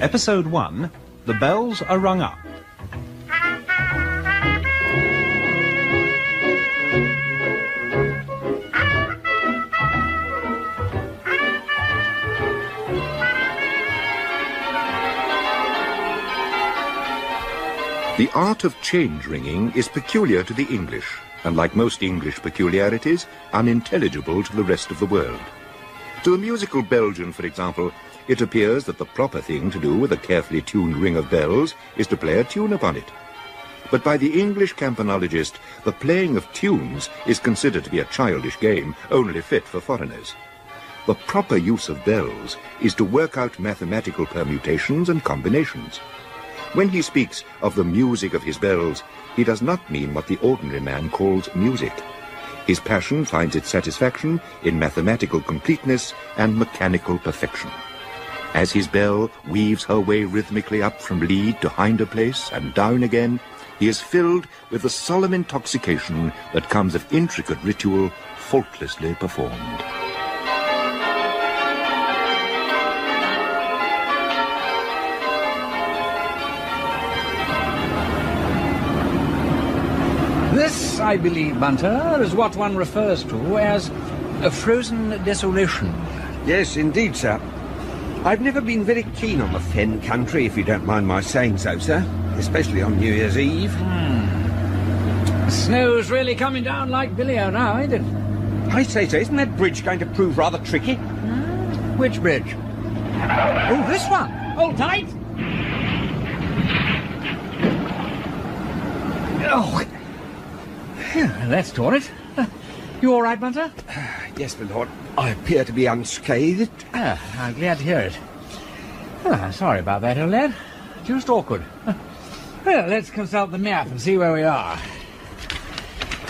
Episode 1, The Bells Are Rung Up. The art of change ringing is peculiar to the English, and like most English peculiarities, unintelligible to the rest of the world. To the musical Belgian, for example, it appears that the proper thing to do with a carefully tuned ring of bells is to play a tune upon it. But by the English campanologist, the playing of tunes is considered to be a childish game, only fit for foreigners. The proper use of bells is to work out mathematical permutations and combinations. When he speaks of the music of his bells, he does not mean what the ordinary man calls music. His passion finds its satisfaction in mathematical completeness and mechanical perfection. As his bell weaves her way rhythmically up from lead to hinder place and down again, he is filled with the solemn intoxication that comes of intricate ritual faultlessly performed. This, I believe, Bunter, is what one refers to as a frozen desolation. Yes, indeed, sir. I've never been very keen on the Fen country, if you don't mind my saying so, sir. Especially on New Year's Eve. The snow's really coming down like Billy-o now, ain't it? I say, sir, isn't that bridge going to prove rather tricky? Which bridge? Oh, this one. Hold tight. Oh, that's torn it. You all right, Bunter? Yes, my lord. I appear to be unscathed. I'm glad to hear it. Sorry about that, old lad. Just awkward. Well, let's consult the map and see where we are.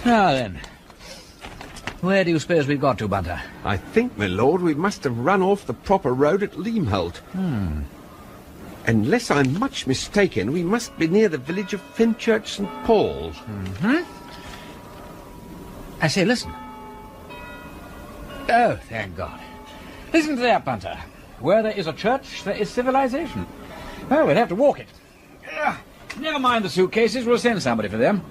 Now then, where do you suppose we've got to, Bunter? I think, my lord, we must have run off the proper road at Liemholt. Unless I'm much mistaken, we must be near the village of Fenchurch St. Paul's. I say, listen. Oh, thank God. Listen to that, Bunter. Where there is a church, there is civilization. Well, we'll have to walk it. Never mind the suitcases, we'll send somebody for them.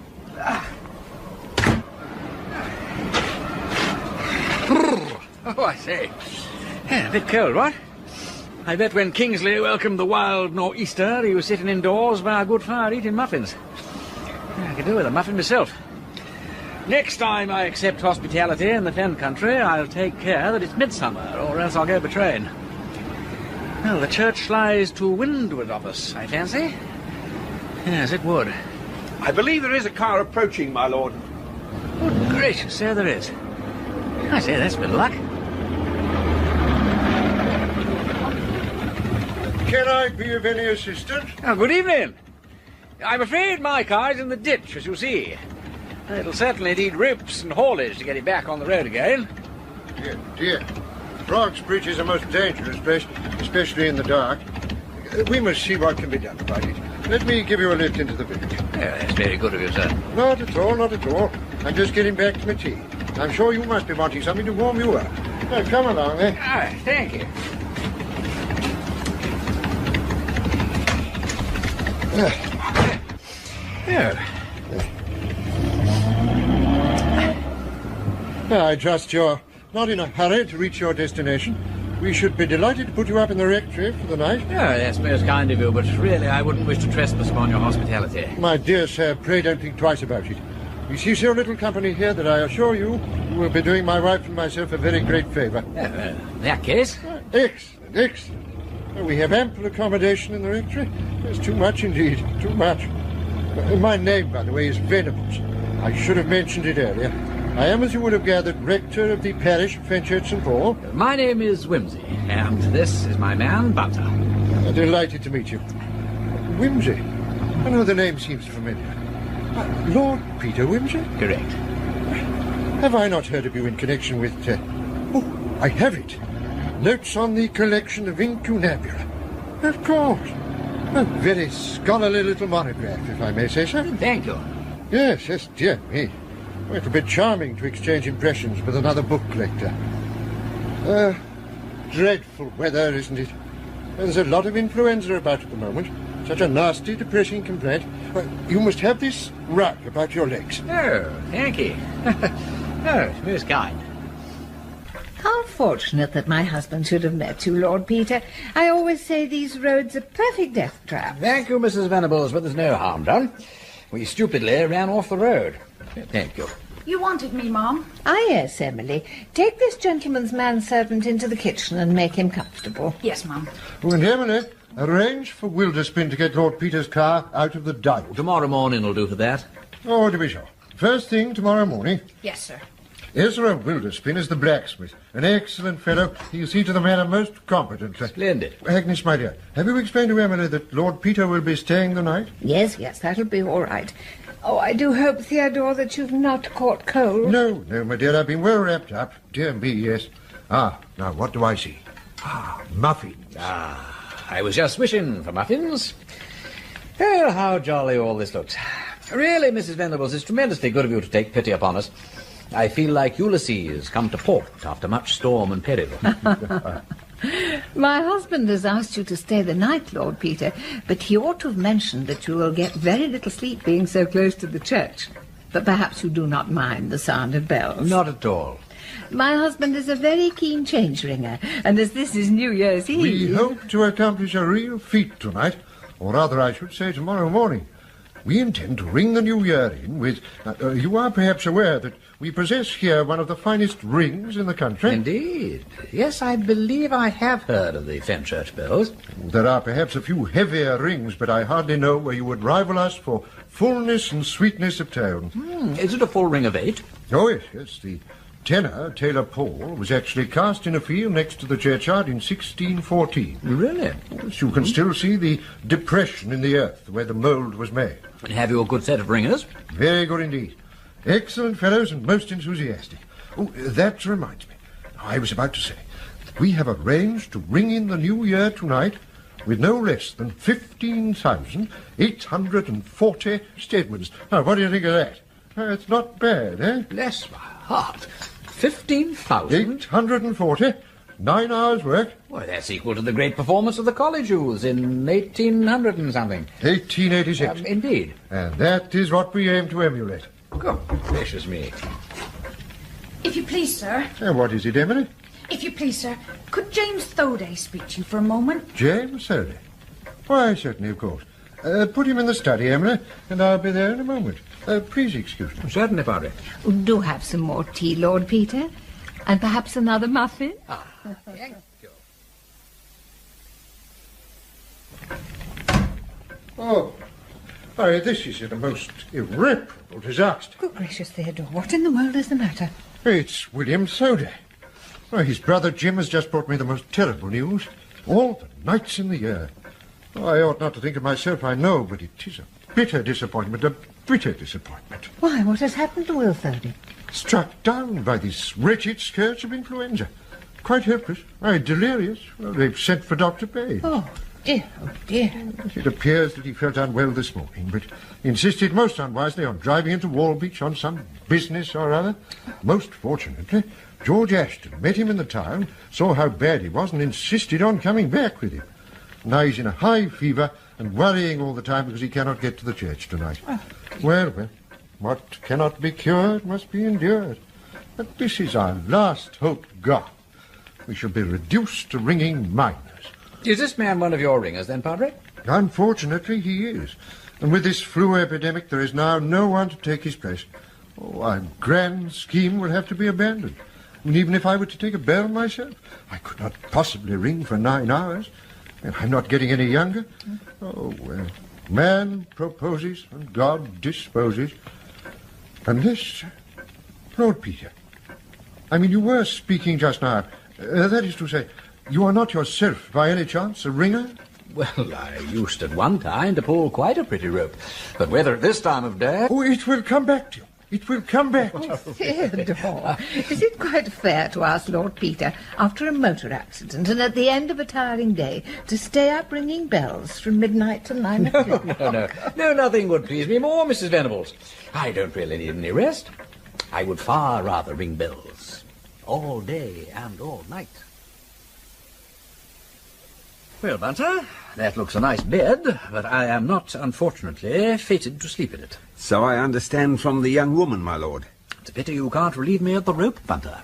Oh, I say. A bit cold, what? I bet when Kingsley welcomed the wild nor'easter, he was sitting indoors by a good fire eating muffins. I could do with a muffin myself. Next time I accept hospitality in the Fen country, I'll take care that it's midsummer, or else I'll go betraying. Well, the church lies to windward of us, I fancy. Yes, it would. I believe there is a car approaching, my lord. Good gracious, there is. I say, that's a bit of luck. Can I be of any assistance? Oh, good evening. I'm afraid my car's in the ditch, as you see. It'll certainly need ropes and haulage to get it back on the road again. Dear, dear. Frog's Bridge is a most dangerous place, especially in the dark. We must see what can be done about it. Let me give you a lift into the village. Oh, that's very good of you, sir. Not at all, not at all. I'm just getting back to my tea. I'm sure you must be wanting something to warm you up. Now, come along, then. Ah, thank you. I trust you're not in a hurry to reach your destination. We should be delighted to put you up in the rectory for the night. Oh, that's most kind of you, but really I wouldn't wish to trespass upon your hospitality. My dear sir, pray don't think twice about it. We see so little company here that I assure you will be doing my wife and myself a very great favour. In that case... Excellent, excellent. Well, we have ample accommodation in the rectory. There's too much indeed, too much. My name, by the way, is Venables. I should have mentioned it earlier. I am, as you would have gathered, rector of the parish of Fenchurch St. Paul. My name is Whimsy, and this is my man, Bunter. Delighted to meet you. Whimsy? I know the name seems familiar. Lord Peter Whimsy? Correct. Have I not heard of you in connection with... Oh, I have it. Notes on the collection of incunabula. Of course. A very scholarly little monograph, if I may say so. Thank you. Yes, dear me. Well, it would be charming to exchange impressions with another book collector. Dreadful weather, isn't it? There's a lot of influenza about at the moment. Such a nasty, depressing complaint. You must have this rug about your legs. Oh, thank you. Oh, most kind. How fortunate that my husband should have met you, Lord Peter. I always say these roads are perfect death traps. Thank you, Mrs. Venables, but there's no harm done. We stupidly ran off the road. Thank you. You wanted me, Mum? Ah, yes, Emily. Take this gentleman's manservant into the kitchen and make him comfortable. Yes, Mum. Oh, and Emily, arrange for Wilderspin to get Lord Peter's car out of the dyke. Tomorrow morning will do for that. Oh, to be sure. First thing tomorrow morning. Yes, sir. Ezra Wilderspin is the blacksmith. An excellent fellow. He'll see to the matter most competently. Splendid. Agnes, my dear, have you explained to Emily that Lord Peter will be staying the night? Yes, that'll be all right. Oh, I do hope, Theodore, that you've not caught cold. No, my dear, I've been well wrapped up. Dear me, yes. Now what do I see? Muffins. I was just wishing for muffins. Oh, how jolly all this looks. Really, Mrs. Venables, it's tremendously good of you to take pity upon us. I feel like Ulysses come to port after much storm and peril. My husband has asked you to stay the night, Lord Peter, but he ought to have mentioned that you will get very little sleep being so close to the church. But perhaps you do not mind the sound of bells. Not at all. My husband is a very keen change-ringer, and as this is New Year's Eve... We hope to accomplish a real feat tonight, or rather I should say tomorrow morning. We intend to ring the new year in with... you are perhaps aware that we possess here one of the finest rings in the country. Indeed. Yes, I believe I have heard of the Fenchurch bells. There are perhaps a few heavier rings, but I hardly know where you would rival us for fullness and sweetness of tone. Is it a full ring of 8? Oh, yes. The tenor, Tailor Paul, was actually cast in a field next to the churchyard in 1614. Really? Yes, you can still see the depression in the earth where the mould was made. Have you a good set of ringers? Very good indeed. Excellent fellows and most enthusiastic. Oh, that reminds me. I was about to say that we have arranged to ring in the new year tonight with no less than 15,840 statements. Now, what do you think of that? It's not bad, eh? Bless my heart. 15,000? 840. 9 hours' work. Well, that's equal to the great performance of the college youths in 1800 and something. 1886. Indeed. And that is what we aim to emulate. Good gracious me. If you please, sir. And what is it, Emily? If you please, sir. Could James Thoday speak to you for a moment? James Thoday? Why, certainly, of course. Put him in the study, Emily, and I'll be there in a moment. Please excuse me. Certainly, Padre. Do have some more tea, Lord Peter, and perhaps another muffin. Thank you. Oh, this is a most irreparable disaster. Good gracious, Theodore, what in the world is the matter? It's William Thoday. Well, his brother Jim has just brought me the most terrible news. All the nights in the year. Oh, I ought not to think of myself, I know, but it is a bitter disappointment, a bitter disappointment. Why, what has happened to Will Thoday? Struck down by this wretched scourge of influenza. Quite helpless, delirious. Well, they've sent for Dr. Page. Oh, dear. It appears that he felt unwell this morning, but insisted most unwisely on driving into Walbeach on some business or other. Most fortunately, George Ashton met him in the town, saw how bad he was, and insisted on coming back with him. Now he's in a high fever and worrying all the time because he cannot get to the church tonight. Well, what cannot be cured must be endured. But this is our last hope gone. We shall be reduced to ringing minors. Is this man one of your ringers, then, Padre? Unfortunately, he is. And with this flu epidemic, there is now no one to take his place. Oh, our grand scheme will have to be abandoned. And even if I were to take a bell myself, I could not possibly ring for 9 hours. And I'm not getting any younger. Oh, well, man proposes and God disposes. Unless, Lord Peter, I mean, you were speaking just now. That is to say, you are not yourself, by any chance, a ringer? Well, I used at one time to pull quite a pretty rope. But whether at this time of day... Oh, it will come back to you. It will come back. Oh, Theodore, is it quite fair to ask Lord Peter, after a motor accident and at the end of a tiring day, to stay up ringing bells from midnight to 9 o'clock? No, nothing would please me more, Mrs. Venables. I don't really need any rest. I would far rather ring bells all day and all night. Well, Bunter, that looks a nice bed, but I am not, unfortunately, fated to sleep in it. So I understand from the young woman, my lord. It's a pity you can't relieve me of the rope, Bunter.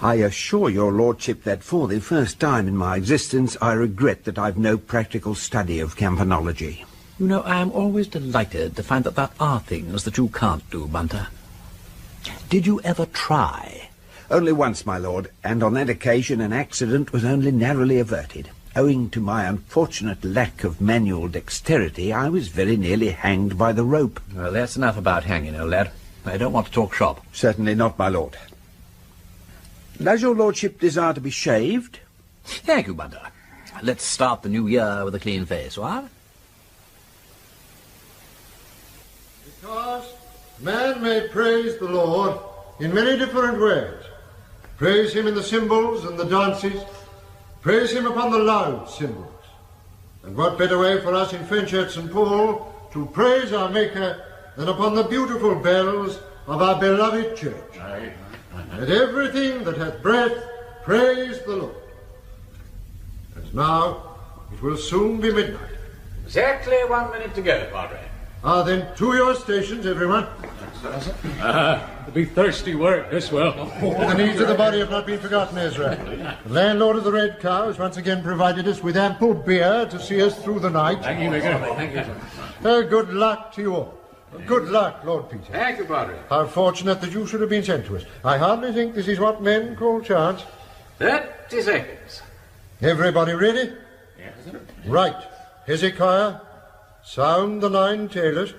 I assure your lordship that for the first time in my existence I regret that I've no practical study of campanology. You know, I am always delighted to find that there are things that you can't do, Bunter. Did you ever try? Only once, my lord, and on that occasion an accident was only narrowly averted. Owing to my unfortunate lack of manual dexterity, I was very nearly hanged by the rope. Well, that's enough about hanging, old lad. I don't want to talk shop. Certainly not, my lord. Does your lordship desire to be shaved? Thank you, Bunter. Let's start the new year with a clean face, what? Because man may praise the Lord in many different ways. Praise him in the cymbals and the dances. Praise him upon the loud cymbals. And what better way for us in Fenchurch St. Paul to praise our Maker than upon the beautiful bells of our beloved church? Aye. Let everything that hath breath praise the Lord. And now it will soon be midnight. Exactly 1 minute to go, Padre. Then to your stations, everyone. It'll be thirsty work, this will. The needs of the body have not been forgotten, Ezra. The landlord of the Red Cow has once again provided us with ample beer to see us through the night. Thank you, Vicar. Thank you. Good luck to you all. Good luck, Lord Peter. Thank you, Padre. How fortunate that you should have been sent to us. I hardly think this is what men call chance. 30 seconds. Everybody ready? Yes, sir. Right. Hezekiah, sound the 9 tailors.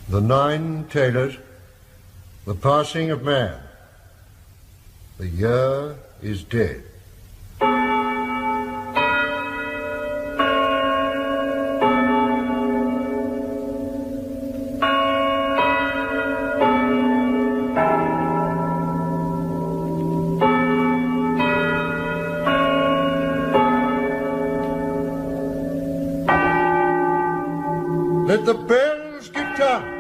The 9 tailors, the passing of man. The year is dead. Let the bells give time.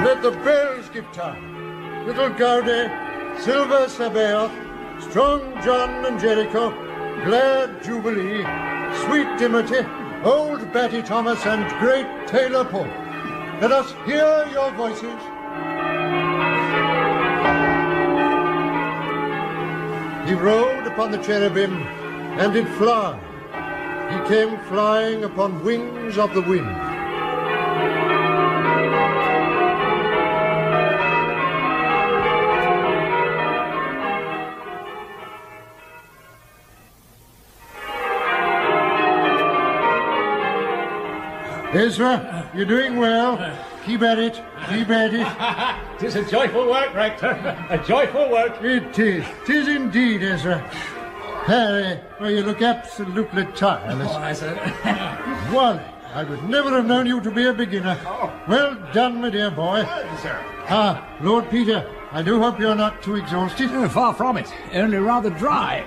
Let the bells give time. Little Gaudy, Silver Sabaoth, Strong John and Jericho, Glad Jubilee, Sweet Dimity, Old Batty Thomas and Great Tailor Paul. Let us hear your voices. He rode upon the cherubim and did fly. He came flying upon wings of the wind. Ezra, you're doing well. Keep at it. Keep at it. 'Tis a joyful work, Rector. A joyful work. It is. 'Tis indeed, Ezra. Harry, well, you look absolutely tireless. I said. Wally, I would never have known you to be a beginner. Well done, my dear boy. Sir. Lord Peter, I do hope you're not too exhausted. Far from it. Only rather dry.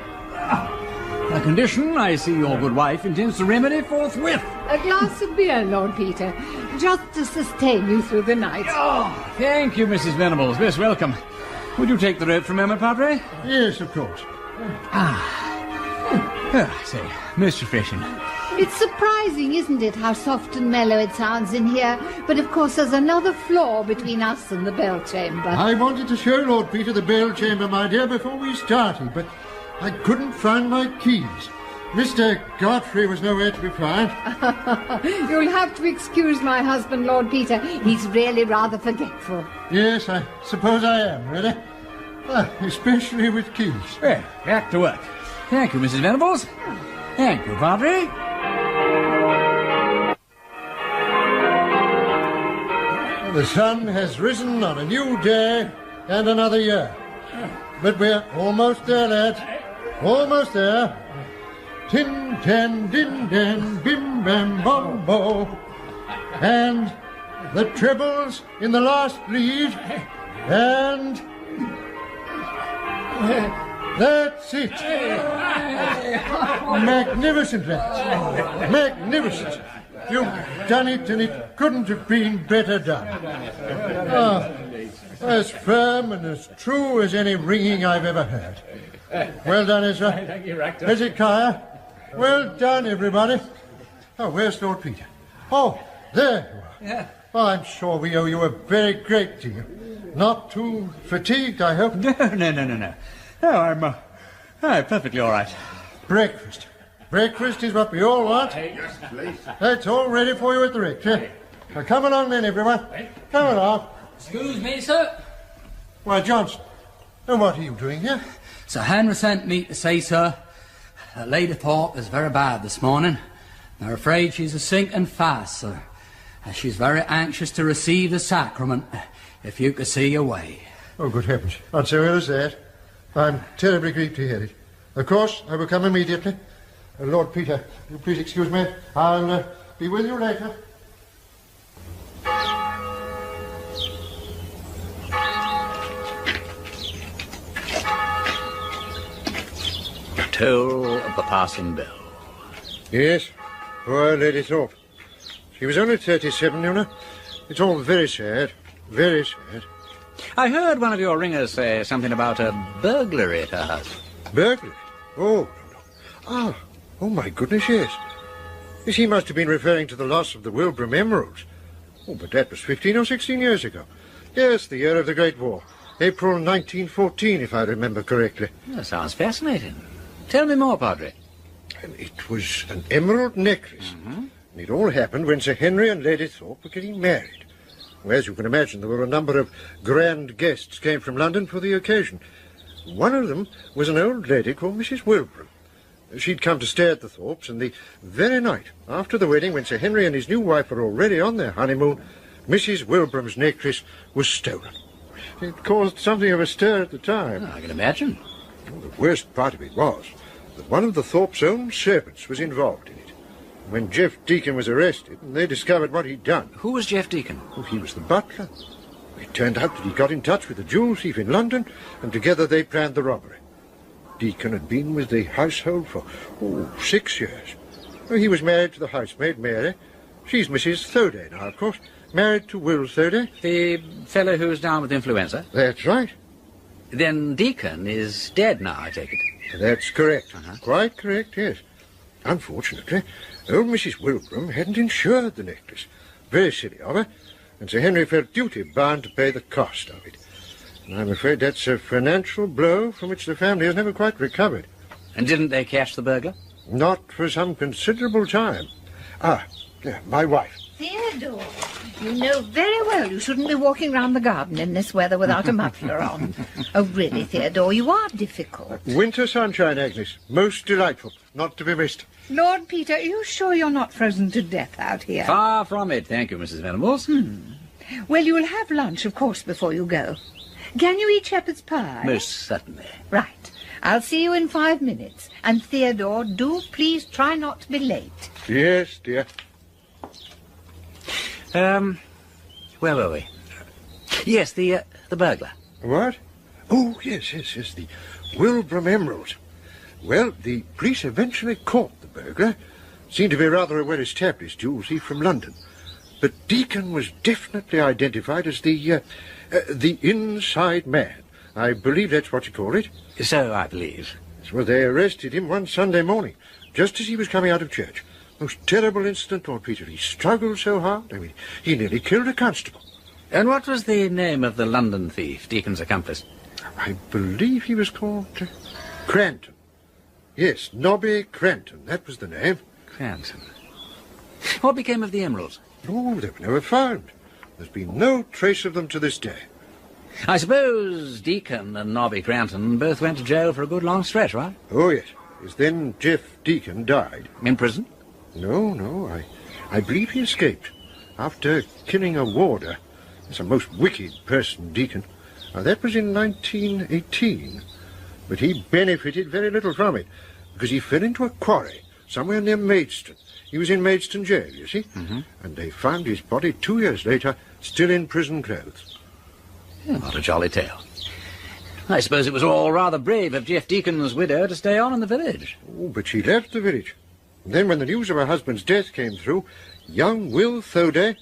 A condition I see your good wife intends to remedy forthwith. A glass of beer, Lord Peter, just to sustain you through the night. Oh, thank you, Mrs. Venables. Most welcome. Would you take the rope for a moment, Padre? Yes, of course. I say, most refreshing. It's surprising, isn't it, how soft and mellow it sounds in here? But of course there's another floor between us and the bell chamber. I wanted to show Lord Peter the bell chamber, my dear, before we started, but I couldn't find my keys. Mr. Godfrey was nowhere to be found. You'll have to excuse my husband, Lord Peter. He's really rather forgetful. Yes, I suppose I am, really. Especially with keys. Well, back to work. Thank you, Mrs. Venables. Thank you, Padre. The sun has risen on a new day and another year. But we're almost there, lads. Almost there. tin tan din dan bim bam bom bo. And the trebles in the last lead. And that's it. Magnificent, lads. Magnificent. You've done it, and it couldn't have been better done. Ah, as firm and as true as any ringing I've ever heard. Well done, Ezra. Thank you, Rector. Hezekiah. Well done, everybody. Oh, where's Lord Peter? Oh, there you are. Yeah. Oh, I'm sure we owe you a very great deal. Not too fatigued, I hope. No. No, I'm perfectly all right. Breakfast. Breakfast is what we all want. That's all ready for you at the rectory. Now, come along then, everyone. Come along. Excuse me, sir. Why, Johnson, and what are you doing here? Sir Henry sent me to say, sir, that Lady Thorpe is very bad this morning. They're afraid she's a sinking fast, sir. She's very anxious to receive the sacrament, if you could see your way. Oh, good heavens. Not so ill as that. I'm terribly grieved to hear it. Of course, I will come immediately. Lord Peter, you please excuse me. I'll be with you later. Toll of the passing bell. Yes, poor Lady Thorpe. She was only 37, you know. It's all very sad, very sad. I heard one of your ringers say something about a burglary at her house. Burglary? Oh, no. Oh, my goodness, yes. Yes, he must have been referring to the loss of the Wilbraham emeralds. Oh, but that was 15 or 16 years ago. Yes, the year of the Great War. April 1914, if I remember correctly. That sounds fascinating. Tell me more, Padre. It was an emerald necklace. And it all happened when Sir Henry and Lady Thorpe were getting married. Well, as you can imagine, there were a number of grand guests came from London for the occasion. One of them was an old lady called Mrs. Wilbraham. She'd come to stay at the Thorpes, and the very night after the wedding, when Sir Henry and his new wife were already on their honeymoon, Mrs. Wilbraham's necklace was stolen. It caused something of a stir at the time. Oh, I can imagine. Well, the worst part of it was that one of the Thorpes' own servants was involved in it. When Jeff Deacon was arrested, and they discovered what he'd done. Who was Jeff Deacon? Oh, he was the butler. It turned out that he got in touch with the jewel thief in London, and together they planned the robbery. Deacon had been with the household for, 6 years. Well, he was married to the housemaid, Mary. She's Mrs. Thoday now, of course. Married to Will Thoday. The fellow who's down with influenza? That's right. Then Deacon is dead now, I take it. That's correct. Quite correct, yes. Unfortunately, old Mrs. Wilbraham hadn't insured the necklace. Very silly of her. And Sir Henry felt duty-bound to pay the cost of it. And I'm afraid that's a financial blow from which the family has never quite recovered. And didn't they catch the burglar? Not for some considerable time. My wife. Theodore, you know very well you shouldn't be walking round the garden in this weather without a muffler on. Oh, really, Theodore, you are difficult. Winter sunshine, Agnes. Most delightful. Not to be missed. Lord Peter, are you sure you're not frozen to death out here? Far from it, thank you, Mrs. Venables. Well, you'll have lunch, of course, before you go. Can you eat shepherd's pie? Most certainly. Right. I'll see you in 5 minutes. And, Theodore, do please try not to be late. Yes, dear. Where were we? Yes, the burglar. What? Oh, yes, the Wilbraham emeralds. Well, the police eventually caught the burglar. Seemed to be rather a well-established jewel thief from London. But Deacon was definitely identified as the inside man. I believe that's what you call it. So I believe. Well, they arrested him one Sunday morning, just as he was coming out of church. Most terrible incident, Lord Peter. He struggled so hard. I mean, he nearly killed a constable. And what was the name of the London thief, Deacon's accomplice? I believe he was called Cranton. Yes, Nobby Cranton. That was the name. Cranton. What became of the emeralds? Oh, they were never found. There's been no trace of them to this day. I suppose Deacon and Nobby Cranton both went to jail for a good long stretch, right? Oh, yes. Yes, then Jeff Deacon died. In prison? No. I believe he escaped after killing a warder. He's a most wicked person, Deacon. Now, that was in 1918. But he benefited very little from it. because he fell into a quarry somewhere near Maidstone. He was in Maidstone jail, you see, and they found his body 2 years later, still in prison clothes. What a jolly tale. I suppose it was all rather brave of Jeff Deacon's widow to stay on in the village. Oh, but she left the village. And then when the news of her husband's death came through, young Will Thoday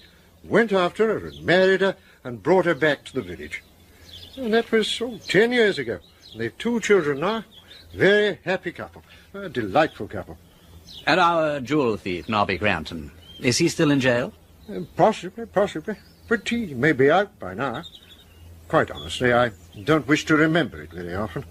went after her and married her and brought her back to the village. And that was 10 years ago. And they've 2 children now. Very happy couple. A delightful couple. And our jewel thief, Nobby Crampton, is he still in jail? Possibly. But he may be out by now. Quite honestly, I don't wish to remember it very often.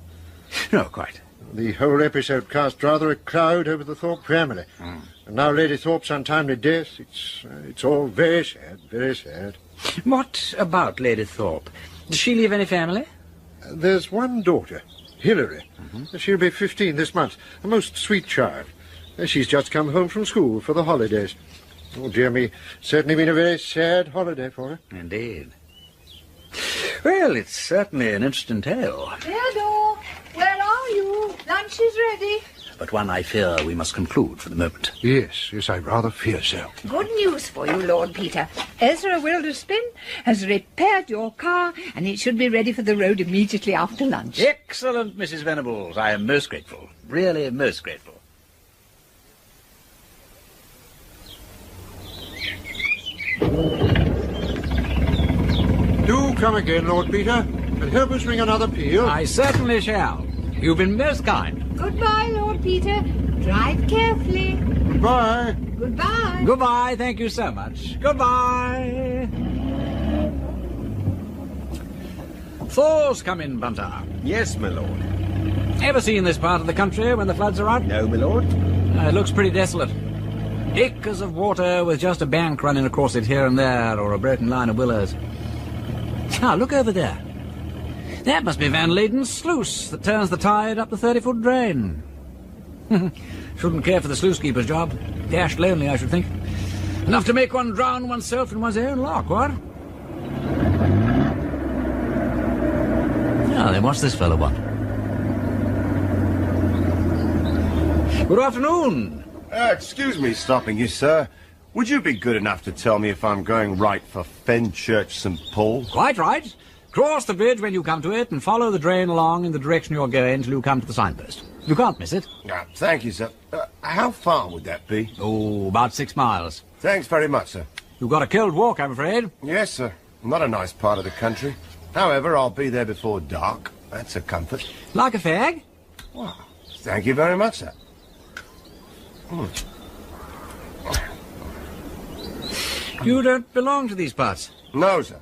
No, quite. The whole episode cast rather a cloud over the Thorpe family. And now Lady Thorpe's untimely death, it's all very sad, very sad. What about Lady Thorpe? Does she leave any family? There's one daughter, Hilary. She'll be 15 this month. A most sweet child. She's just come home from school for the holidays. Oh, dear me, certainly been a very sad holiday for her. Indeed. Well, it's certainly an interesting tale. Theodore, where are you? Lunch is ready. But one I fear we must conclude for the moment. Yes, I rather fear so. Good news for you, Lord Peter. Ezra Wilderspin has repaired your car, and it should be ready for the road immediately after lunch. Excellent, Mrs. Venables. I am most grateful. Really most grateful. Do come again, Lord Peter, and help us ring another peal. I certainly shall. You've been most kind. Goodbye, Lord Peter. Drive carefully. Goodbye. Goodbye. Goodbye, thank you so much. Goodbye. Thaw's come in, Bunter. Yes, my lord. Ever seen this part of the country when the floods are out? No, my lord. It looks pretty desolate. Acres of water with just a bank running across it here and there, or a broken line of willows. Ah, look over there. That must be Van Leyden's sluice that turns the tide up the 30-foot drain. Shouldn't care for the sluice-keeper's job. Dashed lonely, I should think. Enough to make one drown oneself in one's own lock, what? Ah, then what's this fellow want? Good afternoon. Excuse me stopping you, sir. Would you be good enough to tell me if I'm going right for Fenchurch St. Paul? Quite right. Cross the bridge when you come to it and follow the drain along in the direction you're going till you come to the signpost. You can't miss it. Thank you, sir. How far would that be? Oh, about 6 miles. Thanks very much, sir. You've got a cold walk, I'm afraid. Yes, sir. Not a nice part of the country. However, I'll be there before dark. That's a comfort. Like a fag? Well, thank you very much, sir. You don't belong to these parts? No, sir.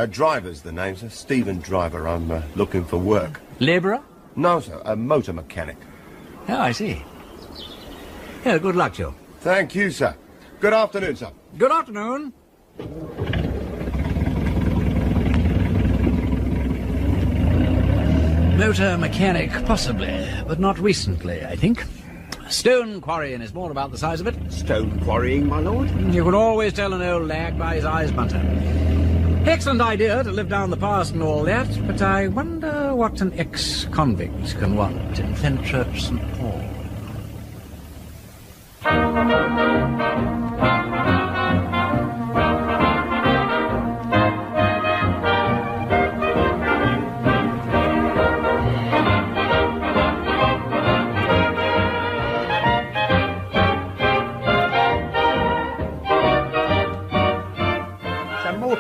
Driver's the name, sir. Stephen Driver. I'm looking for work. Labourer? No, sir. A motor mechanic. Oh, I see. Yeah, good luck to you. Thank you, sir. Good afternoon, sir. Good afternoon. Motor mechanic, possibly, but not recently, I think. Stone quarrying is more about the size of it. Stone quarrying, my lord? You can always tell an old lag by his eyes, Bunter. Excellent idea to live down the past and all that, but I wonder what an ex-convict can want in Fenchurch St. Paul.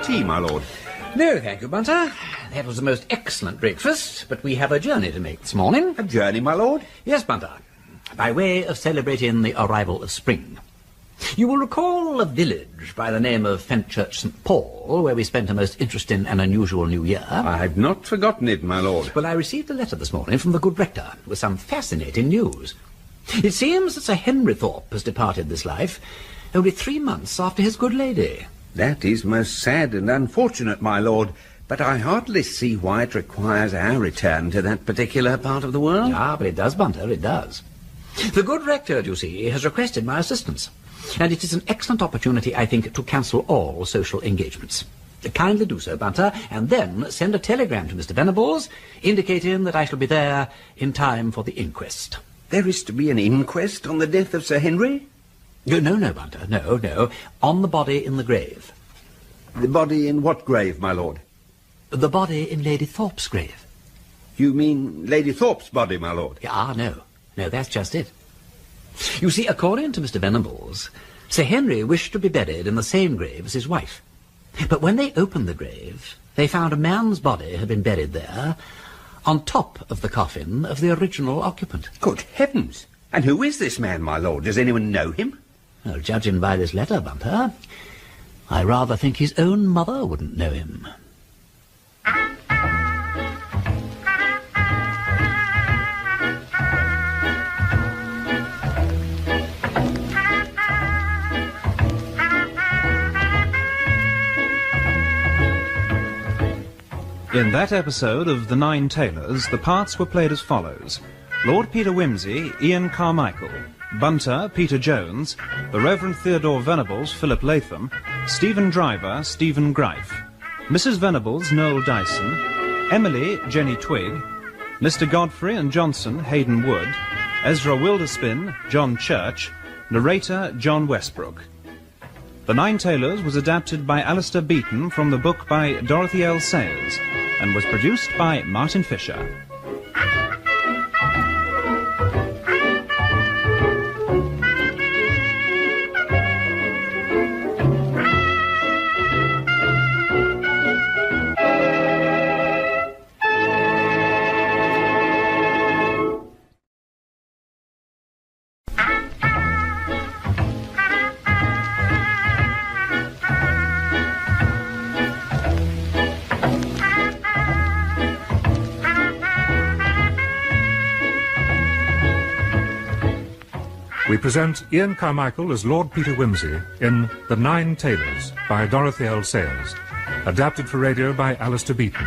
Tea, my lord. No, thank you, Bunter. That was a most excellent breakfast, but we have a journey to make this morning. A journey, my lord? Yes, Bunter. By way of celebrating the arrival of spring. You will recall a village by the name of Fenchurch St. Paul, where we spent a most interesting and unusual New Year. I've not forgotten it, my lord. Well, I received a letter this morning from the good rector with some fascinating news. It seems that Sir Henry Thorpe has departed this life only 3 months after his good lady. That is most sad and unfortunate, my lord, but I hardly see why it requires our return to that particular part of the world. Ah, but it does, Bunter, it does. The good rector, you see, has requested my assistance, and it is an excellent opportunity, I think, to cancel all social engagements. Kindly do so, Bunter, and then send a telegram to Mr. Venables, indicating that I shall be there in time for the inquest. There is to be an inquest on the death of Sir Henry? No, Bunter, no. On the body in the grave. The body in what grave, my lord? The body in Lady Thorpe's grave. You mean Lady Thorpe's body, my lord? No, that's just it. You see, according to Mr. Venables, Sir Henry wished to be buried in the same grave as his wife. But when they opened the grave, they found a man's body had been buried there, on top of the coffin of the original occupant. Good heavens! And who is this man, my lord? Does anyone know him? Well, judging by this letter, Bunter, I rather think his own mother wouldn't know him. In that episode of The Nine Tailors, the parts were played as follows. Lord Peter Wimsey, Ian Carmichael; Bunter, Peter Jones; the Reverend Theodore Venables, Philip Latham; Stephen Driver, Stephen Greif; Mrs. Venables, Noel Dyson; Emily, Jenny Twigg; Mr. Godfrey and Johnson, Hayden Wood; Ezra Wilderspin, John Church; narrator, John Westbrook. The Nine Tailors was adapted by Alistair Beaton from the book by Dorothy L Sayers and was produced by Martin Fisher. We present Ian Carmichael as Lord Peter Wimsey in The Nine Tailors by Dorothy L Sayers, adapted for radio by Alistair Beaton,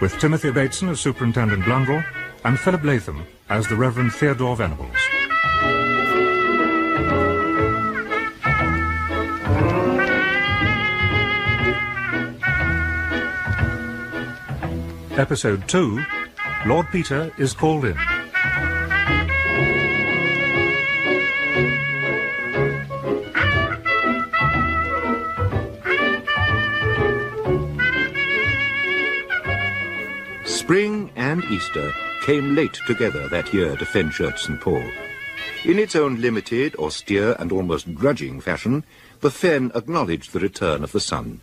with Timothy Bateson as Superintendent Blundell and Philip Latham as the Reverend Theodore Venables. Episode 2, Lord Peter is called in. Spring and Easter came late together that year to Fenchurch St. Paul. In its own limited, austere, and almost grudging fashion, the fen acknowledged the return of the sun.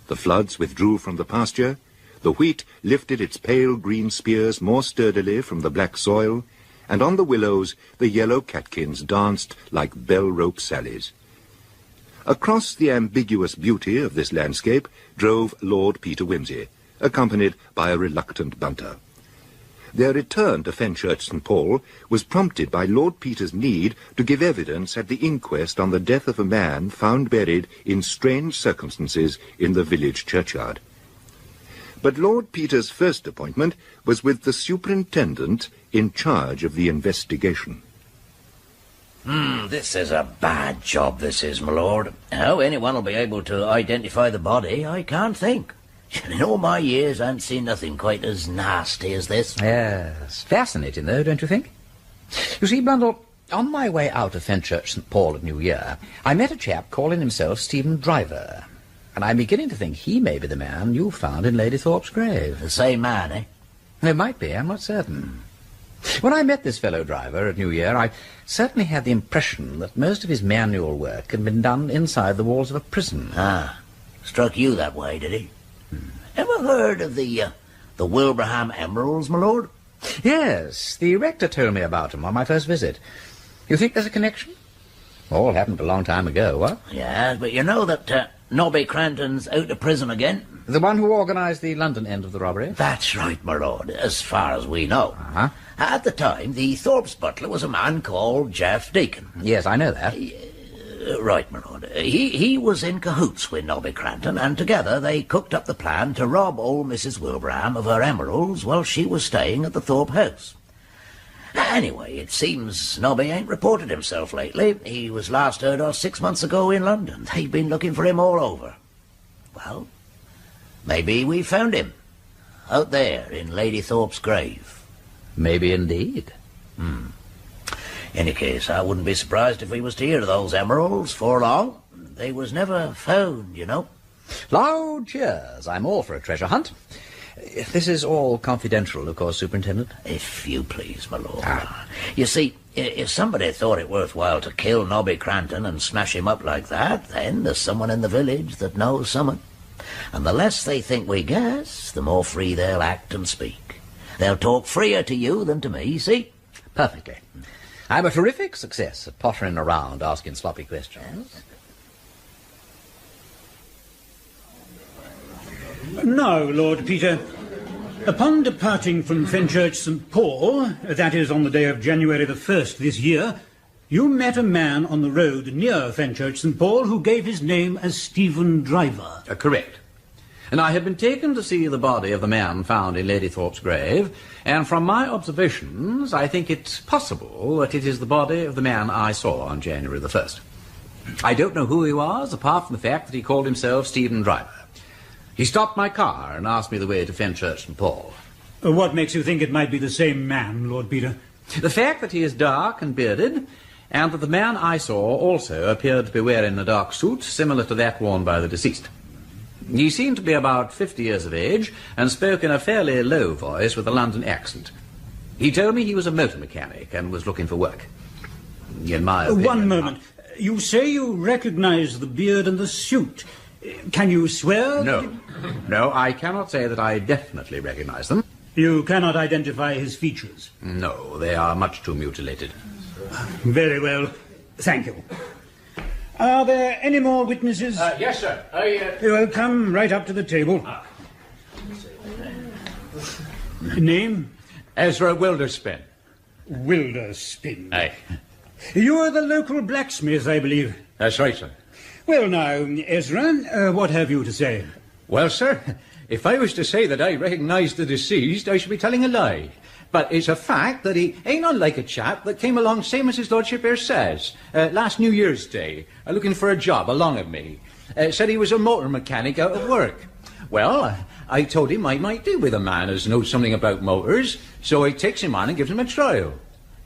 The floods withdrew from the pasture, the wheat lifted its pale green spears more sturdily from the black soil, and on the willows the yellow catkins danced like bell-rope sallies. Across the ambiguous beauty of this landscape drove Lord Peter Wimsey, accompanied by a reluctant Bunter. Their return to Fenchurch St. Paul was prompted by Lord Peter's need to give evidence at the inquest on the death of a man found buried in strange circumstances in the village churchyard. But Lord Peter's first appointment was with the superintendent in charge of the investigation. This is a bad job, this is, my lord. How anyone will be able to identify the body, I can't think. In all my years, I haven't seen nothing quite as nasty as this. Yes, fascinating, though, don't you think? You see, Blundell, on my way out of Fenchurch St. Paul at New Year, I met a chap calling himself Stephen Driver, and I'm beginning to think he may be the man you found in Lady Thorpe's grave. The same man, eh? It might be, I'm not certain. When I met this fellow Driver at New Year, I certainly had the impression that most of his manual work had been done inside the walls of a prison. Ah, struck you that way, did he? Ever heard of the Wilbraham emeralds, my lord? Yes, the rector told me about them on my first visit. You think there's a connection? All happened a long time ago, what? Yes, but you know that Nobby Cranton's out of prison again? The one who organised the London end of the robbery? That's right, my lord, as far as we know. Uh-huh. At the time, the Thorpe's butler was a man called Jeff Deacon. Yes, I know that. Right, my lord. He was in cahoots with Nobby Cranton, and together they cooked up the plan to rob old Mrs. Wilbraham of her emeralds while she was staying at the Thorpe house. Anyway, it seems Nobby ain't reported himself lately. He was last heard of 6 months ago in London. They've been looking for him all over. Well, maybe we found him. Out there in Lady Thorpe's grave. Maybe indeed. Any case, I wouldn't be surprised if we was to hear of those emeralds for long. They was never found, you know. Loud cheers. I'm all for a treasure hunt. This is all confidential, of course, Superintendent. If you please, my lord. You see, if somebody thought it worthwhile to kill Nobby Cranton and smash him up like that, then there's someone in the village that knows someone. And the less they think we guess, the more free they'll act and speak. They'll talk freer to you than to me, see? Perfectly. I'm a terrific success at pottering around asking sloppy questions. Now, Lord Peter, upon departing from Fenchurch St. Paul, that is on the day of January the 1st this year, you met a man on the road near Fenchurch St. Paul who gave his name as Stephen Driver. Correct. And I had been taken to see the body of the man found in Lady Thorpe's grave, and from my observations, I think it possible that it is the body of the man I saw on January the 1st. I don't know who he was, apart from the fact that he called himself Stephen Driver. He stopped my car and asked me the way to Fenchurch St. Paul. What makes you think it might be the same man, Lord Peter? The fact that he is dark and bearded, and that the man I saw also appeared to be wearing a dark suit similar to that worn by the deceased. He seemed to be about 50 years of age and spoke in a fairly low voice with a London accent. He told me he was a motor mechanic and was looking for work. In my opinion... One moment. You say you recognize the beard and the suit. Can you swear? No, I cannot say that I definitely recognize them. You cannot identify his features? No, they are much too mutilated. Very well. Thank you. Are there any more witnesses? Yes, sir. You will come right up to the table. Name? Ezra Wilderspin. Wilderspin. Aye. You are the local blacksmith, I believe. That's right, sir. Well, now, Ezra, what have you to say? Well, sir, if I was to say that I recognised the deceased, I should be telling a lie. But it's a fact that he ain't unlike a chap that came along same as his lordship here says, last New Year's Day, looking for a job along of me. Said he was a motor mechanic out of work. Well, I told him I might do with a man as knows something about motors, so I takes him on and gives him a trial.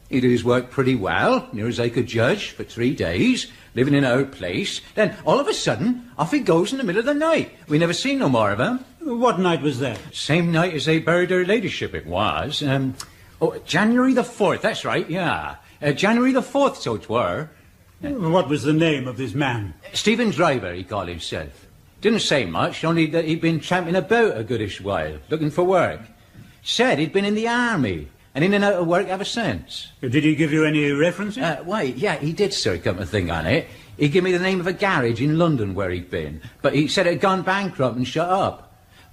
He did his work pretty well, near as I could judge, for 3 days, living in our place. Then, all of a sudden, off he goes in the middle of the night. We never seen no more of him. What night was that? Same night as they buried her ladyship, it was. January the 4th, that's right, yeah. January the 4th, so 'twere. What was the name of this man? Stephen Driver, he called himself. Didn't say much, only that he'd been tramping about a goodish while, looking for work. Said he'd been in the army, and in and out of work ever since. Did he give you any references? Why, yeah, he did, sir, come to think on it. He gave me the name of a garage in London where he'd been, but he said it had gone bankrupt and shut up.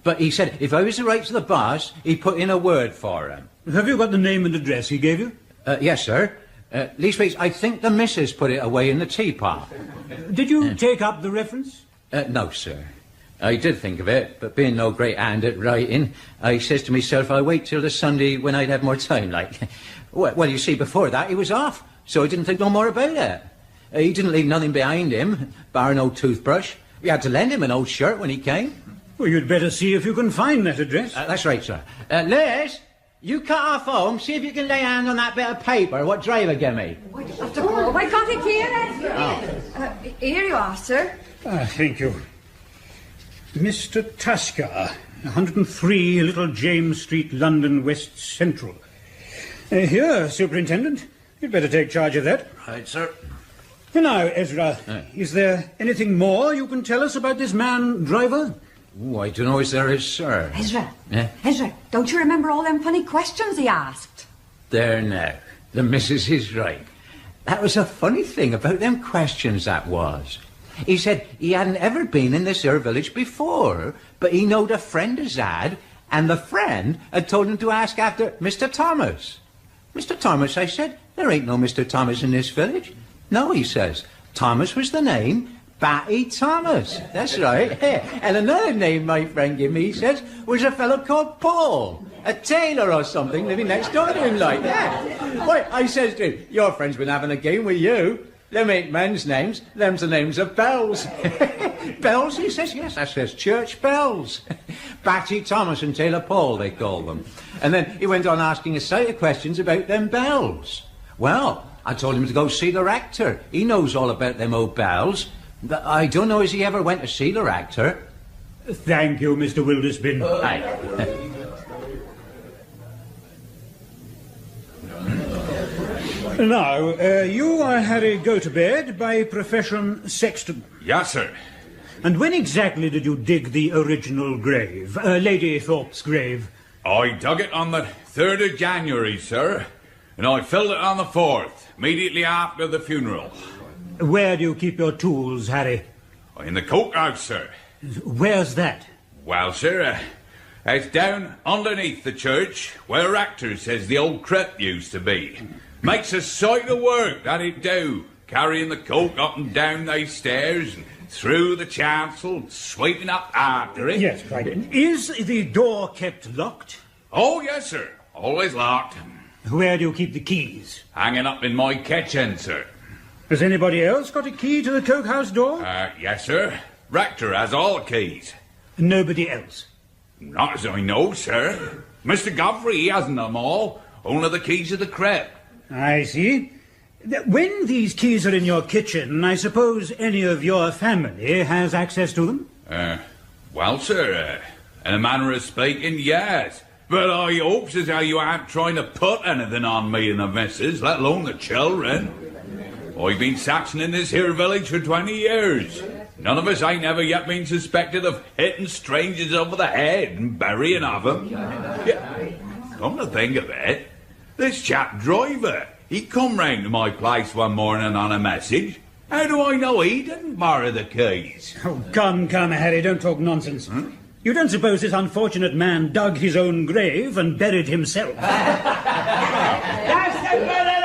But he said if I was to write to the boss, he'd put in a word for him. Have you got the name and address he gave you? Yes, sir. Leastways, I think the missus put it away in the teapot. Did you take up the reference? No, sir. I did think of it, but being no great hand at writing, I says to myself I'll wait till the Sunday when I'd have more time, like. Well, you see, before that he was off, so I didn't think no more about it. He didn't leave nothing behind him, bar an old toothbrush. We had to lend him an old shirt when he came. Well, you'd better see if you can find that address. That's right, sir. Liz, you cut off home, see if you can lay hand on that bit of paper what Driver gave me. Oh, I got it here. Here you are, sir. Thank you. Mr. Tasker, 103 Little James Street, London, West Central. Here, Superintendent. You'd better take charge of that. Right, sir. Now, Ezra, is there anything more you can tell us about this man, Driver? Oh, I don't know as there is, sir. Ezra. Ezra, don't you remember all them funny questions he asked? There now. The missus is right. That was a funny thing about them questions, that was. He said he hadn't ever been in this here village before, but he knowed a friend as had, and the friend had told him to ask after Mr. Thomas. Mr. Thomas, I said, there ain't no Mr. Thomas in this village. No, he says, Thomas was the name, Batty Thomas. That's right. And another name my friend gave me, he says, was a fellow called Paul, a tailor or something, living next door to him like that. Why, I says to him, your friend's been having a game with you. Them ain't men's names, them's the names of bells. Bells, he says, yes, that says church bells. Batty Thomas and Tailor Paul, they call them. And then he went on asking a sight of questions about them bells. Well, I told him to go see the rector. He knows all about them old bells. But I don't know as he ever went to see the rector. Thank you, Mr. Wilderspin. Now, you are Harry Go-to-Bed, by profession sexton. Yes, sir. And when exactly did you dig the original grave, Lady Thorpe's grave? I dug it on the 3rd of January, sir, and I filled it on the 4th, immediately after the funeral. Where do you keep your tools, Harry? In the courthouse, sir. Where's that? Well, sir, it's down underneath the church, where rector says the old crypt used to be. Makes a sight of work, that it do, carrying the coat up and down those stairs, and through the chancel, sweeping up after it. Yes, right. Is the door kept locked? Oh, yes, sir. Always locked. Where do you keep the keys? Hanging up in my kitchen, sir. Has anybody else got a key to the cokehouse door? Yes, sir. Rector has all the keys. Nobody else? Not as I know, sir. Mr. Godfrey, he hasn't them all. Only the keys of the crypt. I see. When these keys are in your kitchen, I suppose any of your family has access to them? Well, sir, in a manner of speaking, yes. But I hopes as how you aren't trying to put anything on me and the missus, let alone the children. I've been saxing in this here village for 20 years. None of us ain't ever yet been suspected of hitting strangers over the head and burying of them. Yeah. Come to think of it, this chap driver, he come round to my place one morning on a message. How do I know he didn't borrow the keys? Oh, come, Harry, don't talk nonsense. You don't suppose this unfortunate man dug his own grave and buried himself? That's the bullet,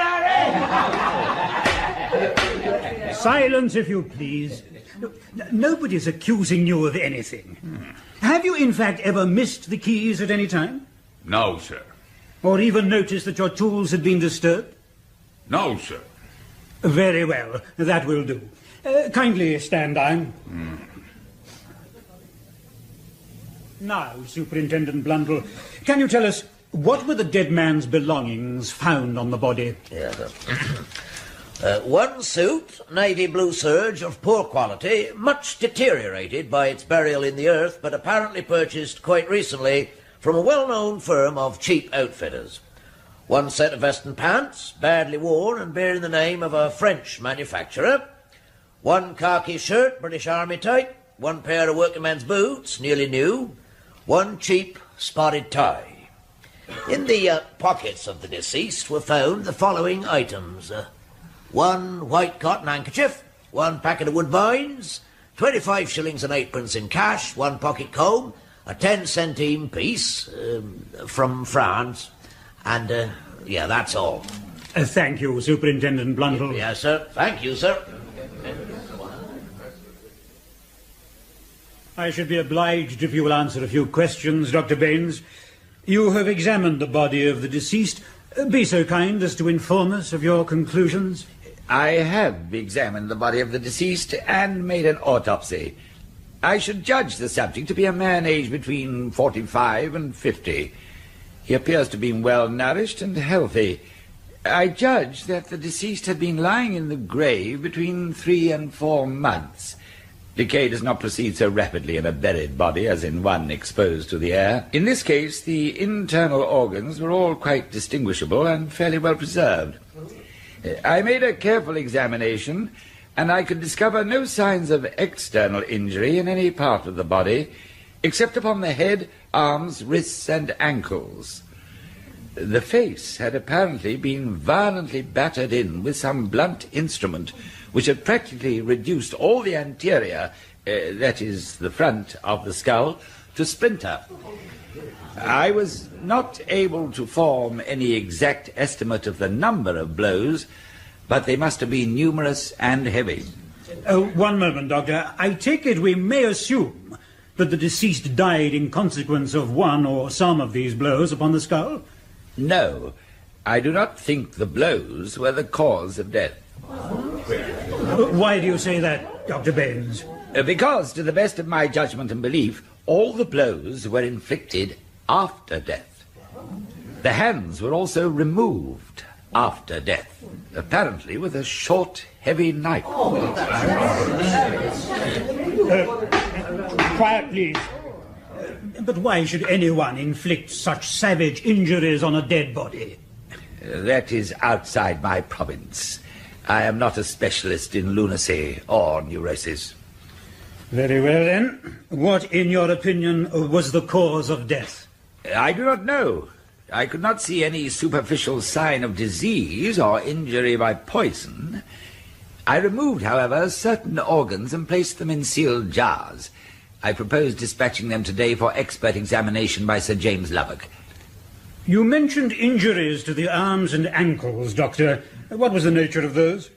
Harry! Silence, if you please. Nobody's accusing you of anything. Have you, in fact, ever missed the keys at any time? No, sir. Or even noticed that your tools had been disturbed? No, sir. Very well, that will do. Kindly stand down. Now, Superintendent Blundell, can you tell us what were the dead man's belongings found on the body? Yes, sir. One suit, navy blue serge of poor quality, much deteriorated by its burial in the earth, but apparently purchased quite recently from a well-known firm of cheap outfitters. One set of vest and pants, badly worn and bearing the name of a French manufacturer. One khaki shirt, British Army type. One pair of working men's boots, nearly new. One cheap spotted tie. In the pockets of the deceased were found the following items. One white cotton handkerchief, one packet of woodbines, 25 shillings and 8 in cash, one pocket comb, a 10-centime piece from France, and, yeah, that's all. Thank you, Superintendent Blundell. Yes, sir. Thank you, sir. I should be obliged if you will answer a few questions, Dr. Baines. You have examined the body of the deceased. Be so kind as to inform us of your conclusions. I have examined the body of the deceased and made an autopsy. I should judge the subject to be a man aged between 45 and 50. He appears to be well nourished and healthy. I judge that the deceased had been lying in the grave between 3 and 4 months. Decay does not proceed so rapidly in a buried body as in one exposed to the air. In this case, the internal organs were all quite distinguishable and fairly well preserved. I made a careful examination, and I could discover no signs of external injury in any part of the body, except upon the head, arms, wrists, and ankles. The face had apparently been violently battered in with some blunt instrument, which had practically reduced all the anterior, that is, the front of the skull, to splinter. I was not able to form any exact estimate of the number of blows, but they must have been numerous and heavy. One moment, Doctor. I take it we may assume that the deceased died in consequence of one or some of these blows upon the skull? No, I do not think the blows were the cause of death. Why do you say that, Dr. Baines? Because, to the best of my judgment and belief, all the blows were inflicted after death. The hands were also removed after death, apparently with a short, heavy knife. Quiet, please. But why should anyone inflict such savage injuries on a dead body? That is outside my province. I am not a specialist in lunacy or neurosis. Very well, then. What, in your opinion, was the cause of death? I do not know. I could not see any superficial sign of disease or injury by poison. I removed, however, certain organs and placed them in sealed jars. I propose dispatching them today for expert examination by Sir James Lubbock. You mentioned injuries to the arms and ankles, Doctor. What was the nature of those?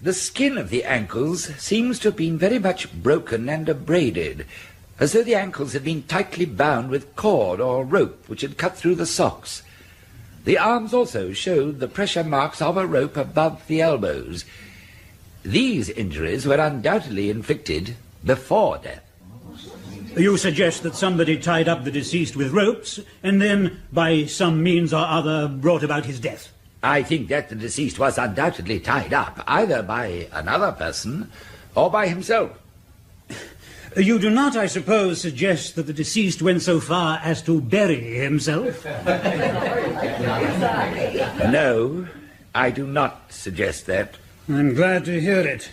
The skin of the ankles seems to have been very much broken and abraded, as though the ankles had been tightly bound with cord or rope which had cut through the socks. The arms also showed the pressure marks of a rope above the elbows. These injuries were undoubtedly inflicted before death. You suggest that somebody tied up the deceased with ropes and then, by some means or other, brought about his death? I think that the deceased was undoubtedly tied up, either by another person or by himself. You do not, I suppose, suggest that the deceased went so far as to bury himself? No, I do not suggest that. I'm glad to hear it.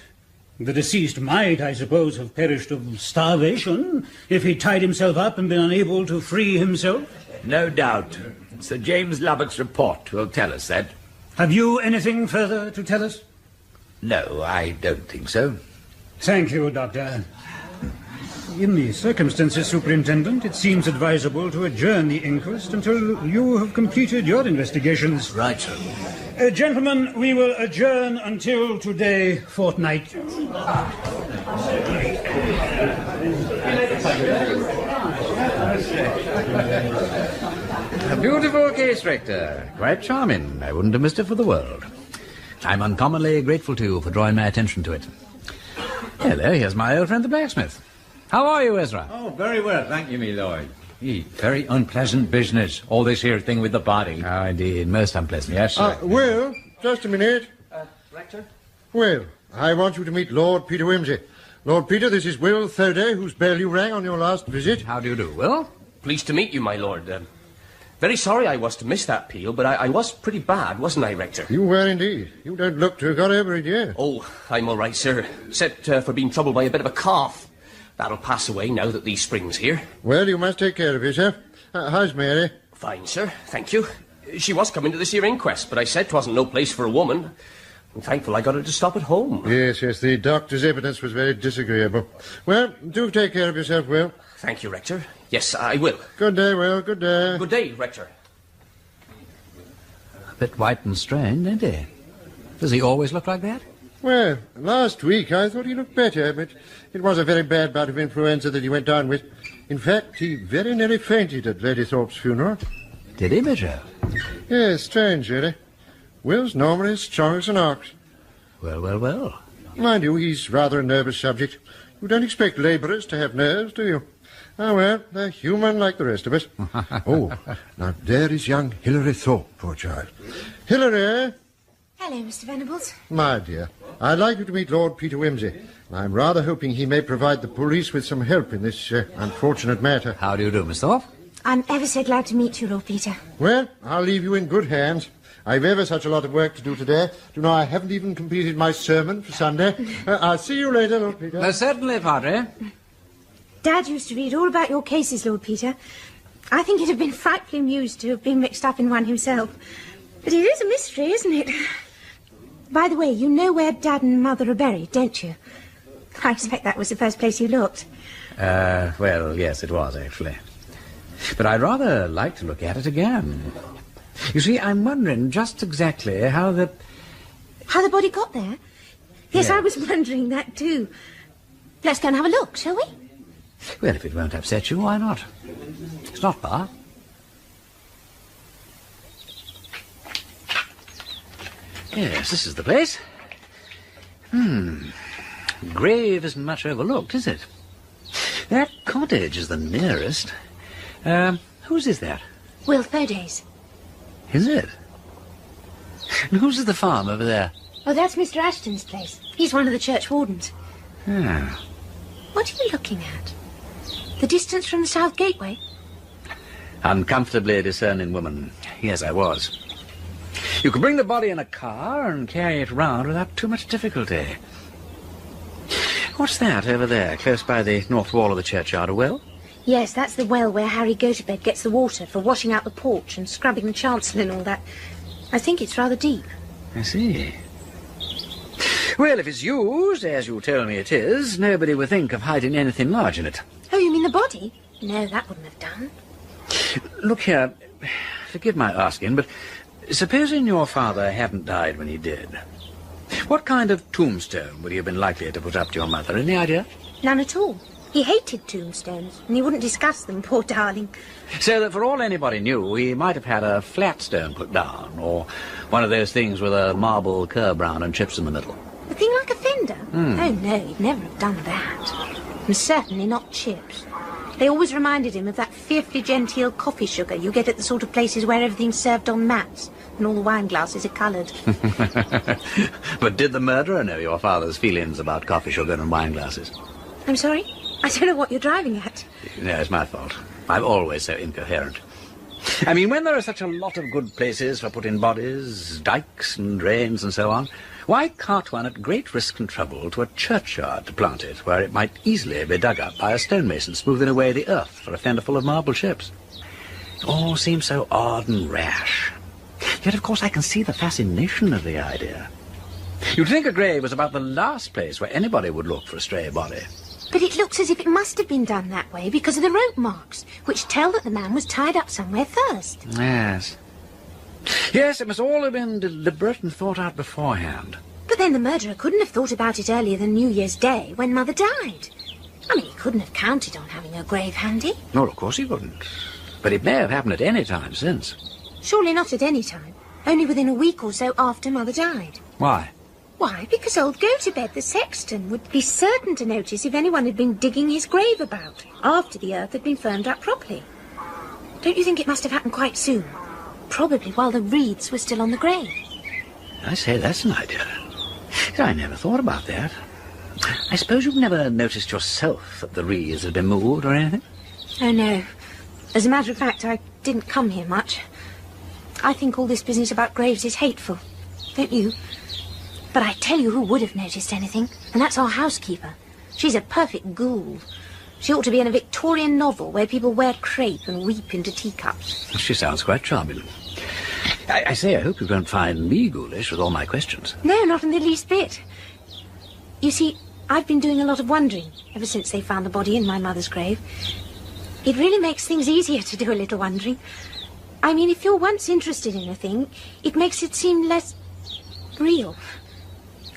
The deceased might, I suppose, have perished of starvation if he tied himself up and been unable to free himself? No doubt. Sir James Lubbock's report will tell us that. Have you anything further to tell us? No, I don't think so. Thank you, Doctor. In the circumstances, Superintendent, it seems advisable to adjourn the inquest until you have completed your investigations. Right, sir. Gentlemen, we will adjourn until today fortnight. A beautiful case, Rector. Quite charming. I wouldn't have missed it for the world. I'm uncommonly grateful to you for drawing my attention to it. Hello, here's my old friend the blacksmith. How are you, Ezra? Oh, very well, thank you, me lord. Very unpleasant business, all this here thing with the body. Oh, indeed, most unpleasant. Yes, sir. Will, just a minute. Rector? Will, I want you to meet Lord Peter Wimsey. Lord Peter, this is Will Thurday, whose bell you rang on your last visit. How do you do, Will? Pleased to meet you, my lord. Very sorry I was to miss that peal, but I was pretty bad, wasn't I, Rector? You were indeed. You don't look to have got over it yet. Oh, I'm all right, sir. Except for being troubled by a bit of a cough. That'll pass away now that the spring's here. Well, you must take care of yourself. How's Mary? Fine, sir. Thank you. She was coming to this here inquest, but I said 'twasn't no place for a woman. I'm thankful I got her to stop at home. Yes, the doctor's evidence was very disagreeable. Well, do take care of yourself, Will. Thank you, Rector. Yes, I will. Good day, Will. Good day. Good day, Rector. A bit white and strained, ain't he? Does he always look like that? Well, last week I thought he looked better, but it was a very bad bout of influenza that he went down with. In fact, he very nearly fainted at Lady Thorpe's funeral. Did he, Major? Yes, strange, really. Will's normally as strong as an ox. Well. Mind you, he's rather a nervous subject. You don't expect labourers to have nerves, do you? Ah, well, they're human like the rest of us. Oh, now there is young Hilary Thorpe, poor child. Hilary! Hello, Mr. Venables. My dear, I'd like you to meet Lord Peter Wimsey. I'm rather hoping he may provide the police with some help in this unfortunate matter. How do you do, Miss Thorpe? I'm ever so glad to meet you, Lord Peter. Well, I'll leave you in good hands. I've ever such a lot of work to do today. Do you know, I haven't even completed my sermon for Sunday. I'll see you later, Lord Peter. Certainly, Padre. Dad used to read all about your cases, Lord Peter. I think he'd have been frightfully amused to have been mixed up in one himself. But it is a mystery, isn't it? By the way, you know where Dad and Mother are buried, don't you? I expect that was the first place you looked. Well, yes, it was, actually. But I'd rather like to look at it again. You see, I'm wondering just exactly how the... How the body got there? Yes, Yeah. I was wondering that too. Let's go and have a look, shall we? Well, if it won't upset you, why not? It's not far. Yes, this is the place. Grave isn't much overlooked, is it? That cottage is the nearest. Whose is that? Will Thurday's. Is it? And whose is the farm over there? Oh, that's Mr. Ashton's place. He's one of the church wardens. Ah. What are you looking at? The distance from the south gateway? Uncomfortably discerning woman. Yes, I was. You could bring the body in a car and carry it round without too much difficulty. What's that over there, close by the north wall of the churchyard? A well? Yes, that's the well where Harry Gotobed gets the water for washing out the porch and scrubbing the chancel and all that. I think it's rather deep. I see. Well, if it's used, as you tell me it is, nobody would think of hiding anything large in it. Oh, you mean the body? No, that wouldn't have done. Look here, forgive my asking, but supposing your father hadn't died when he did, what kind of tombstone would he have been likely to put up to your mother? Any idea? None at all. He hated tombstones, and he wouldn't discuss them, poor darling. So that for all anybody knew, he might have had a flat stone put down, or one of those things with a marble curb round and chips in the middle. A thing like a fender? Oh, no, he'd never have done that. And certainly not chips. They always reminded him of that fearfully genteel coffee sugar you get at the sort of places where everything's served on mats, and all the wine glasses are coloured. But did the murderer know your father's feelings about coffee sugar and wine glasses? I'm sorry? I don't know what you're driving at. No, it's my fault. I'm always so incoherent. I mean, when there are such a lot of good places for putting bodies, dikes and drains and so on, why cart one at great risk and trouble to a churchyard to plant it, where it might easily be dug up by a stonemason smoothing away the earth for a fender full of marble ships? It all seems so odd and rash. Yet, of course, I can see the fascination of the idea. You'd think a grave was about the last place where anybody would look for a stray body. But it looks as if it must have been done that way because of the rope marks, which tell that the man was tied up somewhere first. Yes. Yes, it must all have been deliberate and thought out beforehand. But then the murderer couldn't have thought about it earlier than New Year's Day, when Mother died. I mean, he couldn't have counted on having a grave handy. No, of course he couldn't. But it may have happened at any time since. Surely not at any time. Only within a week or so after Mother died. Why? Why? Because old Gotobed, the sexton, would be certain to notice if anyone had been digging his grave about, after the earth had been firmed up properly. Don't you think it must have happened quite soon? Probably while the wreaths were still on the grave. I say, that's an idea. I never thought about that. I suppose you've never noticed yourself that the wreaths had been moved or anything? Oh, no. As a matter of fact, I didn't come here much. I think all this business about graves is hateful. Don't you? But I tell you who would have noticed anything, and that's our housekeeper. She's a perfect ghoul. She ought to be in a Victorian novel where people wear crepe and weep into teacups. She sounds quite charming. I say, I hope you don't find me ghoulish with all my questions. No, not in the least bit. You see, I've been doing a lot of wondering ever since they found the body in my mother's grave. It really makes things easier to do a little wondering. I mean, if you're once interested in a thing, it makes it seem less real.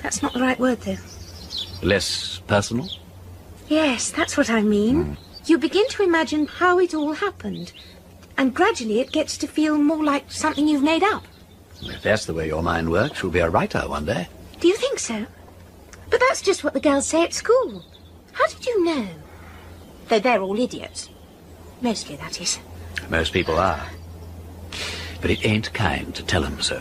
That's not the right word, though. Less personal? Yes, that's what I mean. You begin to imagine how it all happened, and gradually it gets to feel more like something you've made up. If that's the way your mind works, you'll be a writer one day. Do you think so? But that's just what the girls say at school. How did you know? Though they're all idiots. Mostly, that is. Most people are. But it ain't kind to tell 'em so.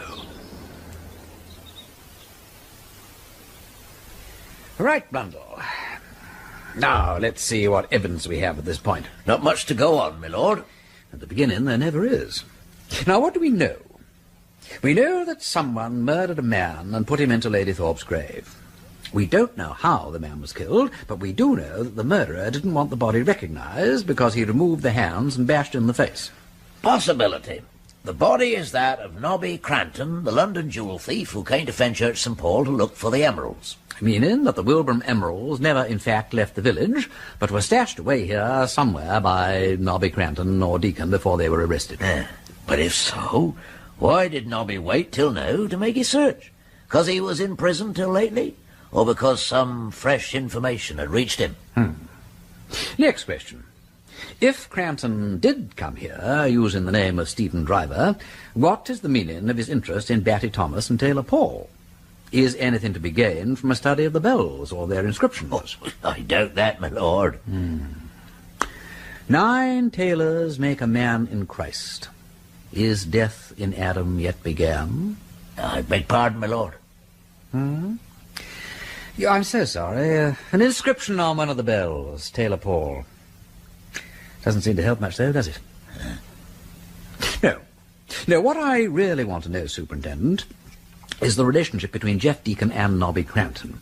Right, Blundell. Now, let's see what evidence we have at this point. Not much to go on, my lord. At the beginning, there never is. Now, what do we know? We know that someone murdered a man and put him into Lady Thorpe's grave. We don't know how the man was killed, but we do know that the murderer didn't want the body recognized because he removed the hands and bashed in the face. Possibility. The body is that of Nobby Cranton, the London jewel thief who came to Fenchurch St. Paul to look for the emeralds. Meaning that the Wilbraham emeralds never, in fact, left the village, but were stashed away here somewhere by Nobby Cranton or Deacon before they were arrested. But if so, why did Nobby wait till now to make his search? 'Cause he was in prison till lately? Or because some fresh information had reached him? Next question. If Cranton did come here using the name of Stephen Driver, what is the meaning of his interest in Batty Thomas and Taylor Paul? Is anything to be gained from a study of the bells or their inscriptions? I doubt that, my lord. 9 tailors make a man in Christ. Is death in Adam yet began? I beg pardon, my lord. Hmm? Yeah, I'm so sorry. An inscription on one of the bells, Tailor Paul. Doesn't seem to help much, though, does it? No. No, what I really want to know, Superintendent, is the relationship between Jeff Deacon and Nobby Cranton.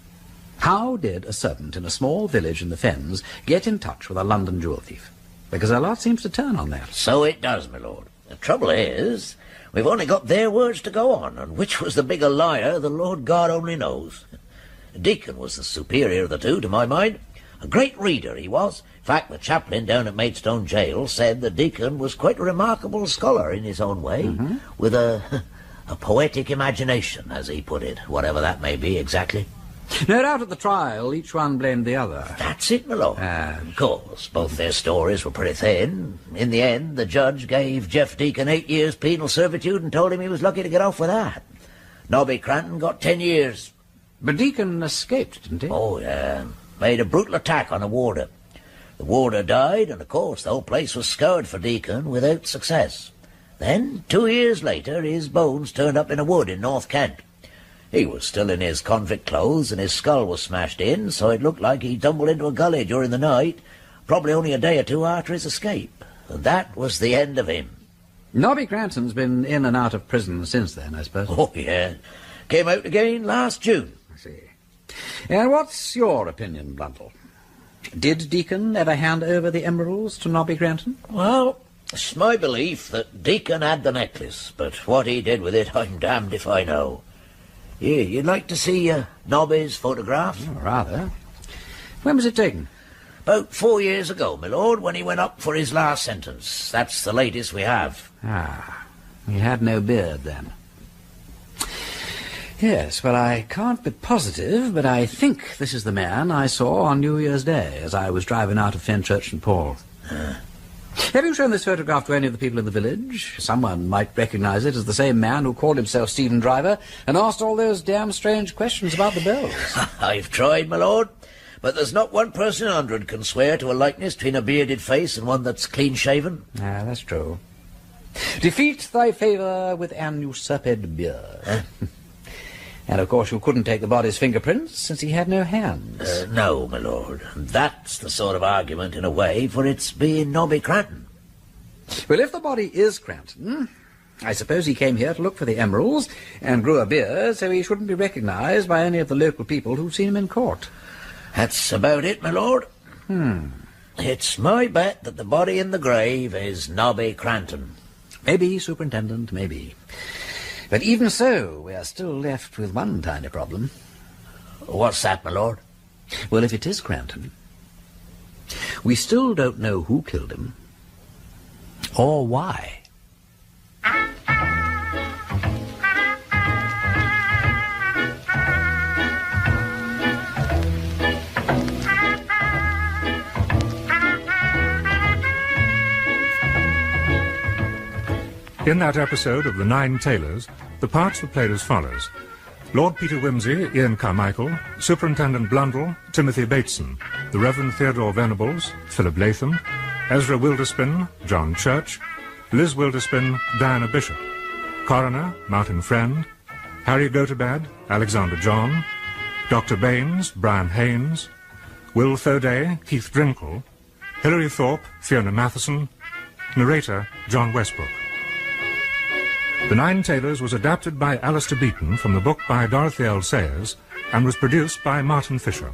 How did a servant in a small village in the Fens get in touch with a London jewel thief? Because a lot seems to turn on that. So it does, my lord. The trouble is, we've only got their words to go on, and which was the bigger liar, the Lord God only knows. Deacon was the superior of the two, to my mind. A great reader he was. In fact, the chaplain down at Maidstone Jail said the Deacon was quite a remarkable scholar in his own way, with a poetic imagination, as he put it, whatever that may be exactly. No doubt at the trial, each one blamed the other. That's it, my lord. Of course, both their stories were pretty thin. In the end, the judge gave Jeff Deacon 8 years penal servitude and told him he was lucky to get off with that. Nobby Cranton got 10 years. But Deacon escaped, didn't he? Oh, yeah. Made a brutal attack on a warder. The warder died, and of course the whole place was scoured for Deacon without success. Then, 2 years later, his bones turned up in a wood in North Kent. He was still in his convict clothes, and his skull was smashed in, so it looked like he tumbled into a gully during the night, probably only a day or two after his escape. And that was the end of him. Nobby Cranton's been in and out of prison since then, I suppose. Oh, yeah. Came out again last June. I see. And what's your opinion, Blundell? Did Deacon ever hand over the emeralds to Nobby Cranton? Well, it's my belief that Deacon had the necklace, but what he did with it, I'm damned if I know. Yeah, you'd like to see Nobby's photograph? Oh, rather. When was it taken? About 4 years ago, my lord, when he went up for his last sentence. That's the latest we have. Ah, he had no beard then. Yes, well, I can't be positive, but I think this is the man I saw on New Year's Day as I was driving out of Fenchurch and Paul. Have you shown this photograph to any of the people in the village? Someone might recognize it as the same man who called himself Stephen Driver and asked all those damn strange questions about the bells. I've tried, my lord, but there's not one person in 100 can swear to a likeness between a bearded face and one that's clean-shaven. Ah, that's true. Defeat thy favour with an usurped beard. And, of course, you couldn't take the body's fingerprints since he had no hands. No, my lord. That's the sort of argument, in a way, for its being Nobby Cranton. Well, if the body is Cranton, I suppose he came here to look for the emeralds and grew a beard so he shouldn't be recognised by any of the local people who've seen him in court. That's about it, my lord. It's my bet that the body in the grave is Nobby Cranton. Maybe, Superintendent, maybe. But even so, we are still left with one tiny problem. What's that, my lord? Well, if it is Cranton, we still don't know who killed him or why. In that episode of The Nine Tailors, the parts were played as follows. Lord Peter Wimsey, Ian Carmichael, Superintendent Blundell, Timothy Bateson, the Reverend Theodore Venables, Philip Latham, Ezra Wilderspin, John Church, Liz Wilderspin, Diana Bishop, Coroner, Martin Friend, Harry Gotobad, Alexander John, Dr. Baines, Brian Haynes, Will Thoday, Keith Drinkle, Hilary Thorpe, Fiona Matheson, narrator, John Westbrook. The Nine Tailors was adapted by Alistair Beaton from the book by Dorothy L Sayers and was produced by Martin Fisher.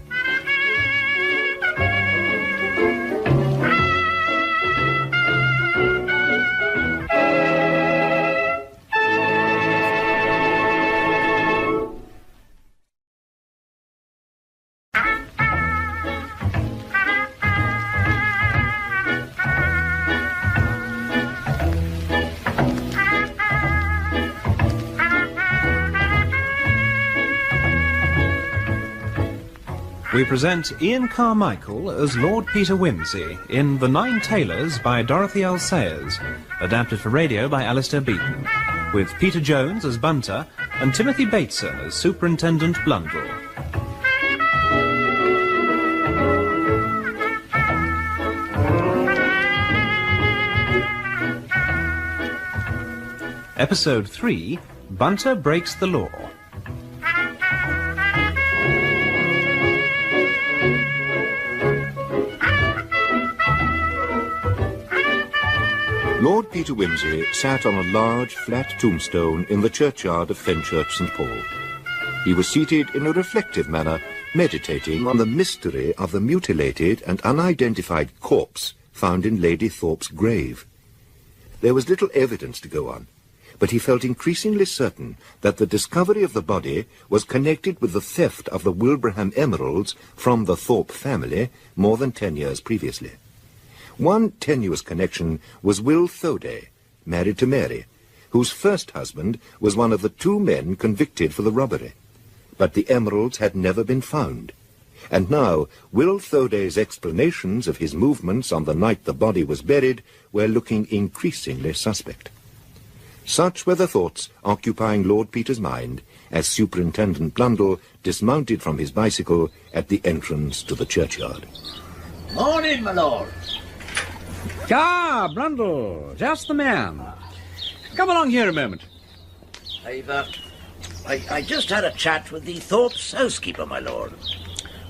We present Ian Carmichael as Lord Peter Wimsey in The Nine Tailors by Dorothy L Sayers, adapted for radio by Alistair Beaton, with Peter Jones as Bunter and Timothy Bateson as Superintendent Blundell. Episode 3, Bunter breaks the law. Lord Peter Wimsey sat on a large, flat tombstone in the churchyard of Fenchurch St. Paul. He was seated in a reflective manner, meditating on the mystery of the mutilated and unidentified corpse found in Lady Thorpe's grave. There was little evidence to go on, but he felt increasingly certain that the discovery of the body was connected with the theft of the Wilbraham emeralds from the Thorpe family more than 10 years previously. One tenuous connection was Will Thoday, married to Mary, whose first husband was one of the 2 men convicted for the robbery. But the emeralds had never been found. And now Will Thoday's explanations of his movements on the night the body was buried were looking increasingly suspect. Such were the thoughts occupying Lord Peter's mind as Superintendent Blundell dismounted from his bicycle at the entrance to the churchyard. Morning, my lord. Ah, Blundell, just the man. Come along here a moment. I just had a chat with the Thorpe's housekeeper, my lord.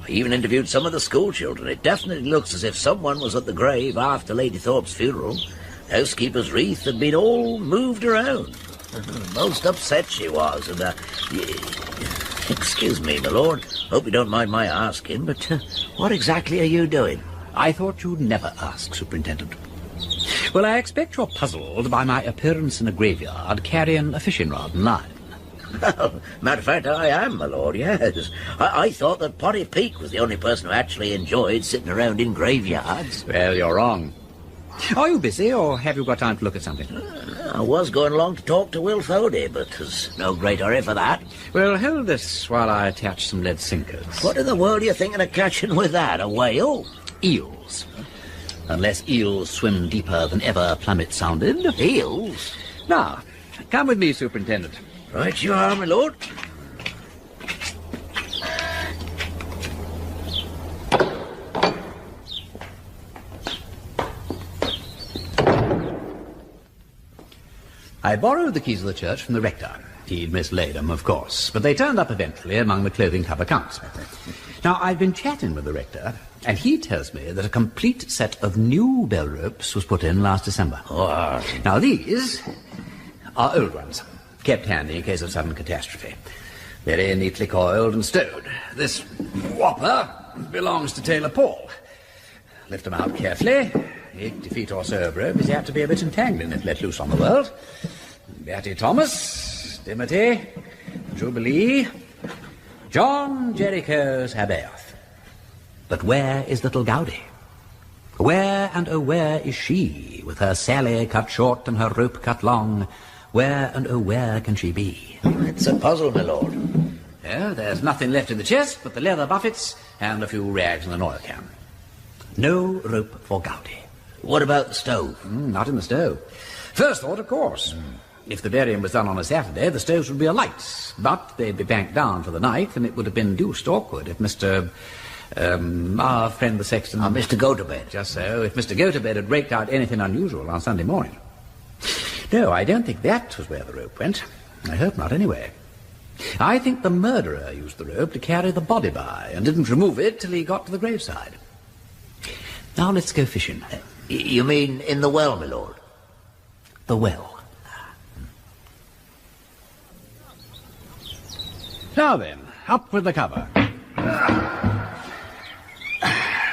I even interviewed some of the school children. It definitely looks as if someone was at the grave after Lady Thorpe's funeral. The housekeeper's wreath had been all moved around. Most upset she was, and, excuse me, my lord. Hope you don't mind my asking, but what exactly are you doing? I thought you'd never ask, Superintendent. Well, I expect you're puzzled by my appearance in a graveyard carrying a fishing rod and line. Well, matter of fact, I am, my lord, yes. I thought that Potty Peak was the only person who actually enjoyed sitting around in graveyards. Well, you're wrong. Are you busy, or have you got time to look at something? I was going along to talk to Will Thoday, but there's no great hurry for that. Well, hold this while I attach some lead sinkers. What in the world are you thinking of catching with that? A whale? Eels. Unless eels swim deeper than ever plummet sounded. Eels? Now, come with me, Superintendent. Right you are, my lord. I borrowed the keys of the church from the rector. He'd mislaid them, of course, but they turned up eventually among the clothing cover accounts. Now, I've been chatting with the rector, and he tells me that a complete set of new bell ropes was put in last December. Oh. Now, these are old ones, kept handy in case of sudden catastrophe. Very neatly coiled and stowed. This whopper belongs to Tailor Paul. Lift them out carefully. 80 feet or so of rope is apt to be a bit entangling if let loose on the world. Bertie Thomas, Timothy, Jubilee, John Jericho's Haberth. But where is little Gowdy? Where and oh where is she, with her Sally cut short and her rope cut long? Where and oh where can she be? It's a puzzle, my lord. Yeah, there's nothing left in the chest but the leather buffets and a few rags and an oil can. No rope for Gowdy. What about the stove? Not in the stove. First thought, of course. If the burying was done on a Saturday, the stoves would be alight. But they'd be banked down for the night, and it would have been deuced awkward if our friend the sexton... Mr. Gotobed. Just so. If Mr. Gotobed had raked out anything unusual on Sunday morning. No, I don't think that was where the rope went. I hope not, anyway. I think the murderer used the rope to carry the body by and didn't remove it till he got to the graveside. Now let's go fishing. You mean in the well, my lord? The well. Now then, up with the cover.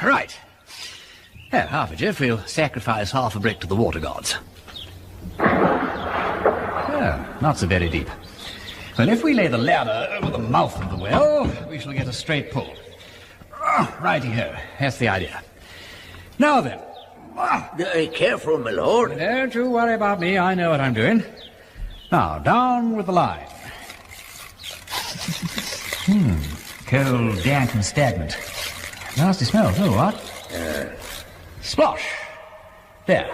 Right. Well, half a jiff, we'll sacrifice half a brick to the water gods. Not so very deep. Well, if we lay the ladder over the mouth of the well, we shall get a straight pull. Righty-ho, that's the idea. Now then. Careful, my lord. Don't you worry about me, I know what I'm doing. Now, down with the line. Cold, damp and stagnant. Nasty smell too, what? Splosh. There.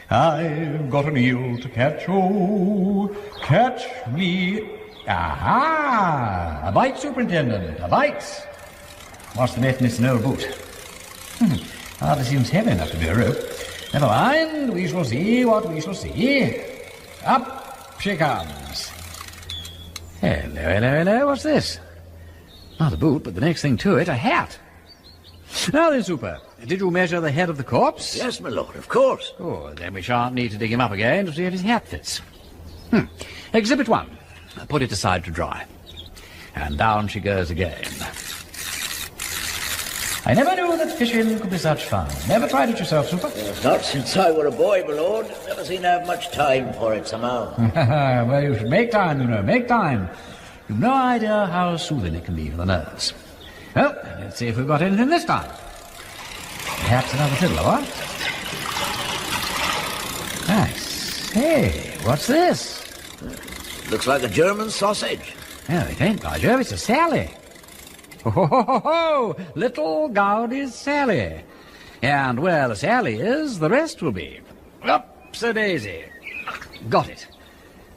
I've got an eel to catch, oh, catch me. Aha! A bite, Superintendent, a bite. Must have met Miss No Boot. Hardly seems heavy enough to be a rope. Never mind, we shall see what we shall see. Up she comes. Hello, what's this? Not a boot, but the next thing to it, a hat. Now then, Super, did you measure the head of the corpse? Yes, my lord, of course. Oh, then we shan't need to dig him up again to see if his hat fits. Exhibit 1. Put it aside to dry. And down she goes again. I never knew that fishing could be such fun. Never tried it yourself, Super? Not since I were a boy, my lord. Never seem to have much time for it somehow. Well, you should make time, you know, make time. You've no idea how soothing it can be for the nerves. Well, let's see if we've got anything this time. Perhaps another fiddler, what? Nice. Hey, what's this? Looks like a German sausage. No, it ain't, by Jove, it's a Sally. Ho, little Gaudy's Sally. And where the Sally is, the rest will be. Ups-a-daisy. Got it.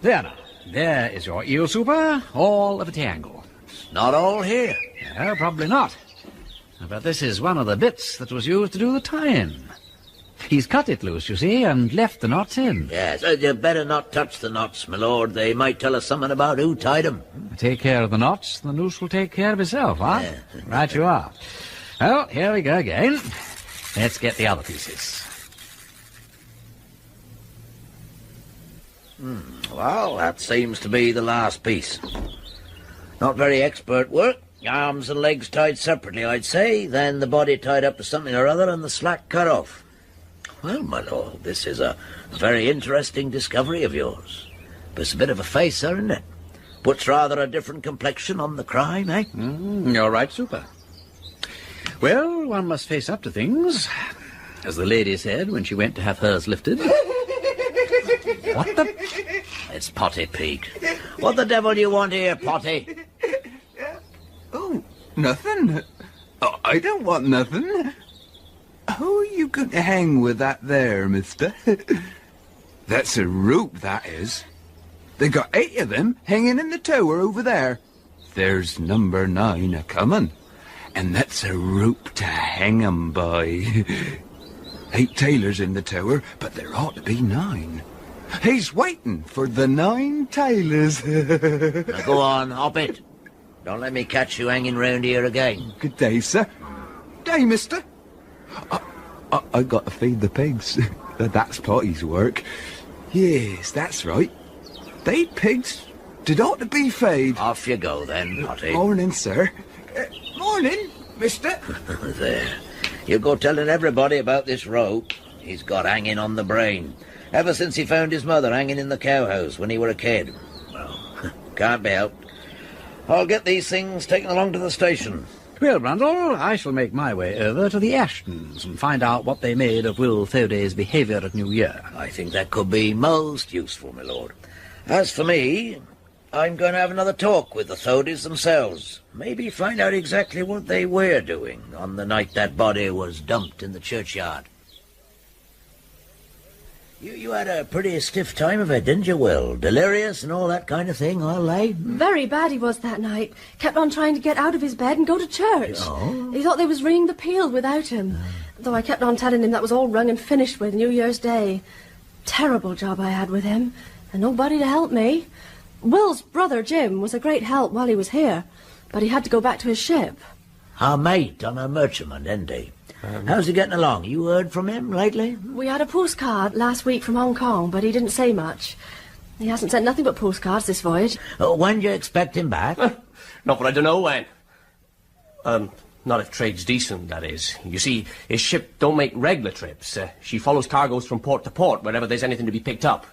There now. There is your eel, Super, all of a tangle. Not all here. No, probably not. But this is one of the bits that was used to do the tying. He's cut it loose, you see, and left the knots in. Yes, you better not touch the knots, my lord. They might tell us something about who tied them. Take care of the knots, the noose will take care of itself, huh? Yeah. Right you are. Well, here we go again. Let's get the other pieces. Well, that seems to be the last piece. Not very expert work. Arms and legs tied separately, I'd say. Then the body tied up to something or other and the slack cut off. Well, my lord, this is a very interesting discovery of yours. But it's a bit of a facer, isn't it? Puts rather a different complexion on the crime, eh? You're right, Super. Well, one must face up to things. As the lady said when she went to have hers lifted. What the... It's Potty Peak. What the devil do you want here, Potty? Oh, nothing. Oh, I don't want nothing. How are you going to hang with that there, mister? That's a rope, that is. They got 8 of them hanging in the tower over there. There's number 9 a-coming. And that's a rope to hang 'em by. 8 tailors in the tower, but there ought to be 9. He's waiting for the 9 tailors. Now go on, hop it. Don't let me catch you hanging round here again. Good day, sir. Day, mister. I got to feed the pigs. That's Potty's work. Yes, that's right. They pigs did ought to be fed. Off you go then, Potty. Morning, sir. Morning, mister. There. You go telling everybody about this rope he's got hanging on the brain. Ever since he found his mother hanging in the cowhouse when he were a kid. Well, can't be helped. I'll get these things taken along to the station. Well, Brundle, I shall make my way over to the Ashtons and find out what they made of Will Foday's behaviour at New Year. I think that could be most useful, my lord. As for me, I'm going to have another talk with the Thodays themselves. Maybe find out exactly what they were doing on the night that body was dumped in the churchyard. You had a pretty stiff time of it, didn't you, Will? Delirious and all that kind of thing, I'll lay. Very bad he was that night. Kept on trying to get out of his bed and go to church. Oh? He thought they was ringing the peal without him. Though I kept on telling him that was all rung and finished with New Year's Day. Terrible job I had with him, and nobody to help me. Will's brother, Jim, was a great help while he was here, but he had to go back to his ship. Our mate on a merchantman, isn't he? How's he getting along? You heard from him lately? We had a postcard last week from Hong Kong, but he didn't say much. He hasn't sent nothing but postcards this voyage. When do you expect him back? Not that I don't know when. Not if trade's decent, that is. You see, his ship don't make regular trips. She follows cargoes from port to port wherever there's anything to be picked up.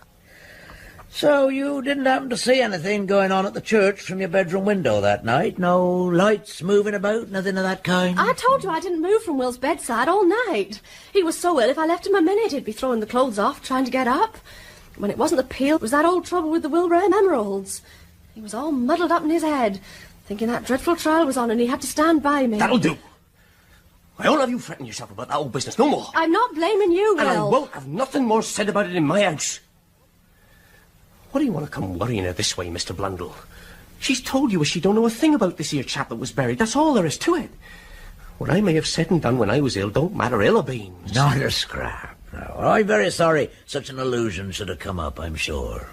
So you didn't happen to see anything going on at the church from your bedroom window that night? No lights moving about, nothing of that kind? I told you I didn't move from Will's bedside all night. He was so ill, if I left him a minute, he'd be throwing the clothes off, trying to get up. When it wasn't the peel, it was that old trouble with the Wilbraham emeralds. He was all muddled up in his head, thinking that dreadful trial was on and he had to stand by me. That'll do. I won't have you fretting yourself about that old business no more. I'm not blaming you, Will. And I won't have nothing more said about it in my house. What do you want to come worrying her this way, Mr. Blundell? She's told you she don't know a thing about this here chap that was buried. That's all there is to it. What I may have said and done when I was ill don't matter ill a beans. Not a scrap. No, I'm very sorry such an illusion should have come up, I'm sure.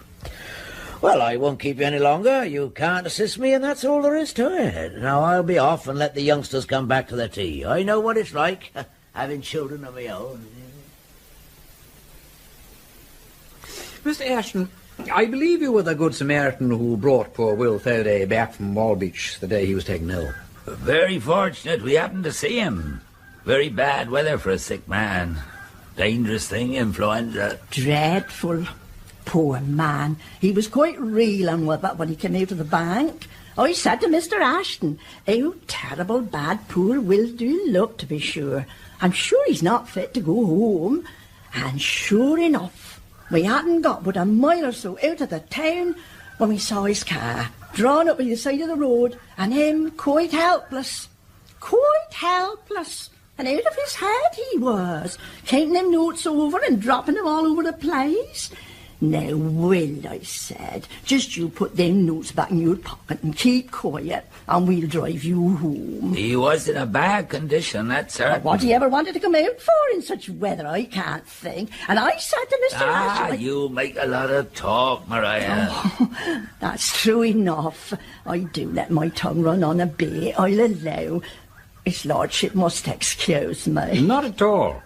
Well, I won't keep you any longer. You can't assist me, and that's all there is to it. Now, I'll be off and let the youngsters come back to their tea. I know what it's like, having children of my own. Mr. Ashton, I believe you were the Good Samaritan who brought poor Will Faraday back from Walbeach the day he was taken ill. Very fortunate we happened to see him. Very bad weather for a sick man. Dangerous thing, influenza. Dreadful. Poor man. He was quite reeling with it when he came out of the bank. I said to Mr. Ashton, how terrible bad poor Will do look, to be sure. I'm sure he's not fit to go home. And sure enough, we hadn't got but a mile or so out of the town when we saw his car drawn up by the side of the road, and him quite helpless. Quite helpless. And out of his head he was, counting them notes over and dropping them all over the place. Now, Will, I said, just you put them notes back in your pocket and keep quiet, and we'll drive you home. He was in a bad condition, that's certain. What he ever wanted to come out for in such weather, I can't think. And I said to Mr. Ashton... you make a lot of talk, Maria. Oh, that's true enough. I do let my tongue run on a bit, I'll allow. His lordship must excuse me. Not at all.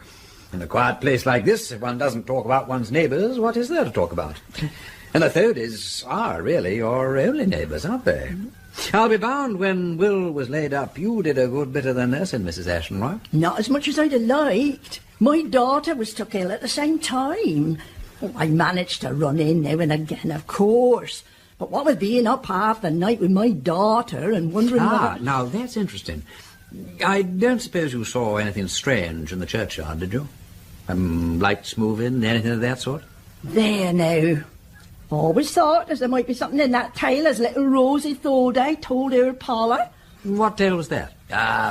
In a quiet place like this, if one doesn't talk about one's neighbours, what is there to talk about? And the Thodies are really your only neighbours, aren't they? I'll be bound when Will was laid up, you did a good bit of the nursing, Mrs. Ashton, right? Not as much as I'd have liked. My daughter was took ill at the same time. I managed to run in now and again, of course. But what with being up half the night with my daughter and wondering... Now that's interesting. I don't suppose you saw anything strange in the churchyard, did you? Lights moving, anything of that sort? There now. Always thought as there might be something in that tale as little Rosie Thorday told her Paula. What tale was that?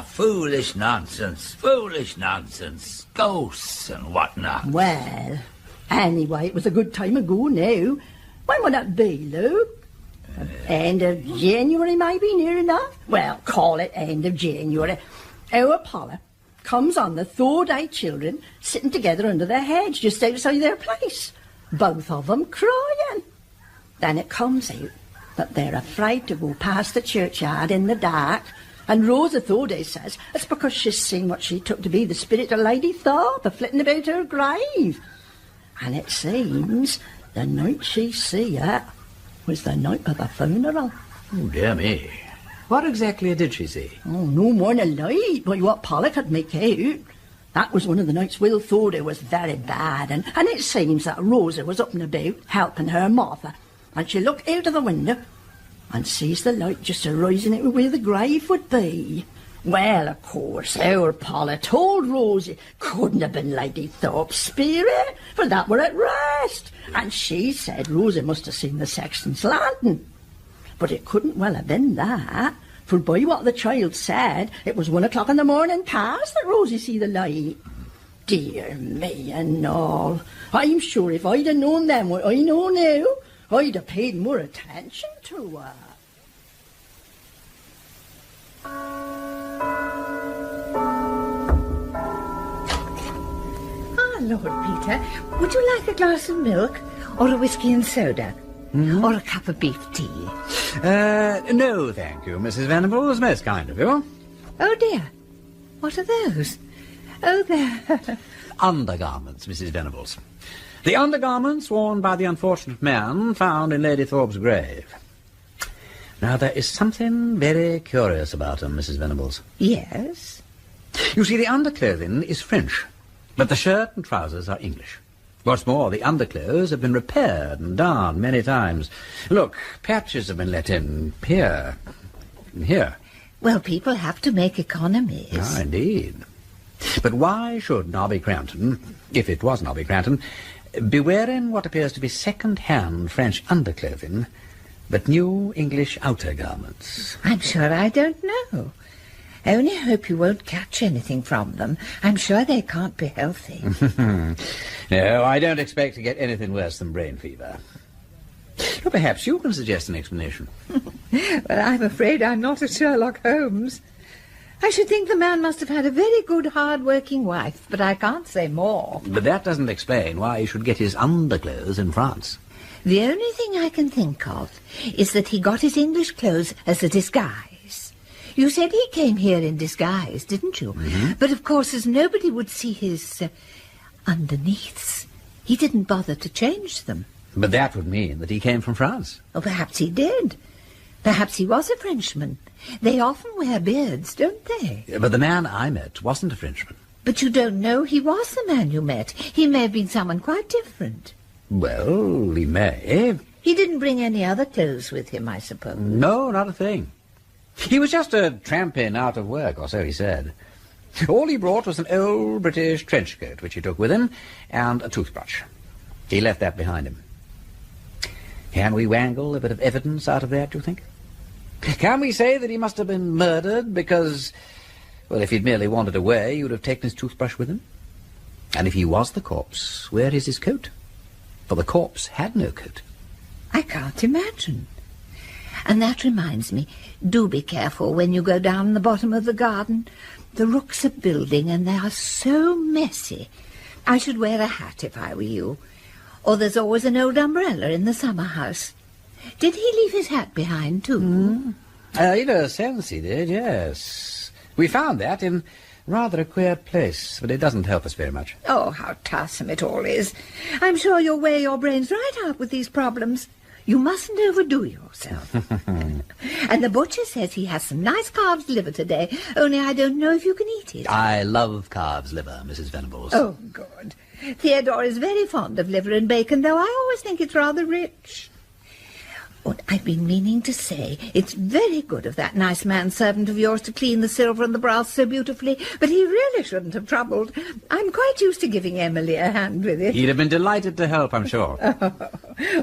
Foolish nonsense. Foolish nonsense. Ghosts and whatnot. Well, anyway, it was a good time ago now. When would that be, Luke? End of January, maybe, near enough? Well, call it end of January. Our Paula comes on the Thorday children sitting together under their hedge just outside their place. Both of them crying. Then it comes out that they're afraid to go past the churchyard in the dark, and Rosa Thorday says it's because she's seen what she took to be the spirit of Lady Thorpe a-flitting about her grave. And it seems the night she see it was the night of the funeral. Oh, dear me. What exactly did she see? Oh, no more than a light by what Pollock could make out. That was one of the nights Will Thorday was very bad, and it seems that Rosa was up and about helping her Martha, and she looked out of the window and sees the light just arising out where the grave would be. Well, of course, our Paula told Rosie couldn't have been Lady Thorpe's spirit, for that were at rest. And she said Rosie must have seen the sexton's lantern. But it couldn't well have been that, for by what the child said, it was 1 o'clock in the morning past that Rosie see the light. Dear me and all. I'm sure if I'd have known then what I know now, I'd have paid more attention to her. Lord Peter, would you like a glass of milk, or a whiskey and soda, or a cup of beef tea? No, thank you, Mrs. Venables. Most kind of you. Oh, dear. What are those? Oh, they're... Undergarments, Mrs. Venables. The undergarments worn by the unfortunate man found in Lady Thorpe's grave. Now, there is something very curious about them, Mrs. Venables. Yes? You see, the underclothing is French, but the shirt and trousers are English. What's more, the underclothes have been repaired and darned many times. Look, patches have been let in here and here. Well, people have to make economies. Ah, indeed. But why should Nobby Crampton, if it was Nobby Crampton, be wearing what appears to be second-hand French underclothing, but new English outer garments? I'm sure I don't know. I only hope you won't catch anything from them. I'm sure they can't be healthy. No, I don't expect to get anything worse than brain fever. Well, perhaps you can suggest an explanation. Well, I'm afraid I'm not a Sherlock Holmes. I should think the man must have had a very good, hard-working wife, but I can't say more. But that doesn't explain why he should get his underclothes in France. The only thing I can think of is that he got his English clothes as a disguise. You said he came here in disguise, didn't you? Mm-hmm. But of course, as nobody would see his underneaths, he didn't bother to change them. But that would mean that he came from France. Oh, perhaps he did. Perhaps he was a Frenchman. They often wear beards, don't they? But the man I met wasn't a Frenchman. But you don't know he was the man you met. He may have been someone quite different. Well, he may. He didn't bring any other clothes with him, I suppose. No, not a thing. He was just a tramping out of work, or so he said. All he brought was an old British trench coat, which he took with him, and a toothbrush. He left that behind him. Can we wangle a bit of evidence out of that, do you think? Can we say that he must have been murdered because, well, if he'd merely wandered away, he would have taken his toothbrush with him? And if he was the corpse, where is his coat? For the corpse had no coat. I can't imagine. And that reminds me, do be careful when you go down the bottom of the garden. The rooks are building and they are so messy. I should wear a hat if I were you. Or there's always an old umbrella in the summer house. Did he leave his hat behind, too? In a sense he did, yes. We found that in rather a queer place, but it doesn't help us very much. Oh, how tiresome it all is. I'm sure you'll wear your brains right out with these problems. You mustn't overdo yourself. And the butcher says he has some nice calf's liver today, only I don't know if you can eat it. I love calf's liver, Mrs. Venables. Oh, good. Theodore is very fond of liver and bacon, though I always think it's rather rich. What I've been meaning to say, it's very good of that nice man-servant of yours to clean the silver and the brass so beautifully, but he really shouldn't have troubled. I'm quite used to giving Emily a hand with it. He'd have been delighted to help, I'm sure. Oh,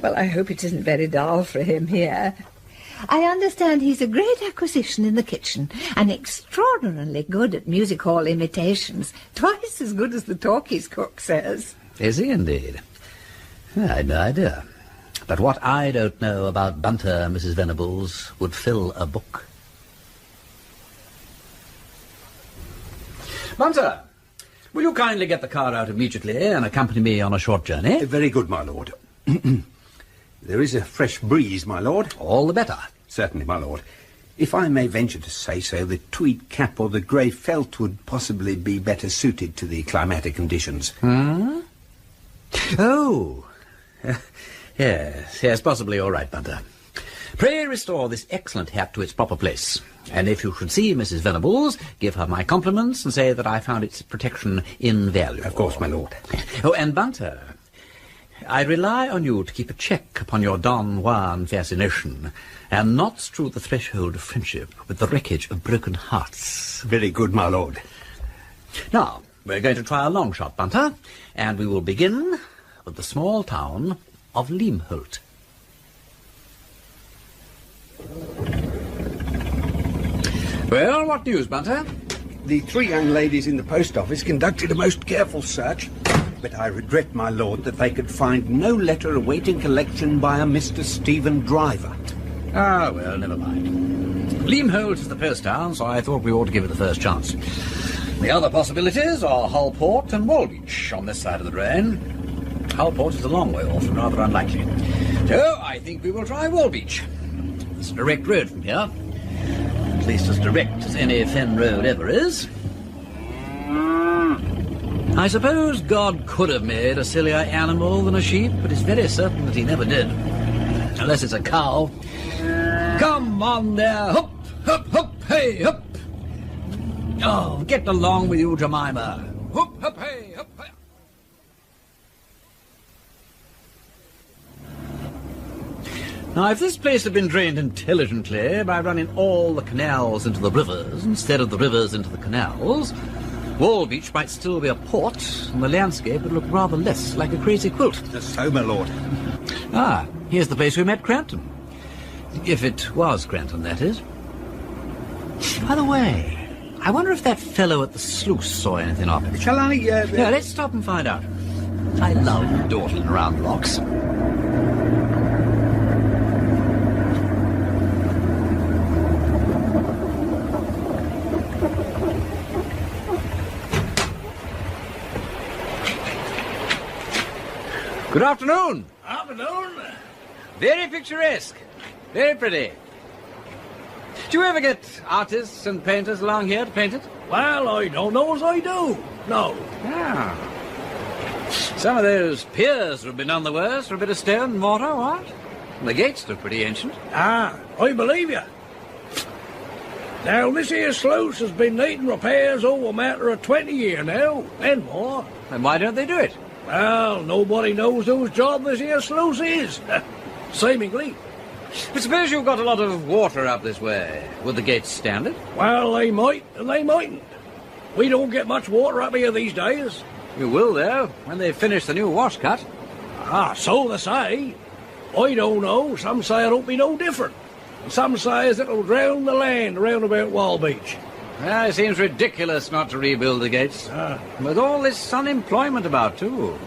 well, I hope it isn't very dull for him here. I understand he's a great acquisition in the kitchen, and extraordinarily good at music hall imitations, twice as good as the talkies cook says. Is he indeed? I'd no idea. But what I don't know about Bunter, Mrs. Venables, would fill a book. Bunter, will you kindly get the car out immediately and accompany me on a short journey? Very good, my lord. There is a fresh breeze, my lord. All the better. Certainly, my lord. If I may venture to say so, the tweed cap or the grey felt would possibly be better suited to the climatic conditions. Oh, yes, possibly all right, Bunter. Pray restore this excellent hat to its proper place. And if you should see Mrs. Venables, give her my compliments and say that I found its protection invaluable. Of course, my lord. Oh, and Bunter, I rely on you to keep a check upon your Don Juan fascination and not strew the threshold of friendship with the wreckage of broken hearts. Very good, my lord. Now, we're going to try a long shot, Bunter, and we will begin with the small town of Leamholt. Well, what news, Bunter? The 3 young ladies in the post office conducted a most careful search, but I regret, my lord, that they could find no letter awaiting collection by a Mr. Stephen Driver. Ah, well, never mind. Leamholt is the post town, so I thought we ought to give it the first chance. The other possibilities are Hullport and Walbeach on this side of the drain. Hullport is a long way off and rather unlikely. So, I think we will try Walbeach. It's a direct road from here. At least as direct as any fen road ever is. I suppose God could have made a sillier animal than a sheep, but it's very certain that he never did. Unless it's a cow. Come on there! Hup, hup, hup, hey, hup! Oh, get along with you, Jemima! Hup, hup, hey, hup, hey! Now, if this place had been drained intelligently by running all the canals into the rivers instead of the rivers into the canals, Walbeach might still be a port, and the landscape would look rather less like a crazy quilt. So, my lord. Ah, here's the place we met Crampton. If it was Crampton, that is. By the way, I wonder if that fellow at the sluice saw anything of it. Shall I, Yeah, let's stop and find out. I love dawdling around the rocks. Good afternoon. Afternoon. Very picturesque. Very pretty. Do you ever get artists and painters along here to paint it? Well, I don't know as I do. No. Ah. Some of those piers would have been none the worse for a bit of stone and mortar, what? The gates look pretty ancient. Ah, I believe you. Now, this here sluice has been needing repairs over a matter of 20 years now, and more. Then why don't they do it? Well, nobody knows whose job this here sluice is. Seemingly. But suppose you've got a lot of water up this way. Would the gates stand it? Well, they might, and they mightn't. We don't get much water up here these days. You will, though, when they finish the new wash cut. Ah, so they say. I don't know. Some say it'll be no different. And some say it'll drown the land round about Wall Beach. Well, it seems ridiculous not to rebuild the gates. With all this unemployment about, too.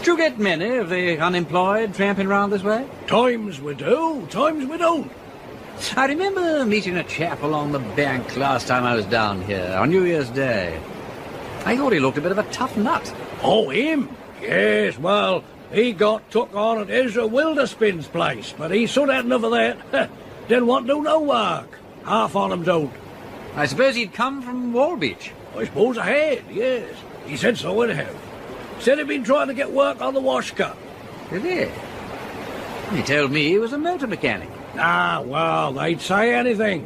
Do you get many of the unemployed tramping round this way? Times we do, times we don't. I remember meeting a chap along the bank last time I was down here, on New Year's Day. I thought he looked a bit of a tough nut. Oh, him? Yes, well, he got took on at Ezra Wilderspin's place, but he soon had enough of that. Didn't want to do no work. Half on him don't. I suppose he'd come from Wall Beach. I suppose I had, yes. He said so anyhow. Said he'd been trying to get work on the wash cut. Did he? He told me he was a motor mechanic. Ah, well, they'd say anything.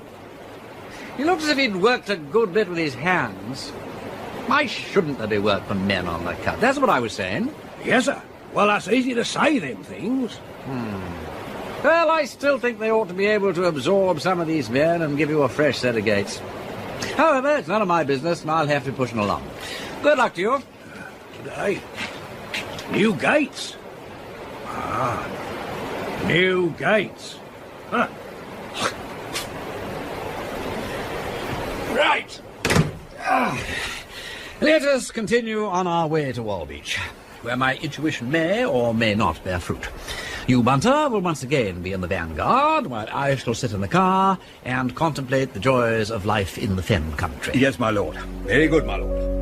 He looked as if he'd worked a good bit with his hands. Why shouldn't there be work for men on the cut? That's what I was saying. Yes, sir. Well, that's easy to say them things. Well, I still think they ought to be able to absorb some of these men and give you a fresh set of gates. However, it's none of my business, and I'll have to be pushing along. Good luck to you. Today. New gates. Ah. New gates. Huh. Right. Let us continue on our way to Wall Beach, where my intuition may or may not bear fruit. You, Bunter, will once again be in the vanguard, while I shall sit in the car and contemplate the joys of life in the fen country. Yes, my lord. Very good, my lord.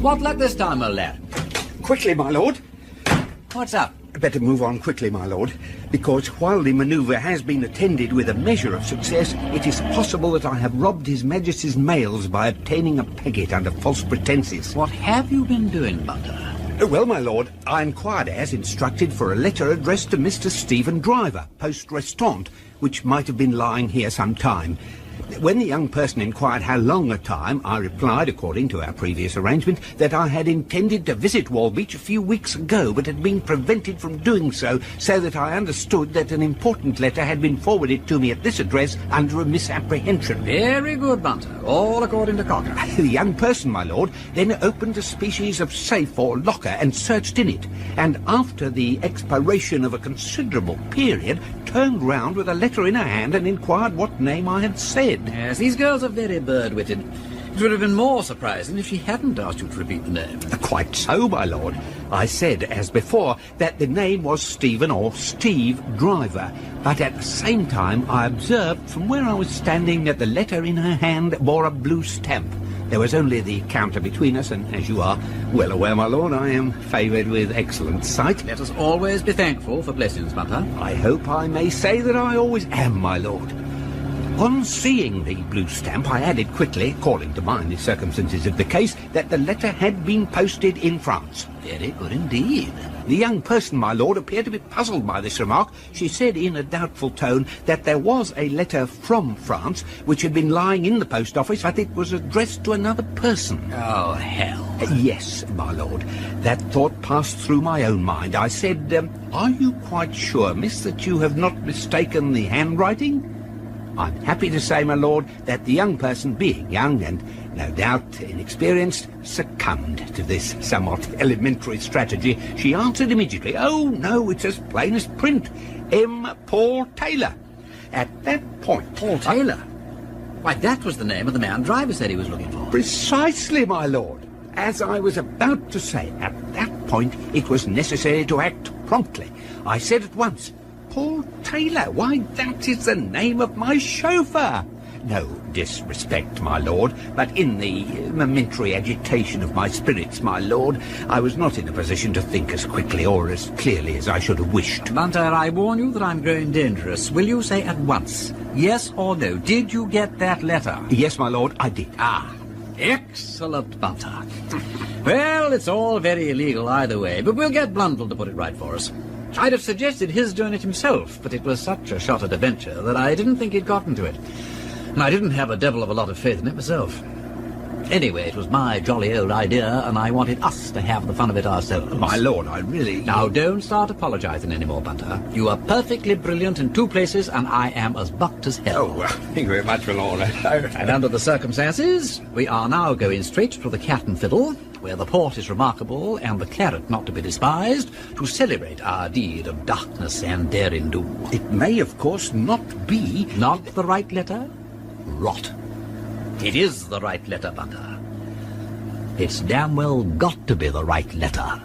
What luck this time, old lad? Quickly, my lord. What's up? Better move on quickly, my lord, because while the manoeuvre has been attended with a measure of success, it is possible that I have robbed His Majesty's mails by obtaining a pegget under false pretences. What have you been doing, Bunter? Well, my lord, I inquired as instructed for a letter addressed to Mr. Stephen Driver, post restaurant, which might have been lying here some time. When the young person inquired how long a time, I replied, according to our previous arrangement, that I had intended to visit Wall Beach a few weeks ago, but had been prevented from doing so, so that I understood that an important letter had been forwarded to me at this address under a misapprehension. Very good, Bunter. All according to Cocker. The young person, my lord, then opened a species of safe or locker and searched in it, and after the expiration of a considerable period, turned round with a letter in her hand and inquired what name I had said. Yes, these girls are very bird-witted. It would have been more surprising if she hadn't asked you to repeat the name. Quite so, my lord. I said, as before, that the name was Stephen or Steve Driver, but at the same time I observed from where I was standing that the letter in her hand bore a blue stamp. There was only the counter between us, and as you are well aware, my lord, I am favoured with excellent sight. Let us always be thankful for blessings, Bunter. I hope I may say that I always am, my lord. On seeing the blue stamp, I added quickly, calling to mind the circumstances of the case, that the letter had been posted in France. Very good indeed. The young person, my lord, appeared to be puzzled by this remark. She said in a doubtful tone that there was a letter from France which had been lying in the post office, but it was addressed to another person. Oh, hell. Yes, my lord. That thought passed through my own mind. I said, are you quite sure, miss, that you have not mistaken the handwriting? I'm happy to say, my lord, that the young person, being young and no doubt inexperienced, succumbed to this somewhat elementary strategy. She answered immediately, "Oh, no, it's as plain as print. M. Paul Taylor." At that point... Paul Taylor? Why, that was the name of the man Driver said he was looking for. Precisely, my lord. As I was about to say, at that point it was necessary to act promptly. I said at once, "Paul Taylor, why, that is the name of my chauffeur." No disrespect, my lord, but in the momentary agitation of my spirits, my lord, I was not in a position to think as quickly or as clearly as I should have wished. Bunter, I warn you that I'm growing dangerous. Will you say at once, yes or no, did you get that letter? Yes, my lord, I did. Ah, excellent, Bunter. Well, it's all very illegal either way, but we'll get Blundell to put it right for us. I'd have suggested his doing it himself, but it was such a shot at a venture that I didn't think he'd gotten to it. And I didn't have a devil of a lot of faith in it myself. Anyway, it was my jolly old idea, and I wanted us to have the fun of it ourselves. My lord, I really... Now, don't start apologizing anymore, Bunter. You are perfectly brilliant in two places, and I am as bucked as hell. Oh, well, thank you very much, my lord. And under the circumstances, we are now going straight to the Cat and Fiddle, where the port is remarkable and the claret not to be despised, to celebrate our deed of darkness and derring-do. It may, of course, not be... Not the right letter? Rot. It is the right letter, Bunter. It's damn well got to be the right letter.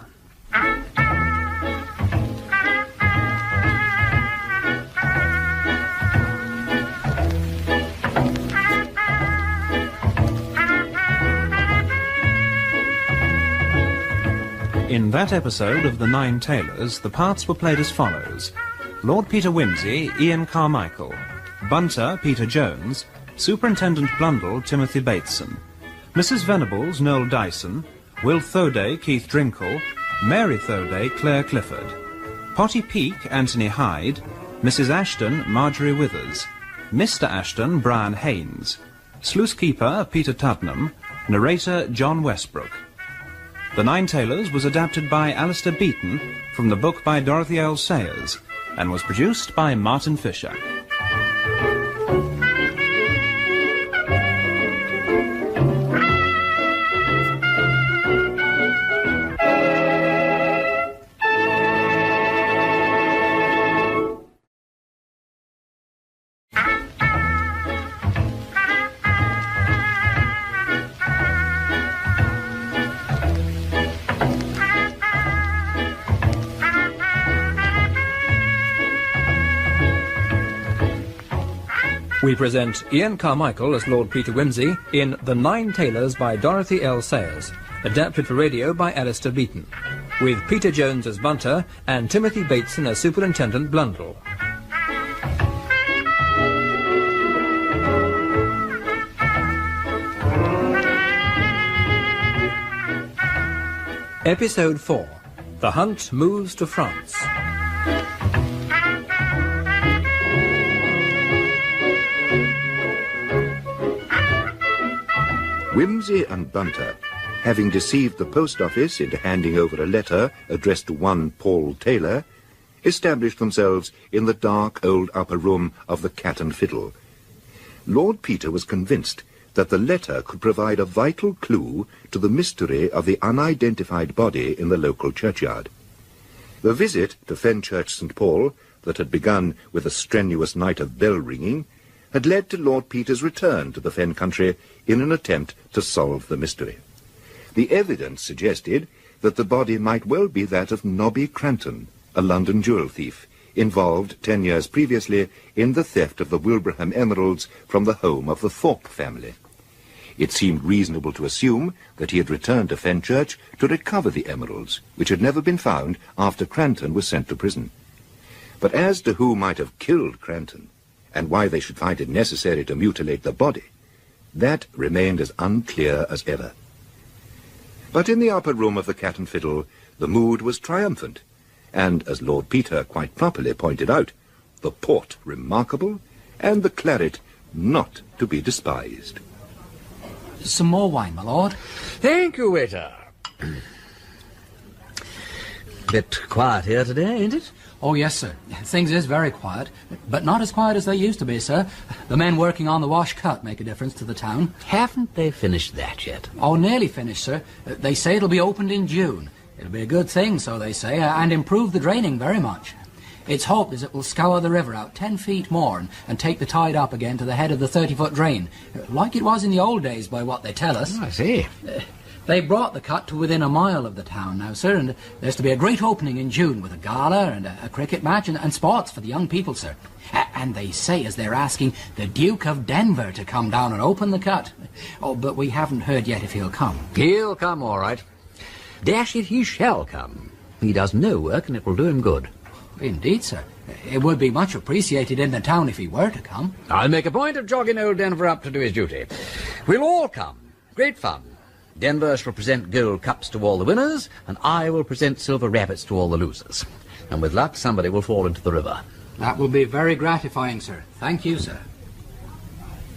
In that episode of The Nine Tailors, the parts were played as follows. Lord Peter Wimsey, Ian Carmichael. Bunter, Peter Jones. Superintendent Blundell, Timothy Bateson. Mrs. Venables, Noel Dyson. Will Thoday, Keith Drinkle. Mary Thoday, Claire Clifford. Potty Peak, Anthony Hyde. Mrs. Ashton, Marjorie Withers. Mr. Ashton, Brian Haynes. Sluice Keeper, Peter Tuddenham. Narrator, John Westbrook. The Nine Tailors was adapted by Alistair Beaton from the book by Dorothy L Sayers and was produced by Martin Fisher. We present Ian Carmichael as Lord Peter Wimsey in The Nine Tailors by Dorothy L Sayers, adapted for radio by Alistair Beaton, with Peter Jones as Bunter and Timothy Bateson as Superintendent Blundell. Episode 4. The Hunt Moves to France. Wimsey and Bunter, having deceived the post office into handing over a letter addressed to one Paul Taylor, established themselves in the dark old upper room of the Cat and Fiddle. Lord Peter was convinced that the letter could provide a vital clue to the mystery of the unidentified body in the local churchyard. The visit to Fenchurch St. Paul, that had begun with a strenuous night of bell-ringing, had led to Lord Peter's return to the Fen country in an attempt to solve the mystery. The evidence suggested that the body might well be that of Nobby Cranton, a London jewel thief, involved 10 years previously in the theft of the Wilbraham emeralds from the home of the Thorpe family. It seemed reasonable to assume that he had returned to Fenchurch to recover the emeralds, which had never been found after Cranton was sent to prison. But as to who might have killed Cranton, and why they should find it necessary to mutilate the body, that remained as unclear as ever. But in the upper room of the Cat and Fiddle, the mood was triumphant, and, as Lord Peter quite properly pointed out, the port remarkable, and the claret not to be despised. Some more wine, my lord. Thank you, waiter. Bit quiet here today, ain't it? Oh, yes, sir. Things is very quiet, but not as quiet as they used to be, sir. The men working on the wash cut make a difference to the town. Haven't they finished that yet? Oh, nearly finished, sir. They say it'll be opened in June. It'll be a good thing, so they say, and improve the draining very much. Its hope is it will scour the river out 10 feet more and take the tide up again to the head of the 30-foot drain, like it was in the old days by what they tell us. Oh, I see. They brought the cut to within a mile of the town now, sir, and there's to be a great opening in June with a gala and a cricket match and sports for the young people, sir. And they say as they're asking the Duke of Denver to come down and open the cut. Oh, but we haven't heard yet if he'll come. He'll come, all right. Dash it, he shall come. He does no work, and it will do him good. Indeed, sir. It would be much appreciated in the town if he were to come. I'll make a point of jogging old Denver up to do his duty. We'll all come. Great fun. Denver shall present gold cups to all the winners, and I will present silver rabbits to all the losers. And with luck, somebody will fall into the river. That will be very gratifying, sir. Thank you, sir.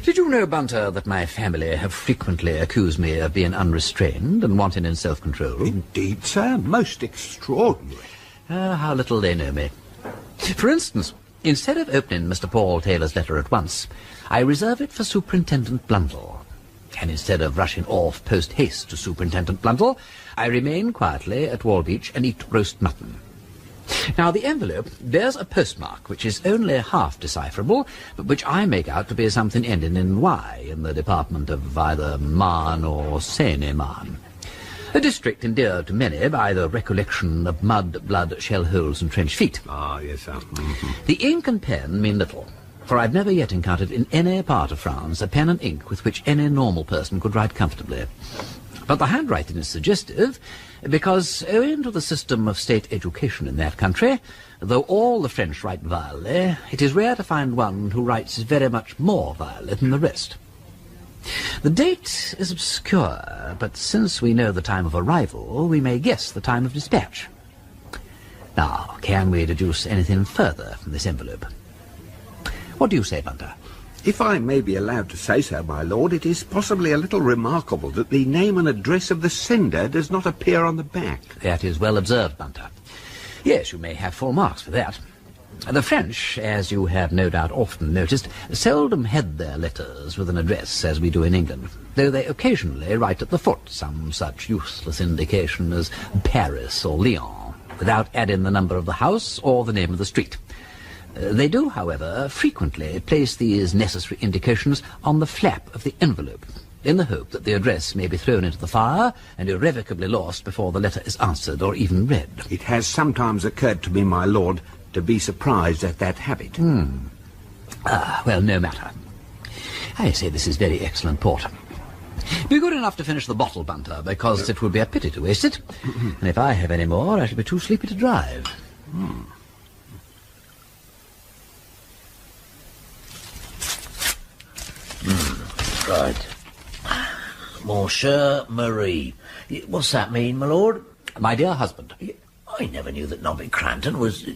Did you know, Bunter, that my family have frequently accused me of being unrestrained and wanting in self-control? Indeed, sir. Most extraordinary. How little they know me. For instance, instead of opening Mr. Paul Taylor's letter at once, I reserve it for Superintendent Blundell. And instead of rushing off post-haste to Superintendent Blundell, I remain quietly at Walbeach and eat roast mutton. Now, the envelope bears a postmark which is only half decipherable, but which I make out to be something ending in Y in the department of either Marne or Seine-et-Marne. A district endeared to many by the recollection of mud, blood, shell holes and trench feet. Ah, yes, sir. The ink and pen mean little, for I've never yet encountered in any part of France a pen and ink with which any normal person could write comfortably. But the handwriting is suggestive, because owing to the system of state education in that country, though all the French write vilely, it is rare to find one who writes very much more vilely than the rest. The date is obscure, but since we know the time of arrival, we may guess the time of dispatch. Now, can we deduce anything further from this envelope? What do you say, Bunter? If I may be allowed to say so, my lord, it is possibly a little remarkable that the name and address of the sender does not appear on the back. That is well observed, Bunter. Yes, you may have full marks for that. The French, as you have no doubt often noticed, seldom head their letters with an address as we do in England, though they occasionally write at the foot some such useless indication as Paris or Lyon, without adding the number of the house or the name of the street. They do, however, frequently place these necessary indications on the flap of the envelope, in the hope that the address may be thrown into the fire and irrevocably lost before the letter is answered or even read. It has sometimes occurred to me, my lord, to be surprised at that habit. Well, no matter. I say this is very excellent port. Be good enough to finish the bottle, Bunter, because it would be a pity to waste it. And if I have any more, I shall be too sleepy to drive. Right. Monsieur Marie. What's that mean, my lord? My dear husband. I never knew that Nobby Cranton was...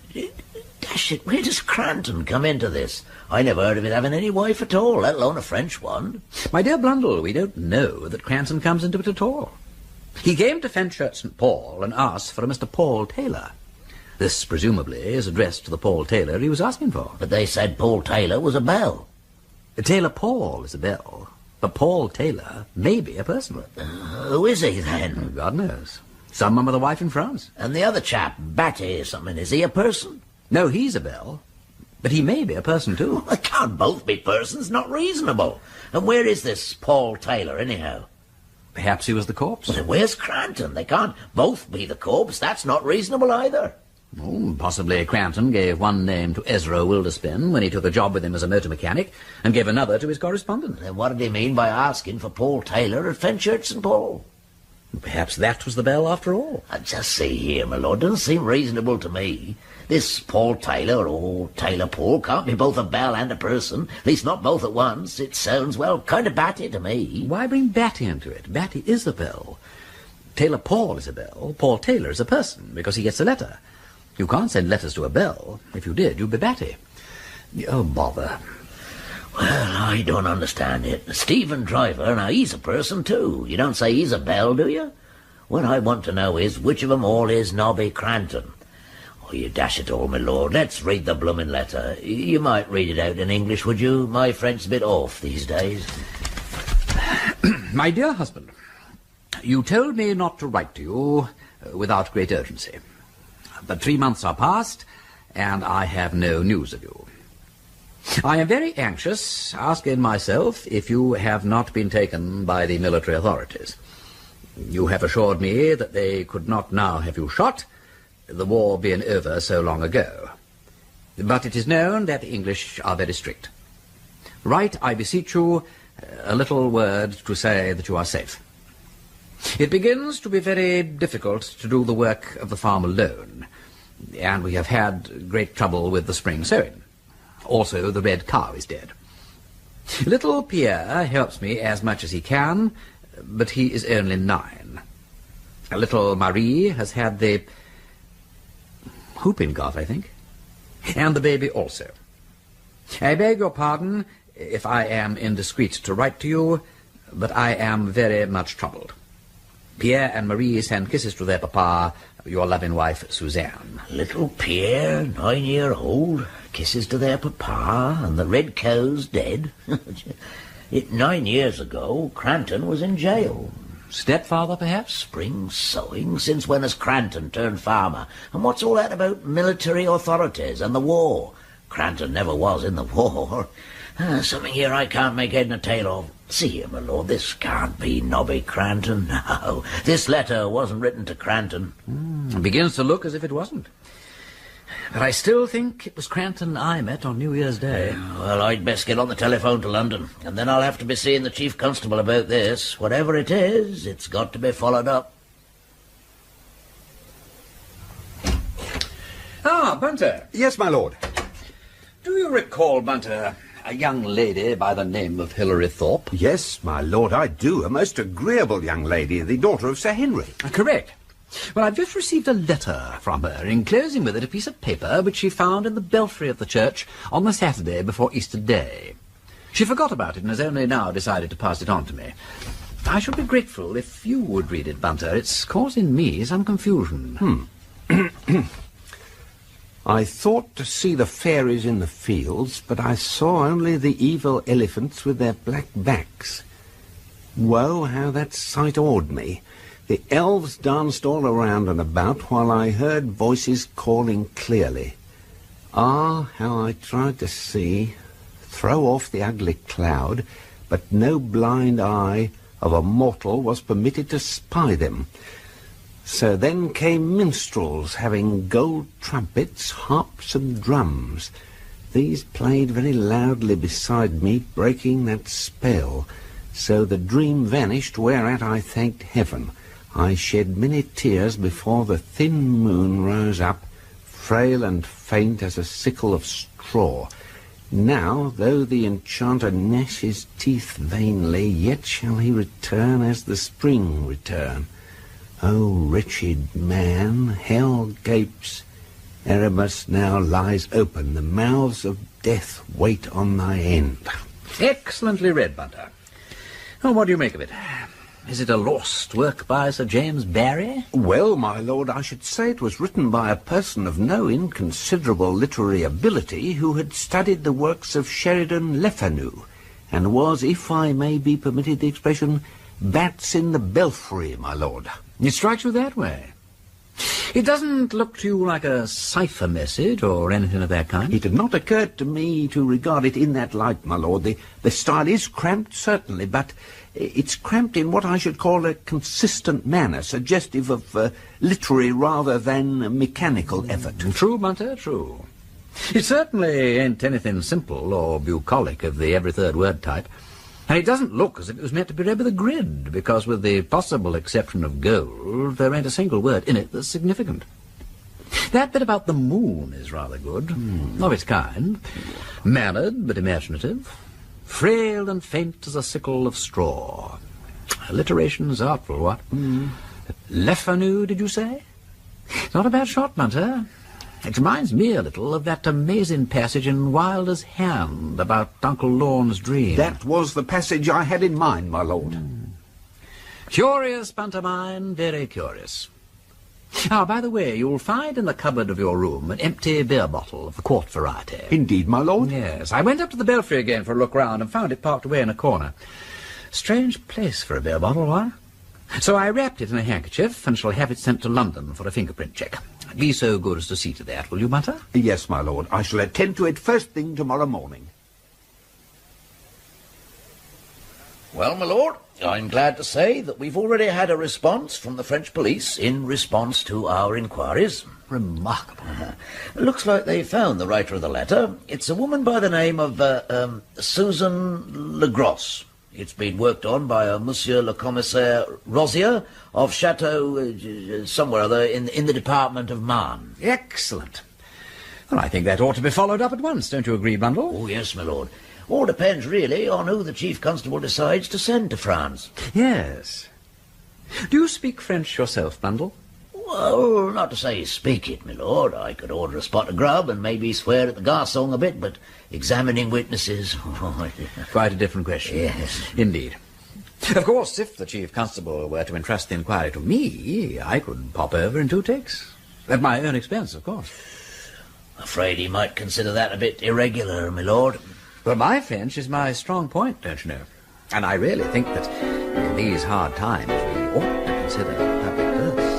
Dash it, where does Cranton come into this? I never heard of it having any wife at all, let alone a French one. My dear Blundell, we don't know that Cranton comes into it at all. He came to Fenchurch St. Paul and asked for a Mr. Paul Taylor. This, presumably, is addressed to the Paul Taylor he was asking for. But they said Paul Taylor was a belle. Taylor Paul is a belle, but Paul Taylor may be a person. Who is he, then? God knows. Someone with a wife in France. And the other chap, Batty or something, is he a person? No, he's a belle, but he may be a person, too. Well, they can't both be persons, not reasonable. And where is this Paul Taylor, anyhow? Perhaps he was the corpse. Well, where's Cranton? They can't both be the corpse. That's not reasonable either. Oh, possibly Cranton gave one name to Ezra Wilderspin when he took a job with him as a motor mechanic, and gave another to his correspondent. Then what did he mean by asking for Paul Taylor at Fenchurch St. Paul? Perhaps that was the bell after all. Just see here, my lord, doesn't seem reasonable to me. This Paul Taylor, or Taylor Paul, can't be both a bell and a person, at least not both at once. It sounds, well, kind of batty to me. Why bring Batty into it? Batty is a bell. Taylor Paul is a bell. Paul Taylor is a person, because he gets a letter. You can't send letters to a bell. If you did, you'd be Batty. Oh, bother. Well, I don't understand it. Stephen Driver, now he's a person too. You don't say he's a bell, do you? What I want to know is which of them all is Nobby Cranton. Oh, you dash it all, my lord. Let's read the bloomin' letter. You might read it out in English, would you? My French's a bit off these days. My dear husband, you told me not to write to you without great urgency. But 3 months are past, and I have no news of you. I am very anxious, asking myself if you have not been taken by the military authorities. You have assured me that they could not now have you shot, the war being over so long ago. But it is known that the English are very strict. Write, I beseech you, a little word to say that you are safe. It begins to be very difficult to do the work of the farm alone, and we have had great trouble with the spring sowing. Also, the red cow is dead. Little Pierre helps me as much as he can, but he is only 9. Little Marie has had the whooping cough, I think, and the baby also. I beg your pardon if I am indiscreet to write to you, but I am very much troubled. Pierre and Marie send kisses to their papa, your loving wife, Suzanne. Little Pierre, 9-year-old, kisses to their papa, and the red cow's dead. 9 years ago, Cranton was in jail. Stepfather, perhaps? Spring sowing? Since when has Cranton turned farmer? And what's all that about military authorities and the war? Cranton never was in the war. Something here I can't make head nor tail of. See here, my lord, this can't be Nobby Cranton. No, this letter wasn't written to Cranton. It begins to look as if it wasn't. But I still think it was Cranton I met on New Year's Day. Well, I'd best get on the telephone to London, and then I'll have to be seeing the Chief Constable about this. Whatever it is, it's got to be followed up. Ah, Bunter. Yes, my lord. Do you recall, Bunter, a young lady by the name of Hilary Thorpe? Yes, my lord, I do. A most agreeable young lady, the daughter of Sir Henry. Correct. Well, I've just received a letter from her, enclosing with it a piece of paper which she found in the belfry of the church on the Saturday before Easter Day. She forgot about it and has only now decided to pass it on to me. I should be grateful if you would read it, Bunter. It's causing me some confusion. I thought to see the fairies in the fields, but I saw only the evil elephants with their black backs. Woe, how that sight awed me. The elves danced all around and about, while I heard voices calling clearly. Ah, how I tried to see, throw off the ugly cloud, but no blind eye of a mortal was permitted to spy them. So then came minstrels, having gold trumpets, harps, and drums. These played very loudly beside me, breaking that spell. So the dream vanished, whereat I thanked heaven. I shed many tears before the thin moon rose up, frail and faint as a sickle of straw. Now, though the enchanter gnash his teeth vainly, yet shall he return as the spring return. O wretched man, hell gapes. Erebus now lies open. The mouths of death wait on thy end. Excellently read, Bunter. Oh, what do you make of it? Is it a lost work by Sir James Barrie? Well, my lord, I should say it was written by a person of no inconsiderable literary ability who had studied the works of Sheridan Le Fanu, and was, if I may be permitted the expression, bats in the belfry, my lord. It strikes you that way. It doesn't look to you like a cipher message or anything of that kind? It had not occurred to me to regard it in that light, my lord. The style is cramped, certainly, but it's cramped in what I should call a consistent manner, suggestive of literary rather than mechanical effort. True, Bunter, true. It certainly ain't anything simple or bucolic of the every third word type. And it doesn't look as if it was meant to be read with a grid, because with the possible exception of gold, there ain't a single word in it that's significant. That bit about the moon is rather good, of its kind. Mannered but imaginative. Frail and faint as a sickle of straw. Alliteration's artful, what? Lefanu, did you say? Not a bad shot, Bunter. It reminds me a little of that amazing passage in Wilder's Hand about Uncle Lorne's dream. That was the passage I had in mind, my lord. Curious pantomime, very curious. Ah, by the way, you'll find in the cupboard of your room an empty beer bottle of the quart variety. Indeed, my lord? Yes. I went up to the belfry again for a look round and found it parked away in a corner. Strange place for a beer bottle, what? So I wrapped it in a handkerchief and shall have it sent to London for a fingerprint check. Be so good as to see to that, will you, Bunter? Yes, my lord. I shall attend to it first thing tomorrow morning. Well, my lord, I'm glad to say that we've already had a response from the French police in response to our inquiries. Remarkable. Looks like they found the writer of the letter. It's a woman by the name of Susan Legrosse. It's been worked on by Monsieur le Commissaire Rosier of Chateau somewhere or other in the department of Marne. Excellent. Well, I think that ought to be followed up at once, don't you agree, Bundle? Oh, yes, my lord. All depends, really, on who the Chief Constable decides to send to France. Yes. Do you speak French yourself, Bundle? Well, not to say speak it, my lord. I could order a spot of grub and maybe swear at the garçon a bit, but examining witnesses... Quite a different question. Yes. Indeed. Of course, if the Chief Constable were to entrust the inquiry to me, I could pop over in 2 takes. At my own expense, of course. Afraid he might consider that a bit irregular, my lord. But my French is my strong point, don't you know? And I really think that in these hard times we ought to consider public verse.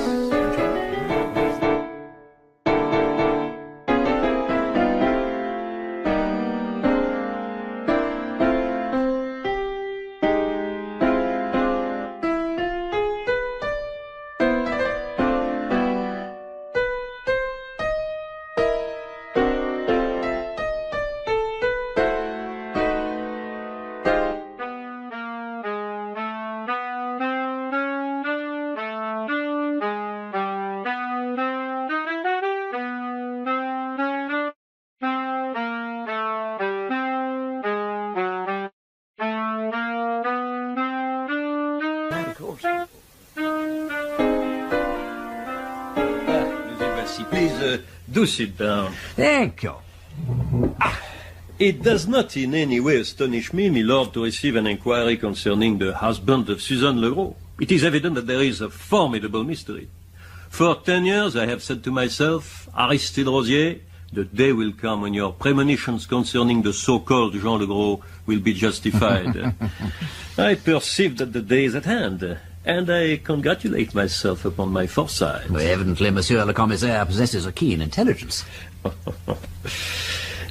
Please, do sit down. Thank you. It does not in any way astonish me, my lord, to receive an inquiry concerning the husband of Suzanne Legros. It is evident that there is a formidable mystery. For 10 years I have said to myself, Aristide Rosier, the day will come when your premonitions concerning the so-called Jean Legros will be justified. I perceive that the day is at hand, and I congratulate myself upon my foresight. Well, evidently, Monsieur le Commissaire possesses a keen intelligence.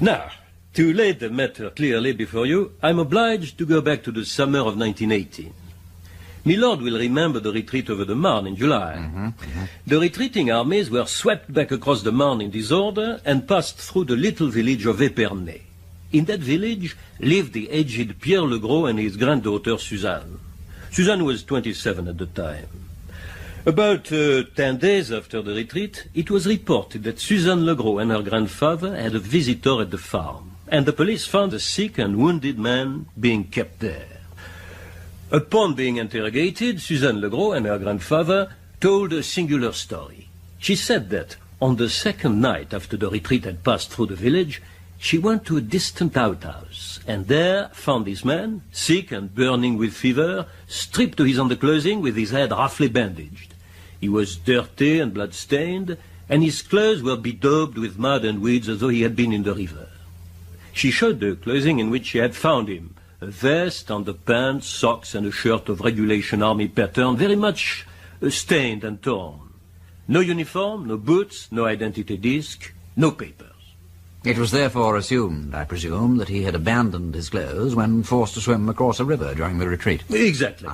Now, to lay the matter clearly before you, I'm obliged to go back to the summer of 1918. Milord will remember the retreat over the Marne in July. The retreating armies were swept back across the Marne in disorder and passed through the little village of Épernay. In that village lived the aged Pierre Legros and his granddaughter Suzanne. Suzanne was 27 at the time. About 10 days after the retreat, it was reported that Suzanne Legros and her grandfather had a visitor at the farm, and the police found a sick and wounded man being kept there. Upon being interrogated, Suzanne Legros and her grandfather told a singular story. She said that on the second night after the retreat had passed through the village, she went to a distant outhouse, and there found this man, sick and burning with fever, stripped to his underclothing with his head roughly bandaged. He was dirty and blood-stained, and his clothes were bedaubed with mud and weeds as though he had been in the river. She showed the clothing in which she had found him, a vest, underpants, socks, and a shirt of regulation army pattern, very much stained and torn. No uniform, no boots, no identity disc, no papers. It was therefore assumed, I presume, that he had abandoned his clothes when forced to swim across a river during the retreat. Exactly.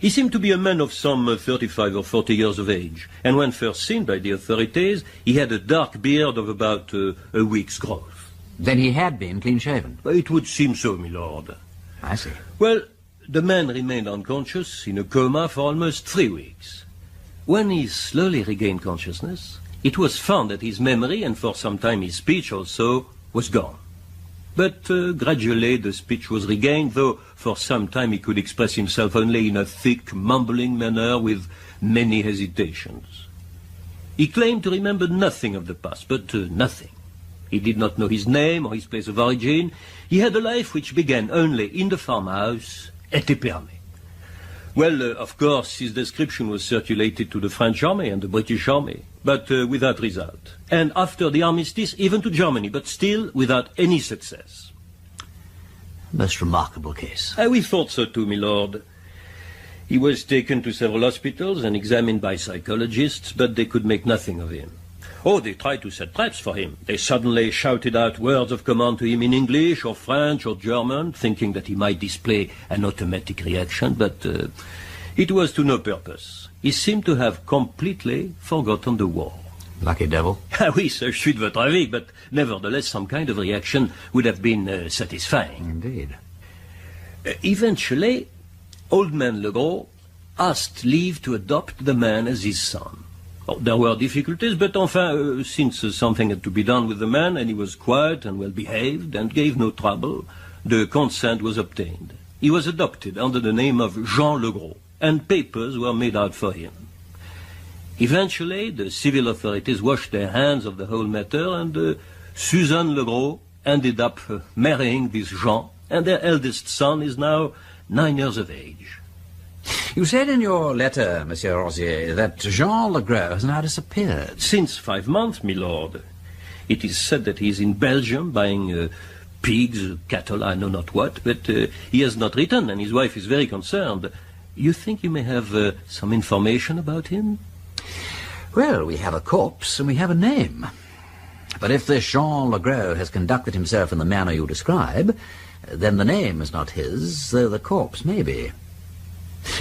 He seemed to be a man of some 35 or 40 years of age, and when first seen by the authorities, he had a dark beard of about a week's growth. Then he had been clean-shaven? It would seem so, my lord. I see. Well, the man remained unconscious in a coma for almost 3 weeks. When he slowly regained consciousness, it was found that his memory and for some time his speech also was gone. But gradually the speech was regained, though for some time he could express himself only in a thick, mumbling manner with many hesitations. He claimed to remember nothing of the past, but nothing. He did not know his name or his place of origin. He had a life which began only in the farmhouse at Épernay. Well, of course, his description was circulated to the French army and the British army, but without result. And after the armistice, even to Germany, but still without any success. Most remarkable case. We thought so too, my lord. He was taken to several hospitals and examined by psychologists, but they could make nothing of him. Oh, they tried to set traps for him. They suddenly shouted out words of command to him in English or French or German, thinking that he might display an automatic reaction, but it was to no purpose. He seemed to have completely forgotten the war. Lucky devil. Oui, ça je suis de votre avis, but nevertheless some kind of reaction would have been satisfying. Indeed. Eventually, old man Legros asked leave to adopt the man as his son. Oh, there were difficulties, but enfin, since something had to be done with the man, and he was quiet and well-behaved and gave no trouble, the consent was obtained. He was adopted under the name of Jean Legros, and papers were made out for him. Eventually, the civil authorities washed their hands of the whole matter, and Suzanne Legros ended up marrying this Jean, and their eldest son is now 9 years of age. You said in your letter, Monsieur Rosier, that Jean Legros has now disappeared. Since 5 months, my lord. It is said that he is in Belgium buying pigs, cattle, I know not what, but he has not returned, and his wife is very concerned. You think you may have some information about him? Well, we have a corpse and we have a name. But if this Jean Legros has conducted himself in the manner you describe, then the name is not his, though the corpse may be.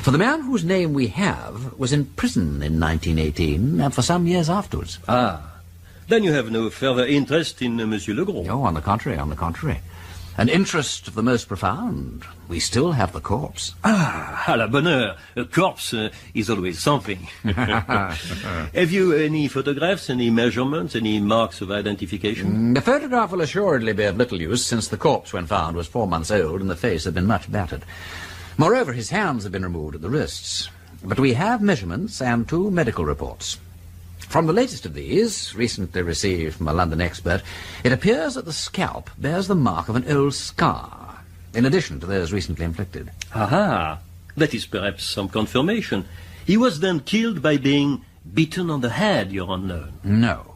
For the man whose name we have was in prison in 1918 and for some years afterwards. Ah, then you have no further interest in Monsieur Legros? Oh, on the contrary, on the contrary. An interest of the most profound. We still have the corpse. Ah, à la bonne heure. A corpse is always something. Have you any photographs, any measurements, any marks of identification? The photograph will assuredly be of little use, since the corpse, when found, was 4 months old and the face had been much battered. Moreover, his hands have been removed at the wrists. But we have measurements and 2 medical reports. From the latest of these, recently received from a London expert, it appears that the scalp bears the mark of an old scar, in addition to those recently inflicted. Aha! That is perhaps some confirmation. He was then killed by being beaten on the head, Your Unknown. No.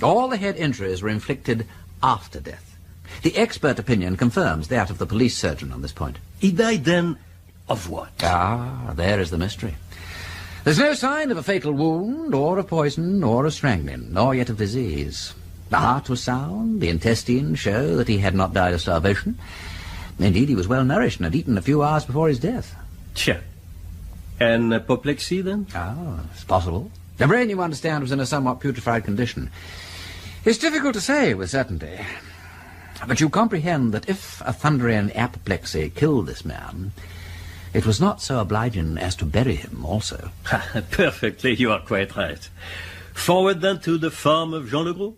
All the head injuries were inflicted after death. The expert opinion confirms that of the police surgeon on this point. He died then of what? Ah, there is the mystery. There's no sign of a fatal wound, or of poison, or of strangling, nor yet of disease. The heart was sound, the intestines show that he had not died of starvation. Indeed, he was well nourished and had eaten a few hours before his death. Tja. And apoplexy, then? Ah, it's possible. The brain, you understand, was in a somewhat putrefied condition. It's difficult to say with certainty. But you comprehend that if a thundering apoplexy killed this man, it was not so obliging as to bury him also. Perfectly, you are quite right. Forward then to the farm of Jean Legros.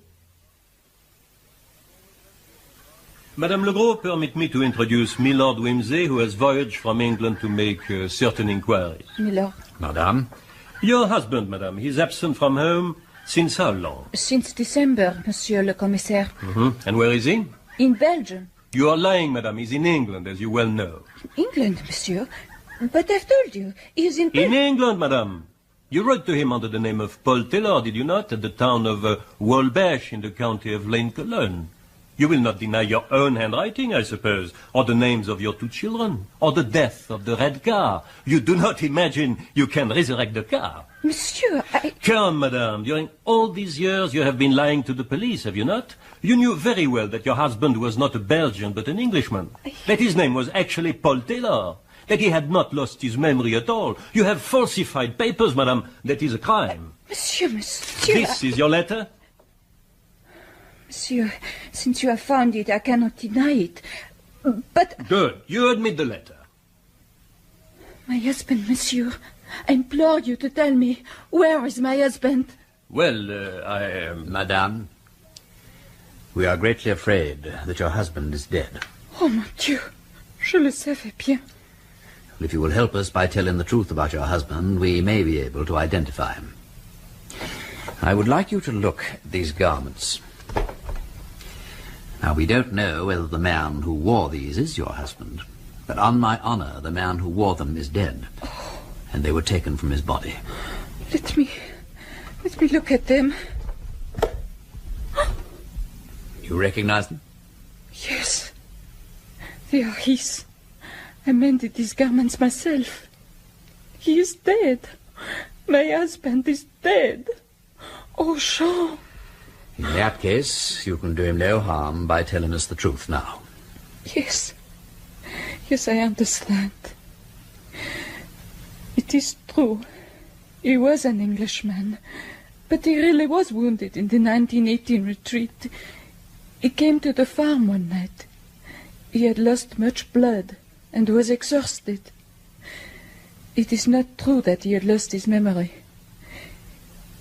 Madame Legros, permit me to introduce Milord Wimsey, who has voyaged from England to make certain inquiries. Milord. Madame. Your husband, madame, he's absent from home since how long? Since December, Monsieur le Commissaire. And where is he? In Belgium. You are lying, madame. He's in England, as you well know. England, monsieur? But I've told you, he's in In England, madame. You wrote to him under the name of Paul Taylor, did you not, at the town of Walbech in the county of Lane-Cologne? You will not deny your own handwriting, I suppose, or the names of your 2 children, or the death of the red car. You do not imagine you can resurrect the car. Monsieur, Come, madame, during all these years you have been lying to the police, have you not? You knew very well that your husband was not a Belgian, but an Englishman. That his name was actually Paul Taylor. That he had not lost his memory at all. You have falsified papers, madame. That is a crime. Monsieur. This is your letter? Monsieur, since you have found it, I cannot deny it. But... Good. You admit the letter. My husband, monsieur. I implore you to tell me, where is my husband? Well, Madame, we are greatly afraid that your husband is dead. Oh, mon Dieu. Je le savais bien. If you will help us by telling the truth about your husband, we may be able to identify him. I would like you to look at these garments. Now, we don't know whether the man who wore these is your husband, but on my honor, the man who wore them is dead, and they were taken from his body. Let me look at them. You recognize them? Yes. They are his. I mended these garments myself. He is dead. My husband is dead. Oh, Jean. In that case, you can do him no harm by telling us the truth now. Yes. Yes, I understand. It is true. He was an Englishman, but he really was wounded in the 1918 retreat. He came to the farm one night. He had lost much blood and was exhausted. It is not true that he had lost his memory.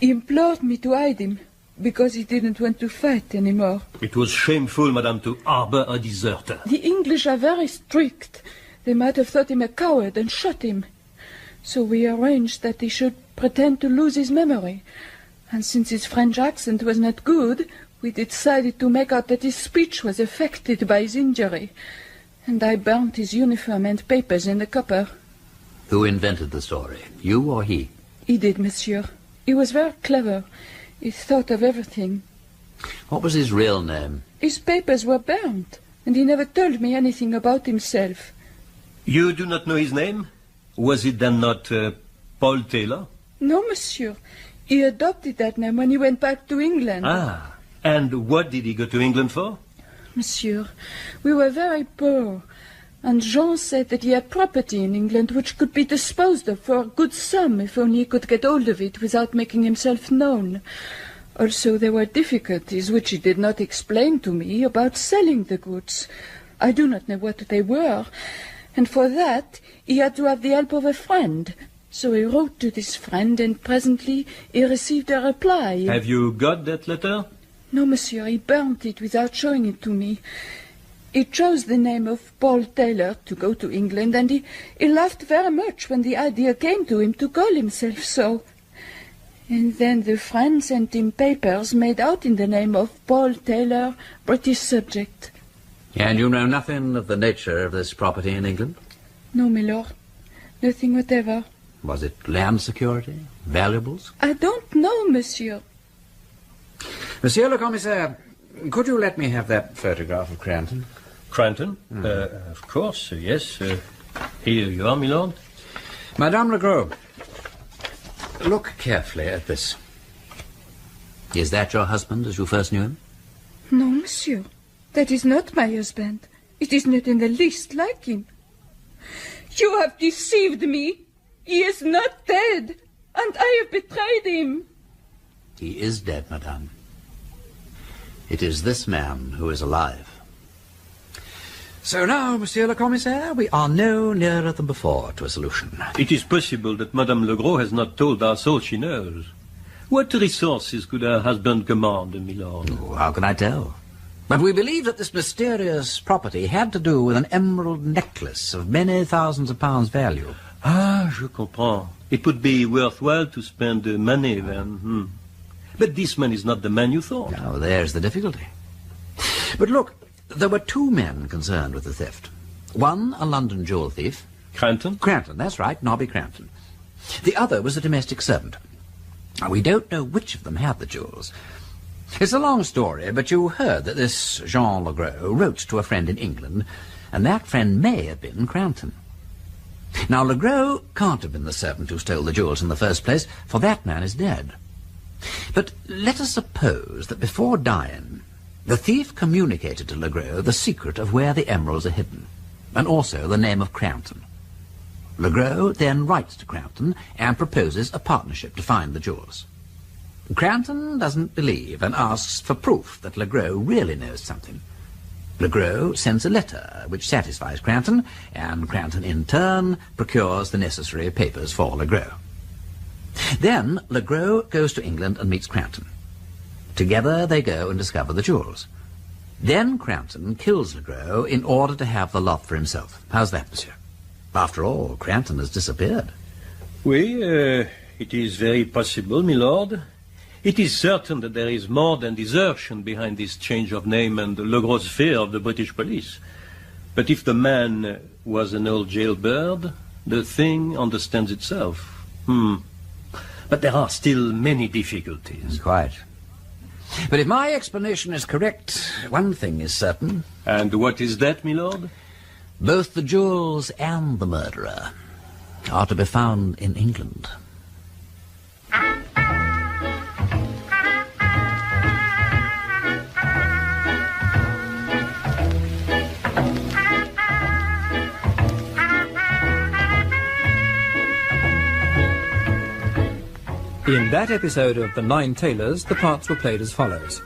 He implored me to hide him because he didn't want to fight anymore. It was shameful, madame, to harbor a deserter. The English are very strict. They might have thought him a coward and shot him. So we arranged that he should pretend to lose his memory. And since his French accent was not good, we decided to make out that his speech was affected by his injury. And I burnt his uniform and papers in the copper. Who invented the story, you or he? He did, monsieur. He was very clever. He thought of everything. What was his real name? His papers were burnt, and he never told me anything about himself. You do not know his name? Was it then not Paul Taylor? No, monsieur. He adopted that name when he went back to England. Ah, and what did he go to England for? Monsieur, we were very poor, and Jean said that he had property in England which could be disposed of for a good sum if only he could get hold of it without making himself known. Also, there were difficulties which he did not explain to me about selling the goods. I do not know what they were, and for that he had to have the help of a friend. So he wrote to this friend, and presently he received a reply. Have you got that letter? No, monsieur, he burnt it without showing it to me. He chose the name of Paul Taylor to go to England, and he laughed very much when the idea came to him to call himself so. And then the friend sent him papers made out in the name of Paul Taylor, British subject. And you know nothing of the nature of this property in England? No, my lord. Nothing whatever. Was it land security? Valuables? I don't know, monsieur. Monsieur le Commissaire, could you let me have that photograph of Cranton? Cranton? Of course, yes. Here you are, my lord. Madame Legros, look carefully at this. Is that your husband as you first knew him? No, monsieur. That is not my husband. It is not in the least like him. You have deceived me. He is not dead, and I have betrayed him. He is dead, madame. It is this man who is alive. So now, Monsieur le Commissaire, we are no nearer than before to a solution. It is possible that Madame Legros has not told us all she knows. What resources could her husband command, my lord? Oh, how can I tell? But we believe that this mysterious property had to do with an emerald necklace of many thousands of pounds value. Ah, je comprends. It would be worthwhile to spend the money then. But this man is not the man you thought. Now, there's the difficulty. But look, there were two men concerned with the theft. One, a London jewel thief. Cranton? Cranton, that's right, Nobby Cranton. The other was a domestic servant. Now, we don't know which of them had the jewels. It's a long story, but you heard that this Jean Legros wrote to a friend in England, and that friend may have been Cranton. Now, Legros can't have been the servant who stole the jewels in the first place, for that man is dead. But let us suppose that before dying, the thief communicated to Legros the secret of where the emeralds are hidden, and also the name of Cranton. Legros then writes to Cranton and proposes a partnership to find the jewels. Cranton doesn't believe and asks for proof that Legros really knows something. Legros sends a letter which satisfies Cranton, and Cranton in turn procures the necessary papers for Legros. Then Legros goes to England and meets Cranton. Together they go and discover the jewels. Then Cranton kills Legros in order to have the lot for himself. How's that, monsieur? After all, Cranton has disappeared. Oui, it is very possible, my lord. It is certain that there is more than desertion behind this change of name and Legros' fear of the British police. But if the man was an old jailbird, the thing understands itself. But there are still many difficulties. Quite. But if my explanation is correct, one thing is certain. And what is that, my lord? Both the jewels and the murderer are to be found in England. In that episode of The Nine Tailors, the parts were played as follows.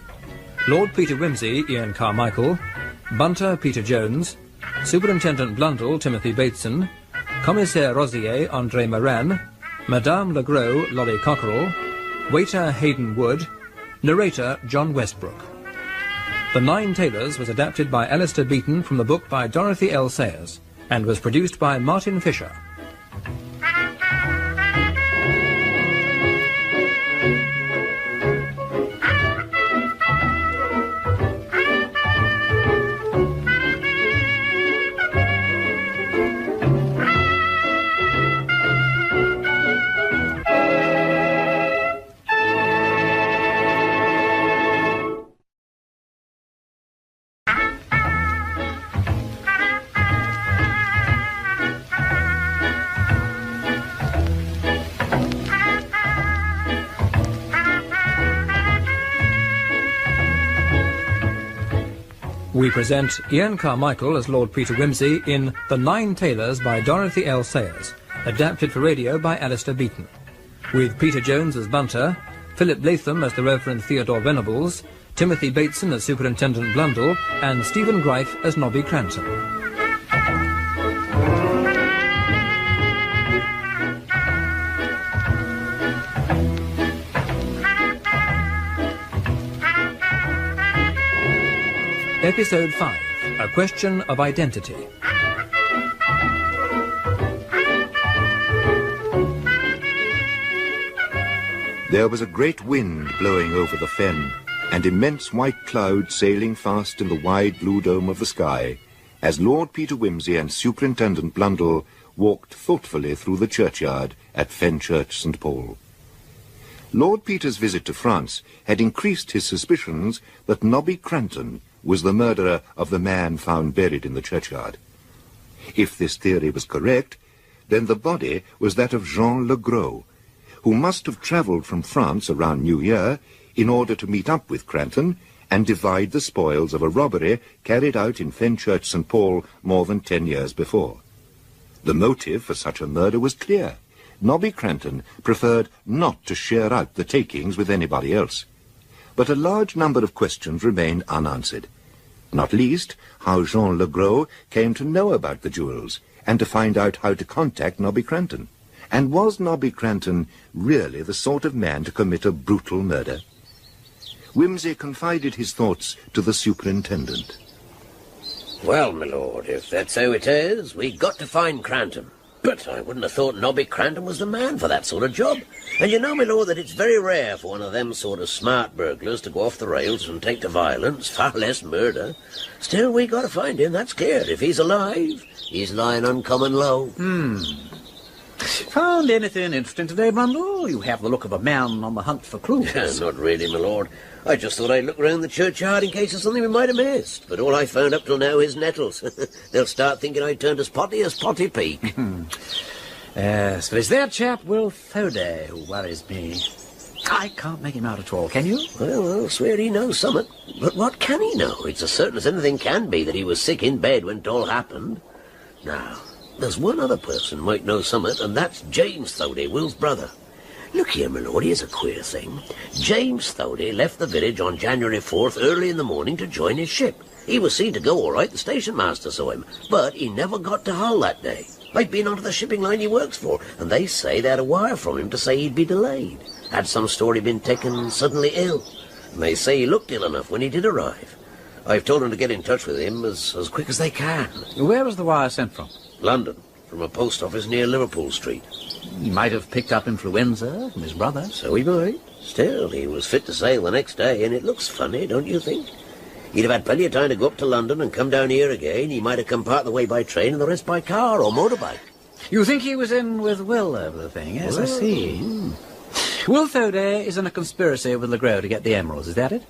Lord Peter Wimsey, Ian Carmichael; Bunter, Peter Jones; Superintendent Blundell, Timothy Bateson; Commissaire Rosier, André Moran; Madame Legros, Lolly Cockerell; waiter, Hayden Wood; narrator, John Westbrook. The Nine Tailors was adapted by Alistair Beaton from the book by Dorothy L Sayers, and was produced by Martin Fisher. We present Ian Carmichael as Lord Peter Wimsey in The Nine Tailors by Dorothy L Sayers, adapted for radio by Alistair Beaton, with Peter Jones as Bunter, Philip Latham as the Reverend Theodore Venables, Timothy Bateson as Superintendent Blundell, and Stephen Greif as Nobby Cranton. Episode 5, A Question of Identity. There was a great wind blowing over the fen, and immense white clouds sailing fast in the wide blue dome of the sky, as Lord Peter Wimsey and Superintendent Blundell walked thoughtfully through the churchyard at Fenchurch St. Paul. Lord Peter's visit to France had increased his suspicions that Nobby Cranton was the murderer of the man found buried in the churchyard. If this theory was correct, then the body was that of Jean Legros, who must have travelled from France around New Year in order to meet up with Cranton and divide the spoils of a robbery carried out in Fenchurch St. Paul more than 10 years before. The motive for such a murder was clear. Nobby Cranton preferred not to share out the takings with anybody else. But a large number of questions remained unanswered, not least how Jean Legros came to know about the jewels and to find out how to contact Nobby Cranton. And was Nobby Cranton really the sort of man to commit a brutal murder? Wimsey confided his thoughts to the superintendent. Well, my lord, if that's how it is, we got to find Cranton. But I wouldn't have thought Nobby Cranton was the man for that sort of job. And you know, my lord, that it's very rare for one of them sort of smart burglars to go off the rails and take to violence, far less murder. Still, we got to find him, that's clear. If he's alive, he's lying uncommon low. Found anything interesting today, Blundell? You have the look of a man on the hunt for clues. Not really, my lord. I just thought I'd look round the churchyard in case of something we might have missed. But all I found up till now is nettles. They'll start thinking I turned as potty Peak. Yes, but it's that chap, Will Thody, who worries me. I can't make him out at all, can you? Well, I'll swear he knows something. But what can he know? It's as certain as anything can be that he was sick in bed when it all happened. Now, there's one other person might know something, and that's James Thody, Will's brother. Look here, my lord, here's a queer thing. James Thody left the village on January 4th early in the morning to join his ship. He was seen to go all right, the station master saw him, but he never got to Hull that day. I'd been onto the shipping line he works for, and they say they had a wire from him to say he'd be delayed. Had some story been taken suddenly ill, and they say he looked ill enough when he did arrive. I've told them to get in touch with him as quick as they can. Where was the wire sent from? London, from a post office near Liverpool Street. He might have picked up influenza from his brother. So he might. Still, he was fit to sail the next day, and it looks funny, don't you think? He'd have had plenty of time to go up to London and come down here again. He might have come part of the way by train and the rest by car or motorbike. You think he was in with Will over the thing? Yes, I see. Will Thoday is in a conspiracy with Legros to get the emeralds, is that it?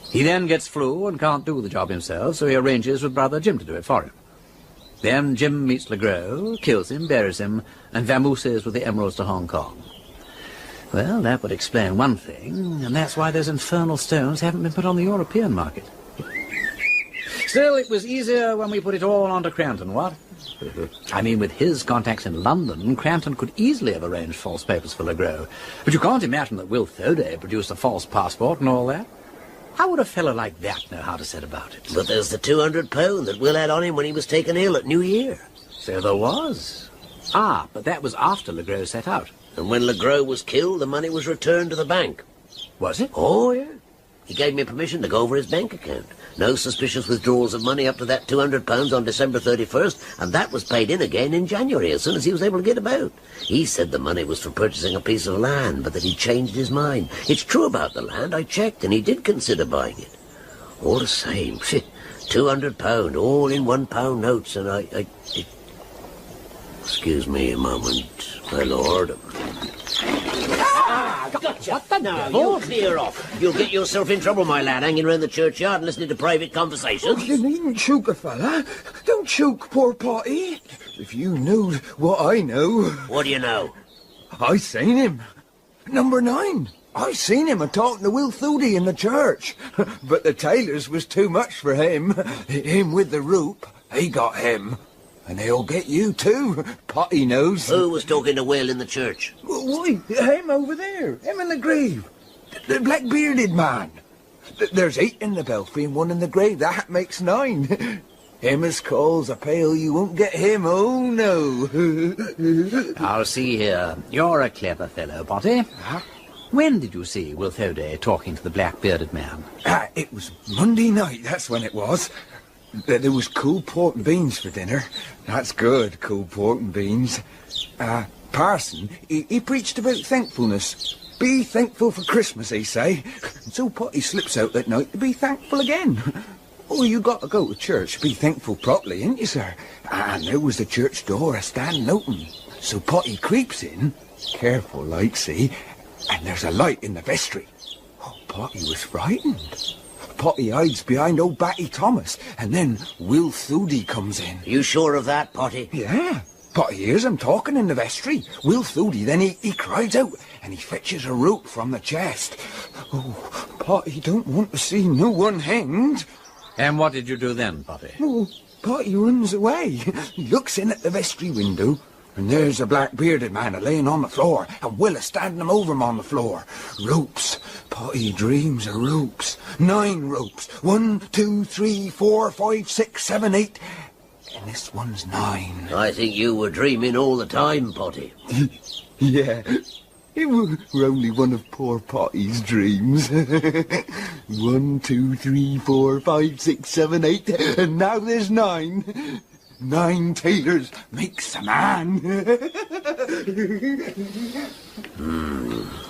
He then gets flu and can't do the job himself, so he arranges with brother Jim to do it for him. Then Jim meets Legros, kills him, buries him, and vamooses with the emeralds to Hong Kong. Well, that would explain one thing, and that's why those infernal stones haven't been put on the European market. Still, it was easier when we put it all onto Cranton, what? I mean, with his contacts in London, Cranton could easily have arranged false papers for Legros. But you can't imagine that Will Thoday produced a false passport and all that. How would a fellow like that know how to set about it? But there's the £200 that Will had on him when he was taken ill at New Year. So there was. Ah, but that was after Legros set out. And when Legros was killed, the money was returned to the bank. Was it? Oh, yeah. He gave me permission to go over his bank account. No suspicious withdrawals of money up to that £200 on December 31st, and that was paid in again in January as soon as he was able to get about. He said the money was for purchasing a piece of land, but that he changed his mind. It's true about the land. I checked, and he did consider buying it. All the same, £200, all in £1 notes, and I... Excuse me a moment, my lord. Gotcha. What the now, you clear off. You'll get yourself in trouble, my lad, hanging around the churchyard and listening to private conversations. Oh, you needn't choke a fella. Don't choke poor Potty. If you knew what I know... What do you know? I seen him. Number 9. I seen him a-talking to Will Thoday in the church. But the tailors was too much for him. Him with the rope, he got him. And they'll get you too, Potty knows. Who was talking to Will in the church? Why, him over there, him in the grave. The black-bearded man. There's 8 in the belfry and 1 in the grave, that makes 9. Him as calls a pale, you won't get him, oh no. I'll see here. You're a clever fellow, Potty. Huh? When did you see Will Thoday talking to the black-bearded man? It was Monday night, that's when it was. There was cold pork and beans for dinner. That's good, cold pork and beans. Parson, he preached about thankfulness. Be thankful for Christmas, he say. And so Potty slips out that night to be thankful again. Oh, you got to go to church, be thankful properly, ain't you, sir? And there was the church door a-standing open. So Potty creeps in, careful like, see, and there's a light in the vestry. Oh, Potty was frightened. Potty hides behind old Batty Thomas, and then Will Thoday comes in. You sure of that, Potty? Yeah. Potty hears him talking in the vestry. Will Thoday, then he cries out, and he fetches a rope from the chest. Oh, Potty don't want to see no one hanged. And what did you do then, Potty? Oh, Potty runs away. He looks in at the vestry window, and there's a black-bearded man a-laying on the floor, and Will a-standing him over him on the floor. Ropes. Potty dreams of ropes. 9 ropes. 1, 2, 3, 4, 5, 6, 7, 8. And this one's 9. I think you were dreaming all the time, Potty. Yeah. It were only one of poor Potty's dreams. 1, 2, 3, 4, 5, 6, 7, 8. And now there's 9. 9 tailors makes a man.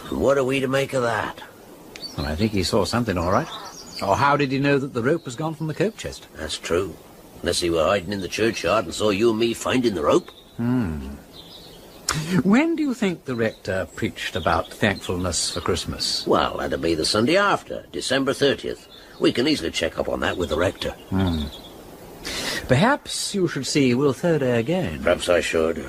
What are we to make of that? Well, I think he saw something, all right. Or how did he know that the rope was gone from the coat chest? That's true. Unless he were hiding in the churchyard and saw you and me finding the rope. When do you think the rector preached about thankfulness for Christmas? Well, that'd be the Sunday after, December 30th. We can easily check up on that with the rector. Perhaps you should see Will Thoday again. Perhaps I should.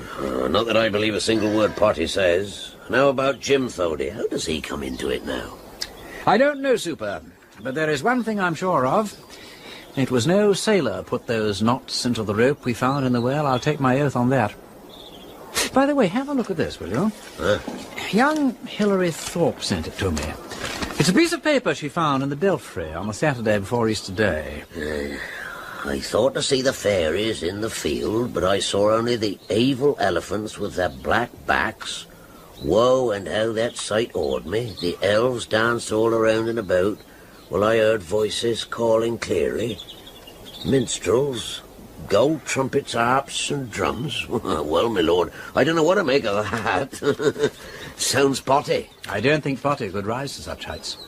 Not that I believe a single word Potty says. Now about Jim Thoday. How does he come into it now? I don't know, Super. But there is one thing I'm sure of. It was no sailor put those knots into the rope we found in the well. I'll take my oath on that. By the way, have a look at this, will you? Young Hilary Thorpe sent it to me. It's It's a piece of paper she found in the Belfry on the Saturday before Easter Day. I thought to see the fairies in the field, but I saw only the evil elephants with their black backs. Woe, and how that sight awed me. The elves danced all around and about, while I heard voices calling clearly. Minstrels, gold trumpets, harps, and drums. Well, my lord, I don't know what to make of that. Sounds potty. I don't think potty could rise to such heights.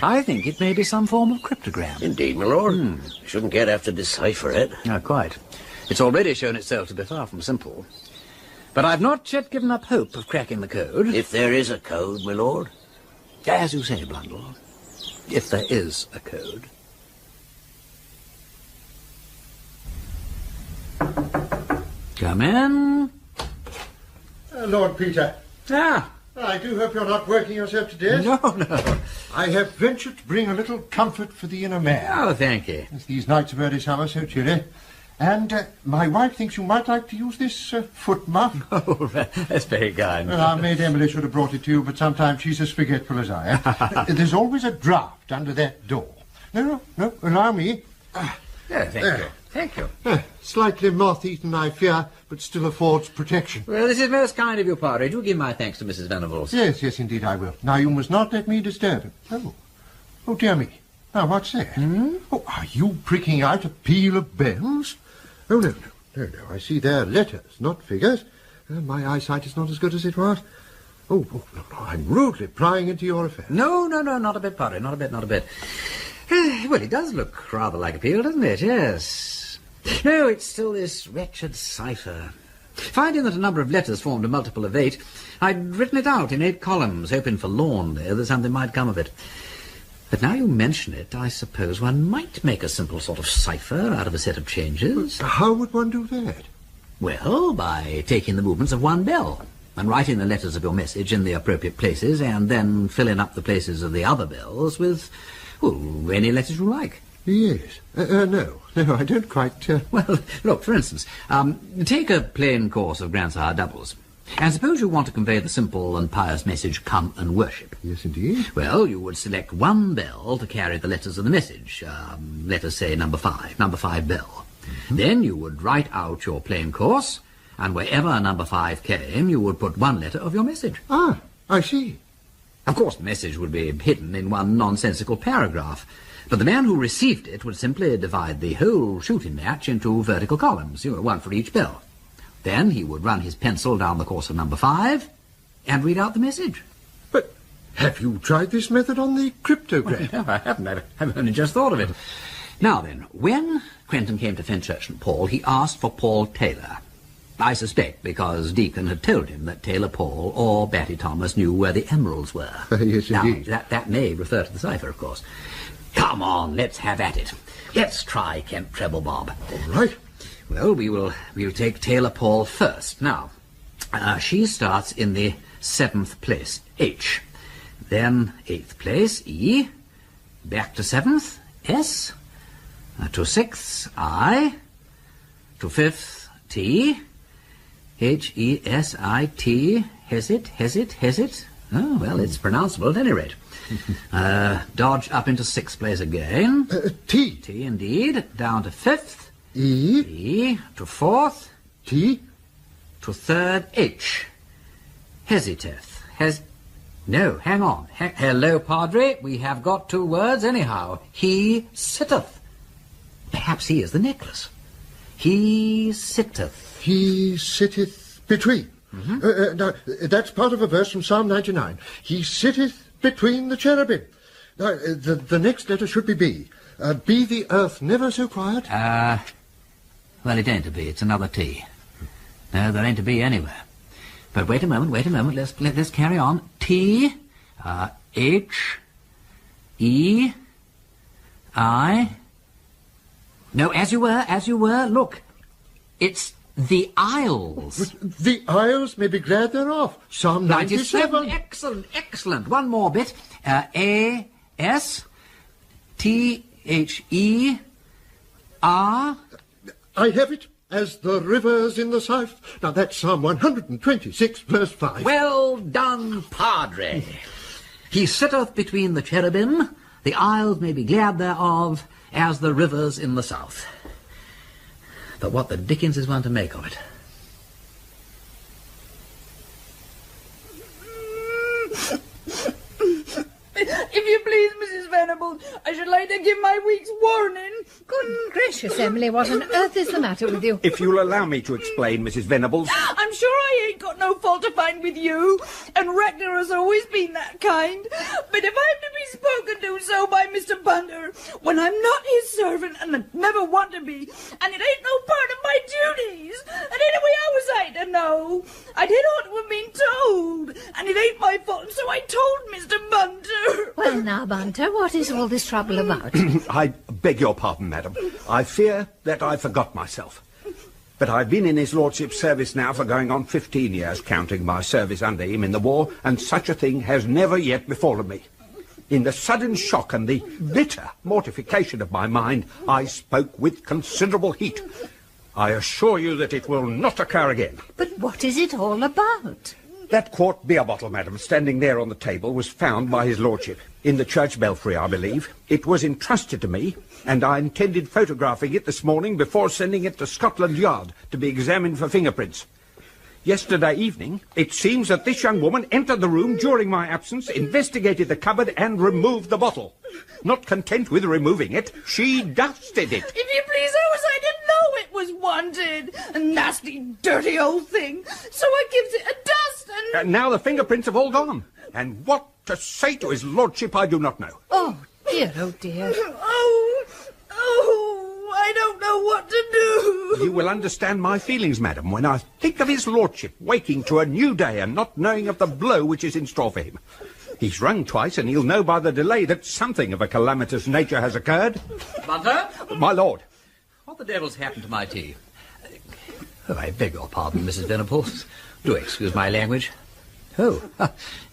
I think it may be some form of cryptogram. Indeed, my lord. Shouldn't get have to decipher it. No, quite. It's already shown itself to be far from simple. But I've not yet given up hope of cracking the code. If there is a code, my lord. As you say, Blundell. If there is a code. Come in. Lord Peter. Ah. I do hope you're not working yourself to death. No. I have ventured to bring a little comfort for the inner man. Oh, thank you. As these nights of early summer so chilly. And my wife thinks you might like to use this foot muff. Oh, that's very kind. Well, our maid Emily should have brought it to you, but sometimes she's as forgetful as I am. There's always a draught under that door. No, allow me. Yeah, thank you. Thank you. Slightly moth-eaten, I fear, but still affords protection. Well, this is most kind of you, Padre. Do give my thanks to Mrs. Venables. Yes, indeed I will. Now, you must not let me disturb him. Oh, dear me. Now, what's that? Oh, are you pricking out a peal of bells? Oh, no. I see they're letters, not figures. My eyesight is not as good as it was. Oh, no, I'm rudely prying into your affairs. No, not a bit, Padre, not a bit. Well, it does look rather like a peal, doesn't it? Yes. No, it's still this wretched cipher. Finding that a number of letters formed a multiple of 8, I'd written it out in 8 columns, hoping for lawn there that something might come of it. But now you mention it, I suppose one might make a simple sort of cipher out of a set of changes. How would one do that? Well, by taking the movements of one bell and writing the letters of your message in the appropriate places and then filling up the places of the other bells with, well, any letters you like. Yes. No, I don't quite... Well, look, for instance, take a plain course of grandsire doubles. And suppose you want to convey the simple and pious message, come and worship. Yes, indeed. Well, you would select one bell to carry the letters of the message. Let us say number 5 bell. Then you would write out your plain course, and wherever number 5 came, you would put one letter of your message. Ah, I see. Of course, the message would be hidden in one nonsensical paragraph, but the man who received it would simply divide the whole shooting match into vertical columns, one for each bell. Then he would run his pencil down the course of number 5 and read out the message. But have you tried this method on the cryptogram? No, I haven't. I've only just thought of it. Now then, when Quentin came to Fenchurch St. Paul, he asked for Paul Taylor. I suspect because Deacon had told him that Taylor Paul or Batty Thomas knew where the emeralds were. Yes, indeed. Now, that may refer to the cipher, of course. Come on, let's have at it. Let's try Kent Treble Bob. All right. Well, we'll take Taylor Paul first. Now, she starts in the 7th place, H. Then 8th place, E. Back to 7th, S. To 6th, I. To 5th, T. H-E-S-I-T. Hesit. Oh, well, it's pronounceable at any rate. Dodge up into 6th place again. T. T, indeed. Down to 5th. E. To 4th. T. To 3rd, H. Hesiteth. No, hang on. Hello, Padre. We have got 2 words anyhow. He sitteth. Perhaps he is the necklace. He sitteth. He sitteth between. Now, that's part of a verse from Psalm 99. He sitteth between the cherubim. Now, the next letter should be B. Be the earth never so quiet. Well, it ain't a B. It's another T. No, there ain't a B anywhere. But wait a moment. Let's carry on. T, H, E, I. No, as you were. Look, it's the Isles. The Isles may be glad they're off. Psalm 97. Excellent. One more bit. A, S, T, H, E, R. I have it. As the rivers in the south. Now, that's Psalm 126, verse 5. Well done, Padre. He sitteth between the cherubim, the isles may be glad thereof, as the rivers in the south. But what the dickens is one to make of it? If you please, Mrs. Venables, I should like to give my week's warning. Good gracious, Emily, what on earth is the matter with you? If you'll allow me to explain, Mrs. Venables. I'm sure I ain't got no fault to find with you, and Rector has always been that kind. But if I'm to be spoken to so by Mr. Bunter, when I'm not his servant, and I never want to be, and it ain't no part of my duties, and anyway how was I to know? I did ought to have been told, and it ain't my fault, so I told Mr. Bunter. Well, now, Bunter, what is all this trouble about? I beg your pardon, madam. I fear that I forgot myself. But I've been in his lordship's service now for going on 15 years, counting my service under him in the war, and such a thing has never yet befallen me. In the sudden shock and the bitter mortification of my mind, I spoke with considerable heat. I assure you that it will not occur again. But what is it all about? That quart beer bottle, madam, standing there on the table, was found by his lordship. In the church belfry, I believe. It was entrusted to me, and I intended photographing it this morning before sending it to Scotland Yard to be examined for fingerprints. Yesterday evening, it seems that this young woman entered the room during my absence, investigated the cupboard, and removed the bottle. Not content with removing it, she dusted it. If you please, I didn't know it was wanted. A nasty, dirty old thing. So I gives it a dust and... Now the fingerprints have all gone. And what to say to his lordship, I do not know. Oh, dear, oh, dear. I don't know what to do. You will understand my feelings, madam, when I think of his lordship waking to a new day and not knowing of the blow which is in store for him. He's rung twice, and he'll know by the delay that something of a calamitous nature has occurred. Bunter? My lord. What the devil's happened to my tea? Oh, I beg your pardon, Mrs. Venables. Do excuse my language. Oh,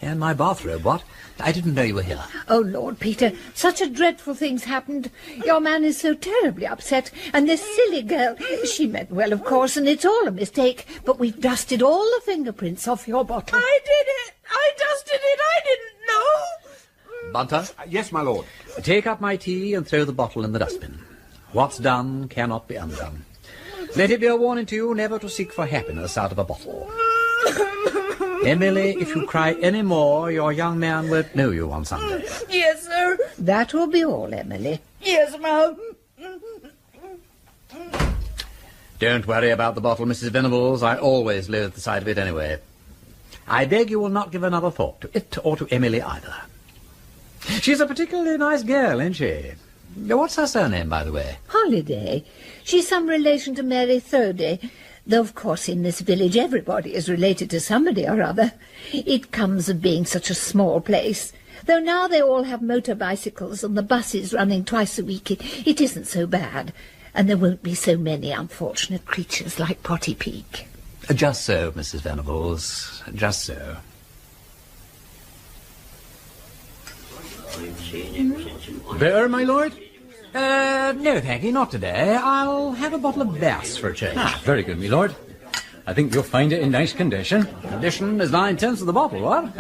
and my bathrobe, what? I didn't know you were here. Oh, Lord Peter, such a dreadful thing's happened. Your man is so terribly upset, and this silly girl, she meant well, of course, and it's all a mistake, but we've dusted all the fingerprints off your bottle. I did it! I dusted it! I didn't know! Bunter? Yes, my lord. Take up my tea and throw the bottle in the dustbin. What's done cannot be undone. Let it be a warning to you never to seek for happiness out of a bottle. Emily, if you cry any more, your young man won't know you on Sunday. Yes, sir. That will be all, Emily. Yes, ma'am. Don't worry about the bottle, Mrs. Venables. I always loathe the sight of it anyway. I beg you will not give another thought to it or to Emily either. She's a particularly nice girl, isn't she? What's her surname, by the way? Holiday. She's some relation to Mary Thody. Though, of course, in this village everybody is related to somebody or other. It comes of being such a small place. Though now they all have motor bicycles and the buses running twice a week, it isn't so bad. And there won't be so many unfortunate creatures like Potty Peak. Just so, Mrs. Venables. Just so. Better, my lord? No, thank you, not today. I'll have a bottle of Bass for a change. Ah, very good, my lord. I think you'll find it in nice condition. Condition is 9/10 of the bottle, what?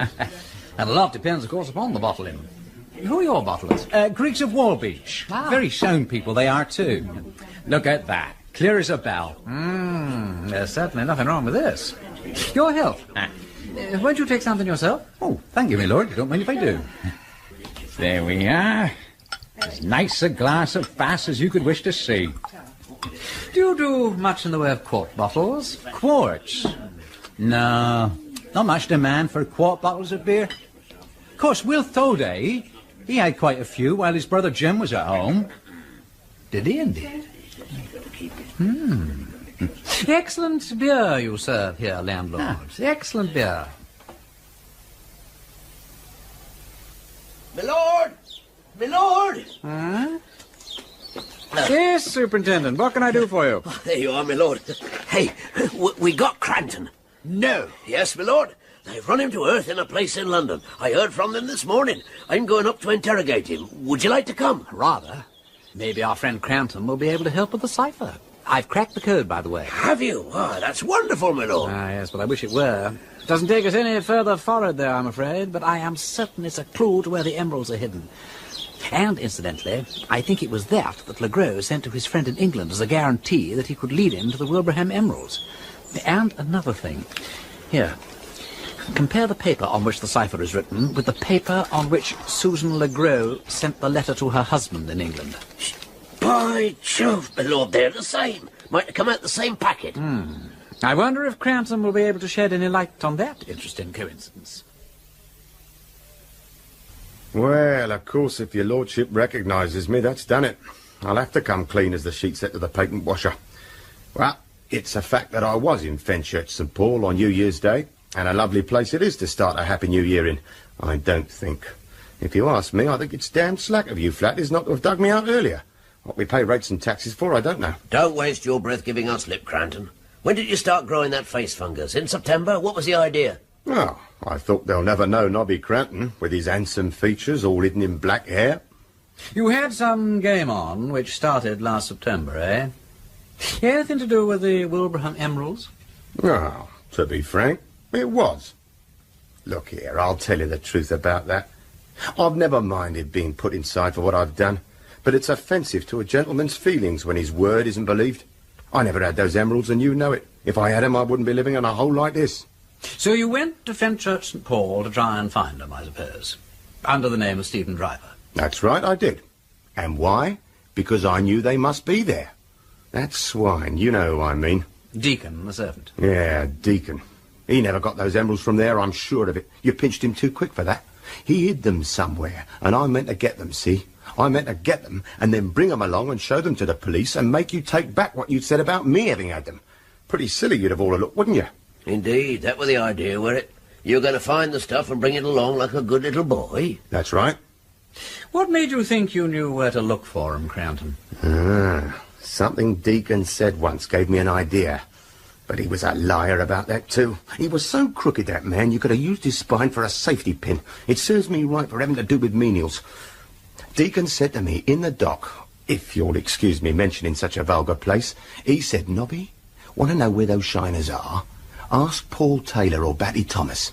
And a lot depends, of course, upon the bottling. Who are your bottlers? Greeks of Walbeach. Ah. Very sound people they are, too. Look at that. Clear as a bell. There's certainly nothing wrong with this. Your health. Won't you take something yourself? Oh, thank you, my lord. Don't mind if I do. There we are. As nice a glass of Bass as you could wish to see. Do you do much in the way of quart bottles? Quarts? No, not much demand for quart bottles of beer. Of course, Will Thody, he had quite a few while his brother Jim was at home. Did he indeed? Excellent beer you serve here, landlord. Excellent beer. My lord! My lord! Huh? Yes, Superintendent. What can I do for you? Oh, there you are, my lord. Hey, we got Cranton. No. Yes, my lord. They've run him to earth in a place in London. I heard from them this morning. I'm going up to interrogate him. Would you like to come? Rather. Maybe our friend Cranton will be able to help with the cipher. I've cracked the code, by the way. Have you? Ah, that's wonderful, my lord. Ah, yes, but I wish it were. Doesn't take us any further forward there, I'm afraid, but I am certain it's a clue to where the emeralds are hidden. And, incidentally, I think it was that Legros sent to his friend in England as a guarantee that he could lead him to the Wilbraham emeralds. And another thing. Here, compare the paper on which the cipher is written with the paper on which Susan Legros sent the letter to her husband in England. By Jove, my lord, they're the same. Might have come out the same packet. I wonder if Crampton will be able to shed any light on that interesting coincidence. Well, of course, if your lordship recognises me, that's done it. I'll have to come clean as the sheet set to the patent washer. Well, it's a fact that I was in Fenchurch St Paul on New Year's Day, and a lovely place it is to start a Happy New Year in, I don't think. If you ask me, I think it's damn slack of you flatties not to have dug me out earlier. What we pay rates and taxes for, I don't know. Don't waste your breath giving us lip, Cranton. When did you start growing that face fungus? In September? What was the idea? Oh, I thought they'll never know Nobby Cranton, with his handsome features all hidden in black hair. You had some game on, which started last September, eh? Anything to do with the Wilbraham emeralds? Oh, to be frank, it was. Look here, I'll tell you the truth about that. I've never minded being put inside for what I've done, but it's offensive to a gentleman's feelings when his word isn't believed. I never had those emeralds, and you know it. If I had them, I wouldn't be living in a hole like this. So you went to Fenchurch St Paul to try and find them, I suppose, under the name of Stephen Driver. That's right, I did. And why? Because I knew they must be there. That swine, you know who I mean. Deacon, the servant. Yeah, Deacon. He never got those emeralds from there, I'm sure of it. You pinched him too quick for that. He hid them somewhere, and I meant to get them, see? I meant to get them, and then bring them along and show them to the police and make you take back what you'd said about me having had them. Pretty silly you'd have all looked, wouldn't you? Indeed, that was the idea, were it? You're going to find the stuff and bring it along like a good little boy? That's right. What made you think you knew where to look for him, Crampton? Something Deacon said once gave me an idea. But he was a liar about that, too. He was so crooked, that man, you could have used his spine for a safety pin. It serves me right for having to do with menials. Deacon said to me in the dock, if you'll excuse me mentioning such a vulgar place, he said, Nobby, want to know where those shiners are? Ask Paul Taylor or Batty Thomas.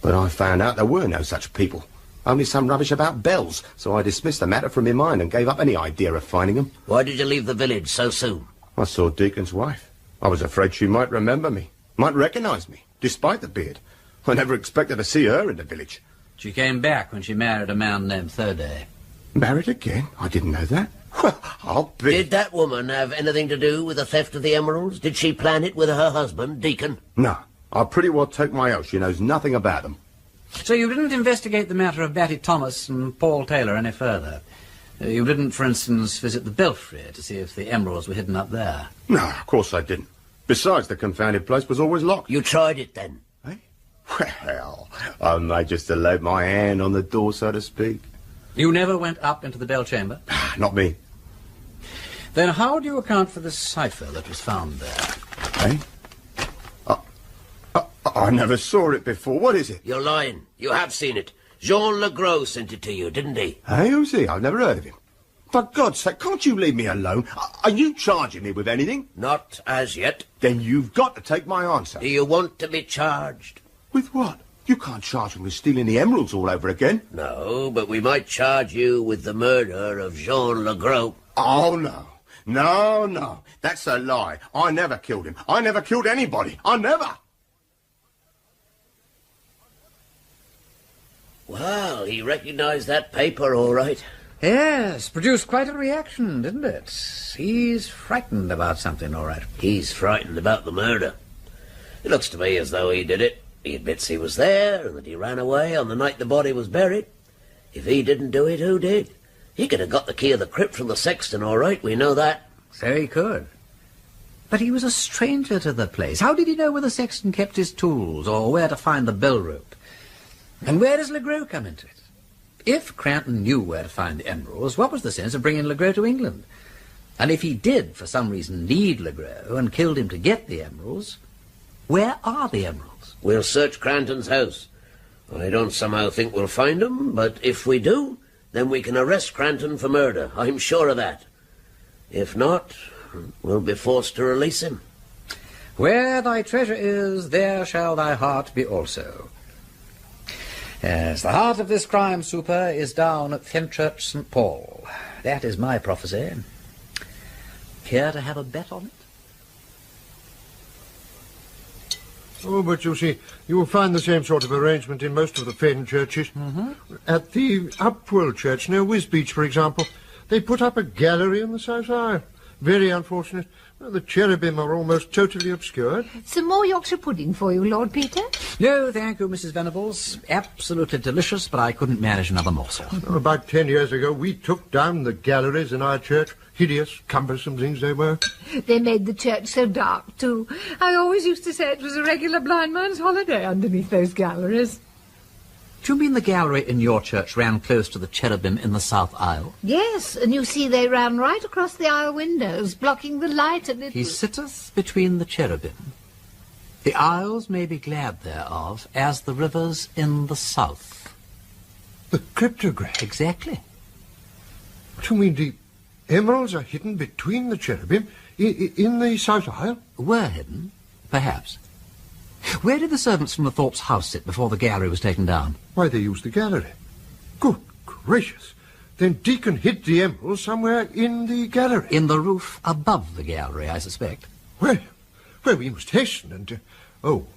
But I found out there were no such people. Only some rubbish about bells, so I dismissed the matter from my mind and gave up any idea of finding them. Why did you leave the village so soon? I saw Deacon's wife. I was afraid she might remember me, might recognise me, despite the beard. I never expected to see her in the village. She came back when she married a man named Thirday. Married again? I didn't know that. Well, I'll be... Did that woman have anything to do with the theft of the emeralds? Did she plan it with her husband, Deacon? No. I'll pretty well take my oath she knows nothing about them. So you didn't investigate the matter of Batty Thomas and Paul Taylor any further? You didn't, for instance, visit the Belfry to see if the emeralds were hidden up there? No, of course I didn't. Besides, the confounded place was always locked. You tried it, then? Eh? Well, I may just have laid my hand on the door, so to speak. You never went up into the bell chamber? Not me. Then how do you account for the cipher that was found there? Eh? I never saw it before. What is it? You're lying. You have seen it. Jean Legros sent it to you, didn't he? Hey, who's he? I've never heard of him. For God's sake, can't you leave me alone? Are you charging me with anything? Not as yet. Then you've got to take my answer. Do you want to be charged? With what? You can't charge me with stealing the emeralds all over again. No, but we might charge you with the murder of Jean Legros. Oh, no. No. That's a lie. I never killed him. I never killed anybody. I never. Well, he recognised that paper all right. Yes, produced quite a reaction, didn't it? He's frightened about something, all right. He's frightened about the murder. It looks to me as though he did it. He admits he was there and that he ran away on the night the body was buried. If he didn't do it, who did? He could have got the key of the crypt from the sexton, all right, we know that. So he could. But he was a stranger to the place. How did he know where the sexton kept his tools or where to find the bell rope? And where does Legros come into it? If Crampton knew where to find the emeralds, what was the sense of bringing Legros to England? And if he did, for some reason, need Legros and killed him to get the emeralds, where are the emeralds? We'll search Cranton's house. I don't somehow think we'll find them, but if we do, then we can arrest Cranton for murder. I'm sure of that. If not, We'll be forced to release him. Where thy treasure is, there shall thy heart be also. Yes, the heart of this crime super is down at Fenchurch St. Paul. That is my prophecy. Care to have a bet on it? Oh, but you see, you will find the same sort of arrangement in most of the Fen churches. At the Upwell Church near Wisbeach, for example, they put up a gallery in the south aisle. Very unfortunate. Well, the cherubim are almost totally obscured. Some more Yorkshire pudding for you, Lord Peter? No, thank you, Mrs. Venables. Absolutely delicious, but I couldn't manage another morsel. Well, about 10 years ago, we took down the galleries in our church. Hideous, cumbersome things they were. They made the church so dark, too. I always used to say it was a regular blind man's holiday underneath those galleries. Do you mean the gallery in your church ran close to the cherubim in the south aisle? Yes, and you see they ran right across the aisle windows, blocking the light and it... He sitteth between the cherubim. The isles may be glad thereof, as the rivers in the south. The cryptogram? Exactly. What do you mean, the emeralds are hidden between the cherubim in the south aisle? Were hidden, perhaps. Where did the servants from the Thorpes' house sit before the gallery was taken down? Why, they used the gallery. Good gracious. Then Deacon hid the emeralds somewhere in the gallery. In the roof above the gallery, I suspect. Well, we must hasten and... Oh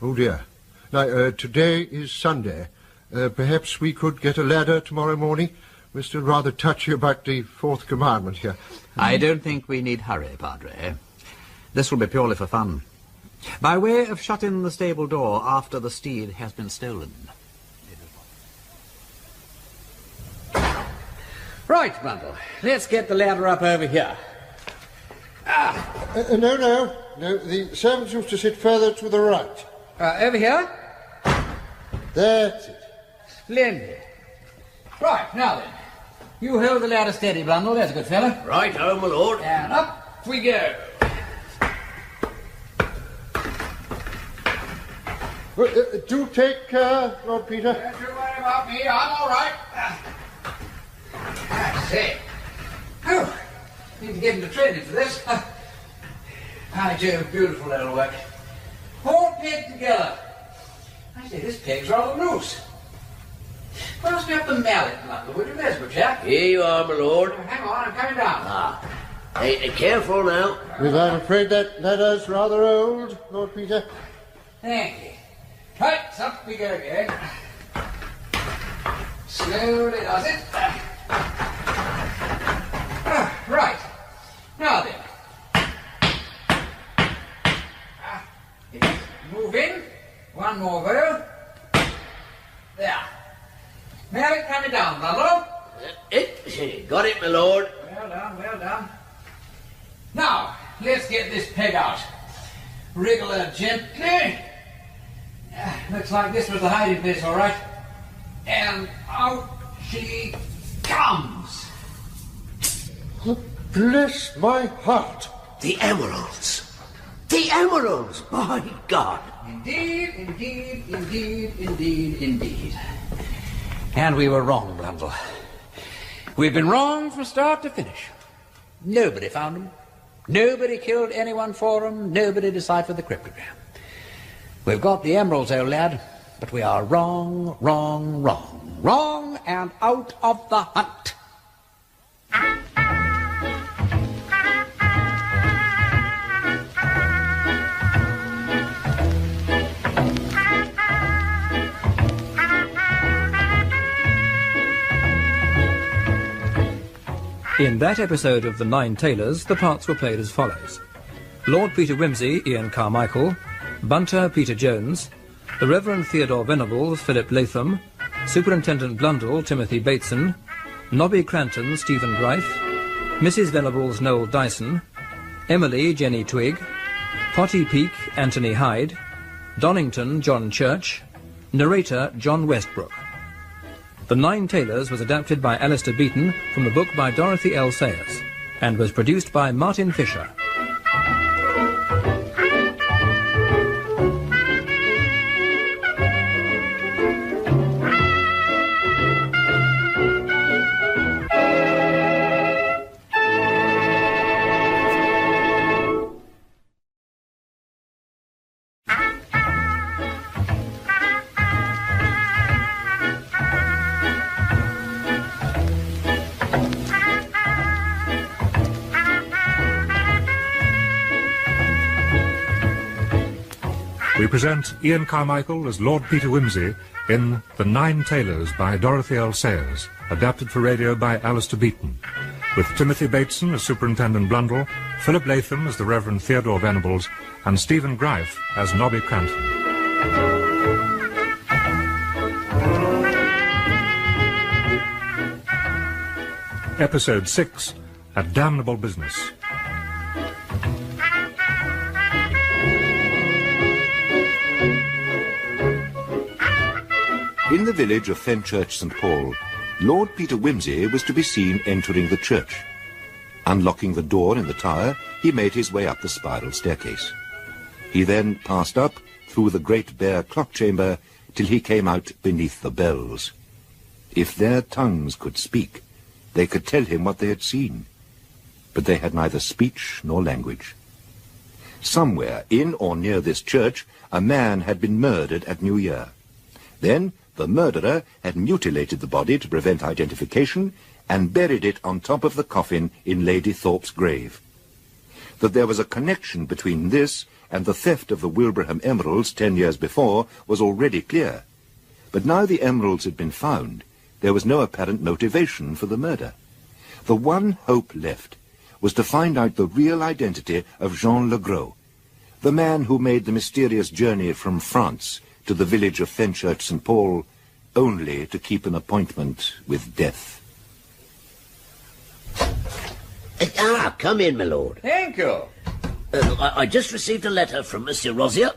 dear. Now, today is Sunday. Perhaps we could get a ladder tomorrow morning. We're still rather touchy about the fourth commandment here. I don't think we need hurry, Padre. This will be purely for fun. By way of shutting the stable door after the steed has been stolen. Right, Bundle. Let's get the ladder up over here. No. The servants used to sit further to the right. Over here? That's it. Splendid. Right, now then. You hold the ladder steady, Blundell. There's a good fellow. Right, my lord. And up we go. Well, do take care, Lord Peter. Don't you worry about me. I'm all right. I say. Oh, need to get into training for this. By Jove, beautiful little work. All pegged together. I say, this peg's rather loose. Pass me up the mallet, Blundell, would you, Westbrook, chap? Here you are, my lord. Hang on, I'm coming down. Hey, careful now. Well, I'm afraid that ladder's rather old, Lord Peter. Thank you. Right, up we go again. Slowly does it. Right. Now then. Move in. One more go. There. Mallet coming down, Bundle. Got it, my lord. Well done. Now, let's get this peg out. Wriggle her gently. Looks like this was the hiding place, all right. And out she comes. Bless my heart. The emeralds. The emeralds, by God. Indeed. And we were wrong, Blundell. We've been wrong from start to finish. Nobody found them. Nobody killed anyone for them. Nobody deciphered the cryptogram. We've got the emeralds, old lad, but we are wrong, and out of the hunt. In that episode of The Nine Tailors, the parts were played as follows. Lord Peter Wimsey, Ian Carmichael; Bunter, Peter Jones; the Reverend Theodore Venables, Philip Latham; Superintendent Blundell, Timothy Bateson; Nobby Cranton, Stephen Greif; Mrs. Venables, Noel Dyson; Emily, Jenny Twigg; Potty Peak, Anthony Hyde; Donington, John Church; narrator, John Westbrook. The Nine Tailors was adapted by Alistair Beaton from the book by Dorothy L Sayers and was produced by Martin Fisher. we present Ian Carmichael as Lord Peter Wimsey in The 9 Tailors by Dorothy L Sayers, adapted for radio by Alistair Beaton, with Timothy Bateson as Superintendent Blundell, Philip Latham as the Reverend Theodore Venables, and Stephen Greif as Nobby Cranton. Episode 6, A Damnable Business. In the village of Fenchurch St. Paul, Lord Peter Wimsey was to be seen entering the church. Unlocking the door in the tower, he made his way up the spiral staircase. He then passed up through the great bare clock chamber till he came out beneath the bells. If their tongues could speak, they could tell him what they had seen. But they had neither speech nor language. Somewhere in or near this church, a man had been murdered at New Year. Then the murderer had mutilated the body to prevent identification and buried it on top of the coffin in Lady Thorpe's grave. That there was a connection between this and the theft of the Wilbraham emeralds 10 years before was already clear. But now the emeralds had been found, there was no apparent motivation for the murder. The one hope left was to find out the real identity of Jean Legros, the man who made the mysterious journey from France to the village of Fenchurch St. Paul, only to keep an appointment with death. Come in, my lord. Thank you. I just received a letter from Monsieur Rosier.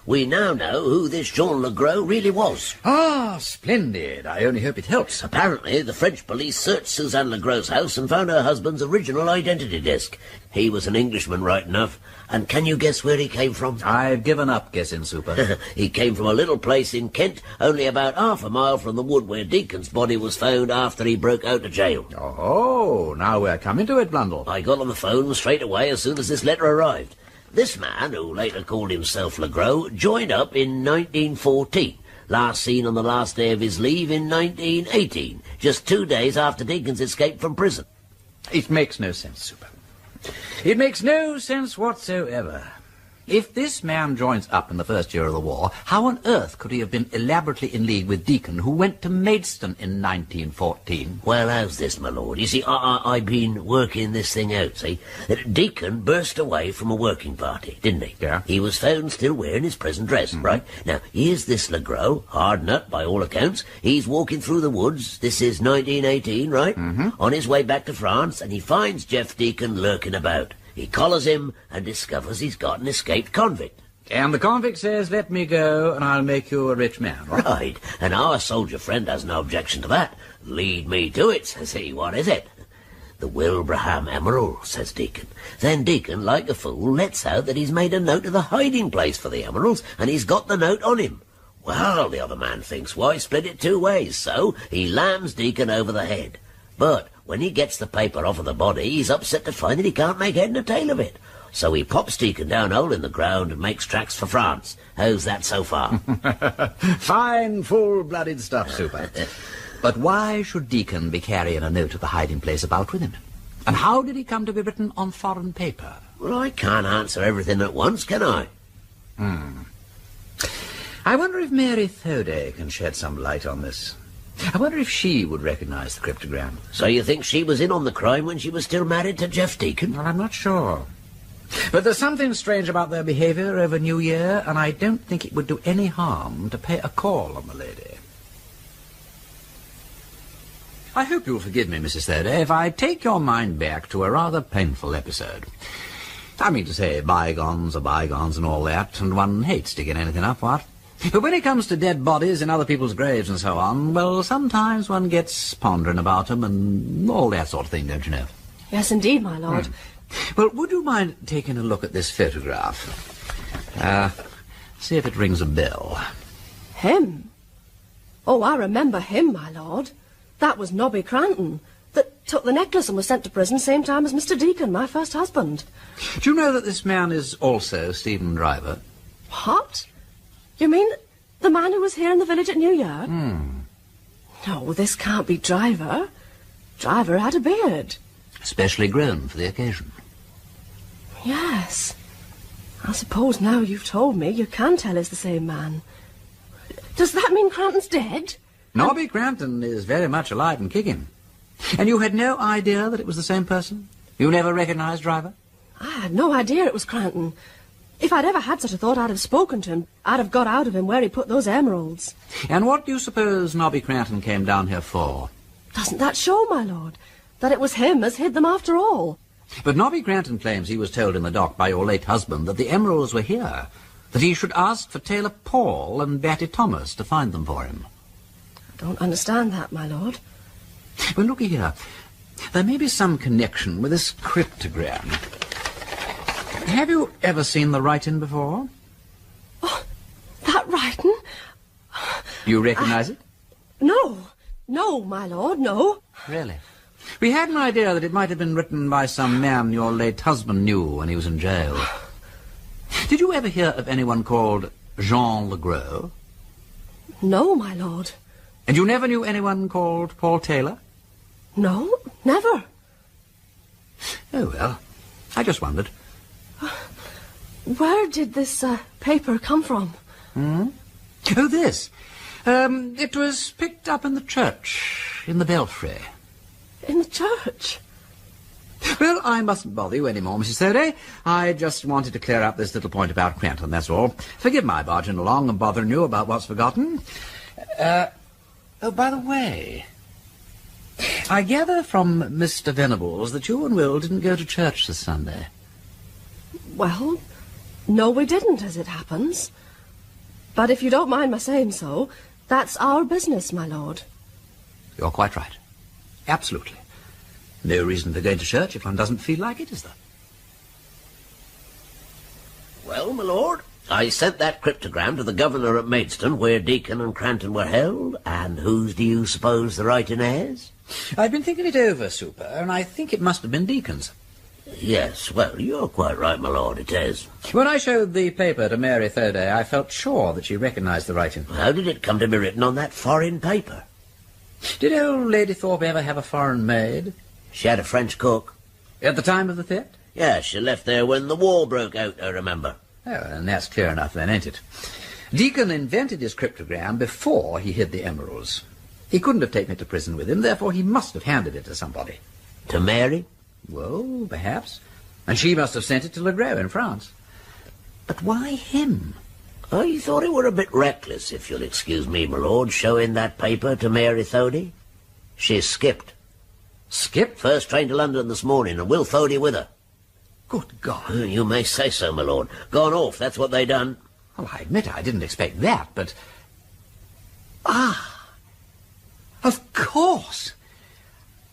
We now know who this Jean Legros really was. Ah, splendid. I only hope it helps. Apparently, the French police searched Suzanne Legros' house and found her husband's original identity disc. He was an Englishman, right enough. And can you guess where he came from? I've given up guessing, Super. He came from a little place in Kent, only about half a mile from the wood where Deacon's body was found after he broke out of jail. Oh, now we're coming to it, Blundell. I got on the phone straight away as soon as this letter arrived. This man, who later called himself Legros, joined up in 1914, last seen on the last day of his leave in 1918, just 2 days after Deacon's escape from prison. It makes no sense, Super. It makes no sense whatsoever. If this man joins up in the first year of the war, how on earth could he have been elaborately in league with Deacon, who went to Maidstone in 1914? Well, how's this, my lord? You see, I've been working this thing out, see? Deacon burst away from a working party, didn't he? Yeah. He was found still wearing his prison dress, right? Now, here's this Legros, hard nut by all accounts. He's walking through the woods. This is 1918, right? On his way back to France, and he finds Jeff Deacon lurking about. He collars him and discovers he's got an escaped convict. And the convict says, let me go and I'll make you a rich man, right? Right. And our soldier friend has no objection to that. Lead me to it, says he. What is it? The Wilbraham emerald, says Deacon. Then Deacon, like a fool, lets out that he's made a note of the hiding place for the emeralds, and he's got the note on him. Well, the other man thinks, why split it 2 ways? So he lams Deacon over the head. But when he gets the paper off of the body, he's upset to find that he can't make head and tail of it. So he pops Deacon down hole in the ground and makes tracks for France. How's that so far? Fine, full-blooded stuff, Super. But why should Deacon be carrying a note of the hiding place about with him? And how did he come to be written on foreign paper? Well, I can't answer everything at once, can I? I wonder if Mary Thoday can shed some light on this. I wonder if she would recognize the cryptogram. So you think she was in on the crime when she was still married to Jeff Deacon? Well, I'm not sure. But there's something strange about their behavior over New Year, and I don't think it would do any harm to pay a call on the lady. I hope you'll forgive me, Mrs. Thoday, if I take your mind back to a rather painful episode. I mean to say, bygones are bygones and all that, and one hates digging anything up, what? But when it comes to dead bodies in other people's graves and so on, well, sometimes one gets pondering about them and all that sort of thing, don't you know? Yes, indeed, my lord. Well, would you mind taking a look at this photograph? See if it rings a bell. Him? Oh, I remember him, my lord. That was Nobby Cranton, that took the necklace and was sent to prison same time as Mr. Deacon, my first husband. Do you know that this man is also Stephen Driver? What? You mean the man who was here in the village at New Year? No, this can't be Driver. Driver had a beard. Specially grown for the occasion. Yes. I suppose now you've told me, you can tell it's the same man. Does that mean Cranton's dead? Nobby Cranton is very much alive and kicking. And you had no idea that it was the same person? You never recognized Driver? I had no idea it was Cranton. If I'd ever had such a thought, I'd have spoken to him. I'd have got out of him where he put those emeralds. And what do you suppose Nobby Cranton came down here for? Doesn't that show, my lord, that it was him as hid them after all? But Nobby Cranton claims he was told in the dock by your late husband that the emeralds were here, that he should ask for Tailor Paul and Betty Thomas to find them for him. I don't understand that, my lord. Well, looky here. There may be some connection with this cryptogram. Have you ever seen the writing before? Oh, that writing? You recognize it? No. No, my lord, no. Really? We had an idea that it might have been written by some man your late husband knew when he was in jail. Did you ever hear of anyone called Jean Legros? No, my lord. And you never knew anyone called Paul Taylor? No, never. Oh, well, I just wondered. Where did this paper come from? Hmm? Oh, this. It was picked up in the church, in the belfry. In the church? Well, I mustn't bother you any more, Mrs. Thornday. I just wanted to clear up this little point about Cranton, that's all. Forgive my barging along and bothering you about what's forgotten. Oh, by the way, I gather from Mr. Venables that you and Will didn't go to church this Sunday. Well, no, we didn't, as it happens. But if you don't mind my saying so, that's our business, my lord. You're quite right. Absolutely. No reason for going to church if one doesn't feel like it, is there? Well, my lord, I sent that cryptogram to the governor at Maidstone, where Deacon and Cranton were held, and whose do you suppose the writing is? I've been thinking it over, Super, and I think it must have been Deacon's. Yes, well, you're quite right, my lord, it is. When I showed the paper to Mary Thornday, I felt sure that she recognised the writing. How did it come to be written on that foreign paper? Did old Lady Thorpe ever have a foreign maid? She had a French cook. At the time of the theft? Yes, she left there when the war broke out, I remember. Oh, and that's clear enough then, ain't it? Deacon invented his cryptogram before he hid the emeralds. He couldn't have taken it to prison with him, therefore he must have handed it to somebody. To Mary? Well, perhaps. And she must have sent it to Legros in France. But why him? I thought it were a bit reckless, if you'll excuse me, my lord, showing that paper to Mary Thornday. She skipped. Skipped? First train to London this morning, and Will Thornday with her. Good God. You may say so, my lord. Gone off, that's what they done. Well, I admit I didn't expect that, but... Ah! Of course!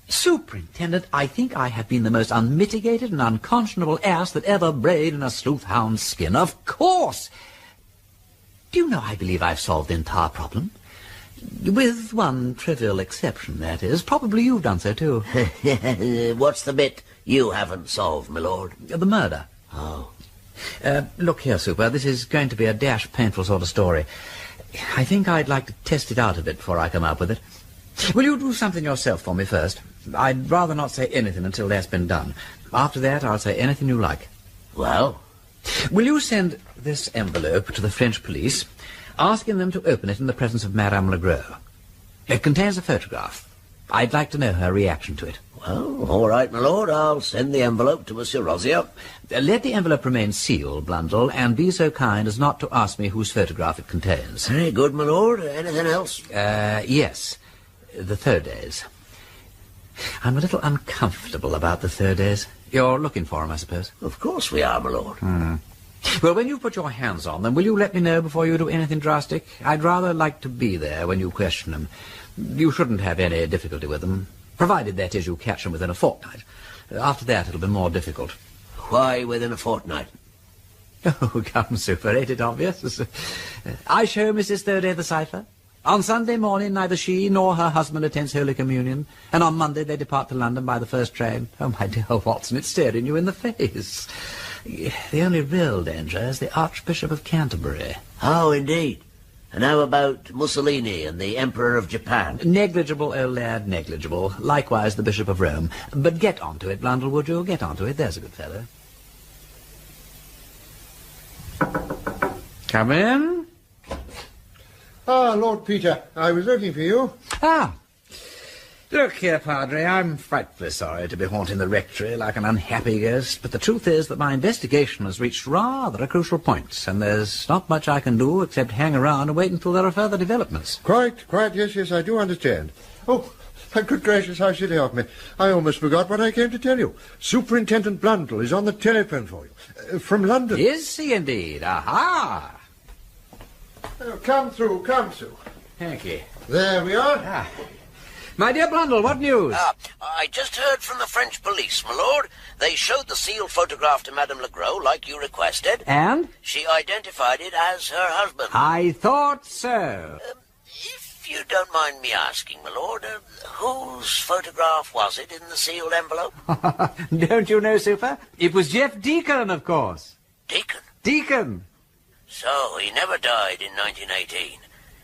Superintendent, I think I have been the most unmitigated and unconscionable ass that ever brayed in a sleuth-hound's skin. Of course! Do you know, I believe I've solved the entire problem? With one trivial exception, that is. Probably you've done so, too. What's the bit you haven't solved, my lord? The murder. Oh. Look here, Super, this is going to be a dash painful sort of story. I think I'd like to test it out a bit before I come up with it. Will you do something yourself for me first? I'd rather not say anything until that's been done. After that, I'll say anything you like. Well? Will you send this envelope to the French police, asking them to open it in the presence of Madame Legros? It contains a photograph. I'd like to know her reaction to it. Well, all right, my lord. I'll send the envelope to Monsieur Rozier. Let the envelope remain sealed, Blundell, and be so kind as not to ask me whose photograph it contains. Very good, my lord. Anything else? Yes. The Thordays. I'm a little uncomfortable about the Thordays. You're looking for them, I suppose? Of course we are, my lord. Well, when you put your hands on them, will you let me know before you do anything drastic? I'd rather like to be there when you question them. You shouldn't have any difficulty with them, provided, that is, you catch them within a fortnight. After that, it'll be more difficult. Why within a fortnight? Oh, come, Super, ain't it obvious? I show Mrs. Thorday the cipher. On Sunday morning, neither she nor her husband attends Holy Communion, and on Monday they depart to London by the first train. Oh, my dear Watson, it's staring you in the face. The only real danger is the Archbishop of Canterbury. Oh, indeed. And how about Mussolini and the Emperor of Japan? Negligible, old lad, negligible. Likewise the Bishop of Rome. But get on to it, Blundell, would you? Get on to it, there's a good fellow. Come in. Ah, Lord Peter, I was looking for you. Ah. Look here, Padre, I'm frightfully sorry to be haunting the rectory like an unhappy ghost, but the truth is that my investigation has reached rather a crucial point, and there's not much I can do except hang around and wait until there are further developments. Quite, yes, I do understand. Oh, good gracious, how should you help me? I almost forgot what I came to tell you. Superintendent Blundell is on the telephone for you. From London. Is he indeed? Aha! Oh, come through. Thank you. There we are. Ah. My dear Blundell, what news? I just heard from the French police, my lord. They showed the sealed photograph to Madame Legros, like you requested. And? She identified it as her husband. I thought so. If you don't mind me asking, my lord, whose photograph was it in the sealed envelope? Don't you know, Super? It was Jeff Deacon, of course. Deacon? Deacon. So, he never died in 1918.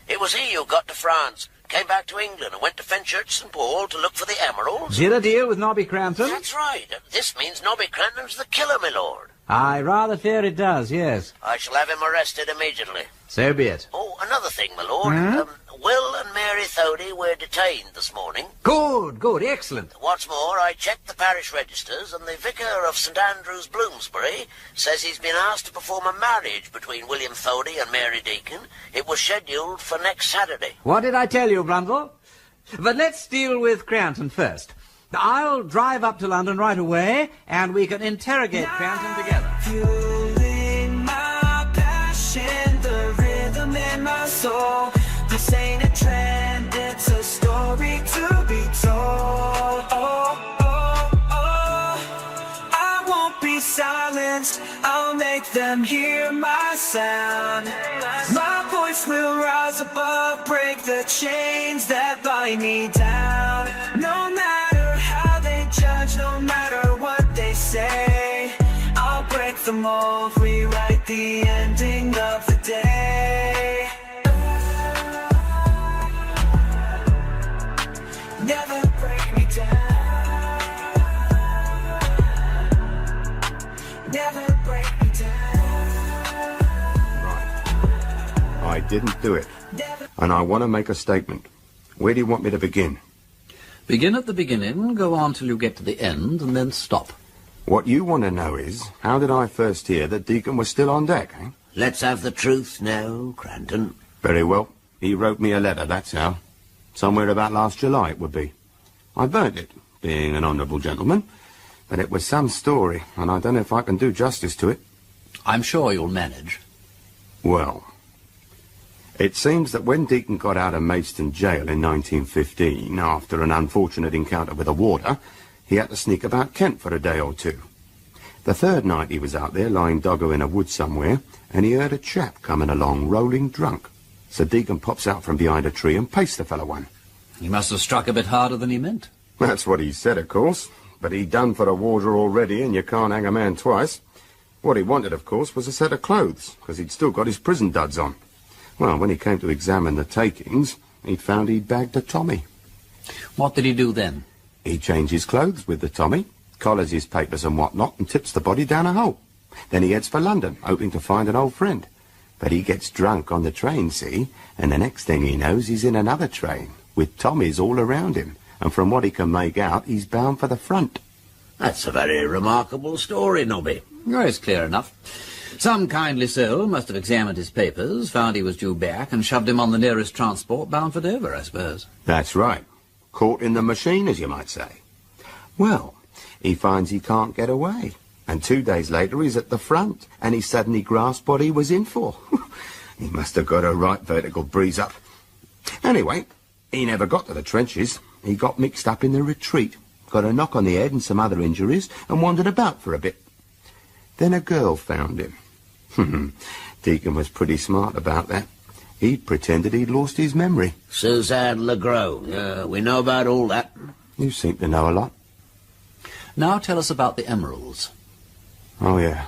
It was he who got to France, came back to England and went to Fenchurch St. Paul to look for the emeralds. Did a deal with Nobby Crampton? That's right. This means Nobby Crampton's the killer, my lord. I rather fear it does, yes. I shall have him arrested immediately. So be it. Oh, another thing, my lord. Will and Mary Thody were detained this morning. Good, excellent. What's more, I checked the parish registers, and the vicar of St. Andrews, Bloomsbury, says he's been asked to perform a marriage between William Thody and Mary Deacon. It was scheduled for next Saturday. What did I tell you, Blundell? But let's deal with Crampton first. I'll drive up to London right away, and we can interrogate Crampton together. Fueling my passion, the rhythm in my soul. This ain't a trend, it's a story to be told. I won't be silenced, I'll make them hear my sound. My voice will rise above, break the chains that bind me down. No matter how they judge, no matter what they say, I'll break the mold, rewrite the ending of the day. Never break me down. Never break me down. Right. I didn't do it. And I want to make a statement. Where do you want me to begin? Begin at the beginning, go on till you get to the end, and then stop. What you want to know is, how did I first hear that Deacon was still on deck, eh? Let's have the truth now, Crampton. Very well. He wrote me a letter, that's how. Somewhere about last July it would be. I burnt it, being an honourable gentleman, but it was some story, and I don't know if I can do justice to it. I'm sure you'll manage. Well, it seems that when Deacon got out of Maidstone jail in 1915, after an unfortunate encounter with a warder, he had to sneak about Kent for a day or two. The third night he was out there, lying doggo in a wood somewhere, and he heard a chap coming along, rolling drunk. So Deacon pops out from behind a tree and pastes the fellow one. He must have struck a bit harder than he meant. That's what he said, of course. But he'd done for a warder already, and you can't hang a man twice. What he wanted, of course, was a set of clothes, because he'd still got his prison duds on. Well, when he came to examine the takings, he'd found he'd bagged a Tommy. What did he do then? He changed his clothes with the Tommy, collars his papers and whatnot, and tips the body down a hole. Then he heads for London, hoping to find an old friend. But he gets drunk on the train, see, and the next thing he knows, he's in another train, with Tommies all around him, and from what he can make out, he's bound for the front. That's a very remarkable story, Nobby. Oh, it's clear enough. Some kindly soul must have examined his papers, found he was due back, and shoved him on the nearest transport bound for Dover, I suppose. That's right. Caught in the machine, as you might say. Well, he finds he can't get away. And 2 days later, he's at the front, and he suddenly grasped what he was in for. He must have got a right vertical breeze up. Anyway, he never got to the trenches. He got mixed up in the retreat, got a knock on the head and some other injuries, and wandered about for a bit. Then a girl found him. Deacon was pretty smart about that. He pretended he'd lost his memory. Suzanne Legros. We know about all that. You seem to know a lot. Now tell us about the emeralds. Oh, yeah.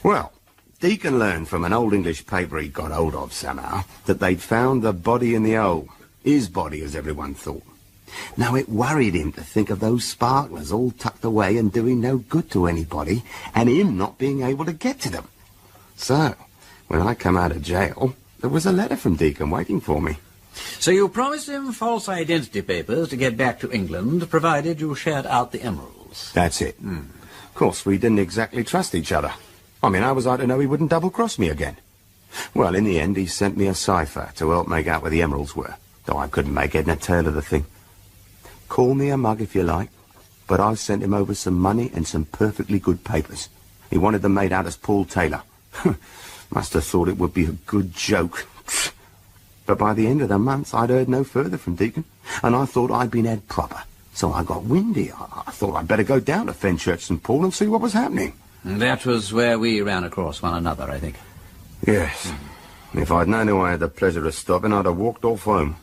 Well, Deacon learned from an old English paper he'd got hold of somehow that they'd found the body in the hole. His body, as everyone thought. Now, it worried him to think of those sparklers all tucked away and doing no good to anybody, and him not being able to get to them. So, When I come out of jail, there was a letter from Deacon waiting for me. So you promised him false identity papers to get back to England, provided you shared out the emeralds. That's it. Of course, we didn't exactly trust each other. I mean, how was I to know he wouldn't double-cross me again? Well, in the end, he sent me a cipher to help make out where the emeralds were, though I couldn't make head nor tail of the thing. Call me a mug if you like, but I sent him over some money and some perfectly good papers. He wanted them made out as Paul Taylor. Must have thought it would be a good joke. But by the end of the month, I'd heard no further from Deacon, and I thought I'd been had proper. So I got windy. I thought I'd better go down to Fenchurch St. Paul and see what was happening. And that was where we ran across one another, I think. Yes. If I'd known who I had the pleasure of stopping, I'd have walked off home.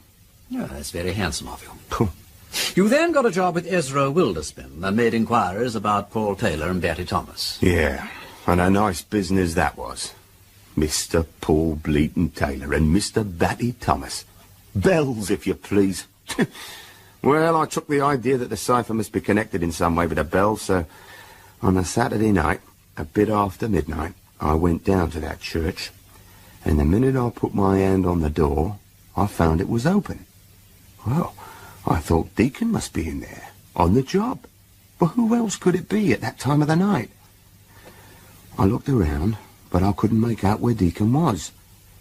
Oh, that's very handsome of you. You then got a job with Ezra Wilderspin and made inquiries about Paul Taylor and Betty Thomas. Yeah, and a nice business that was. Mr. Paul Bleaton Taylor and Mr. Batty Thomas. Bells, if you please. Well, I took the idea that the cipher must be connected in some way with the bells, so on a Saturday night, a bit after midnight, I went down to that church, and the minute I put my hand on the door, I found it was open. Well, I thought Deacon must be in there, on the job. But who else could it be at that time of the night? I looked around, but I couldn't make out where Deacon was.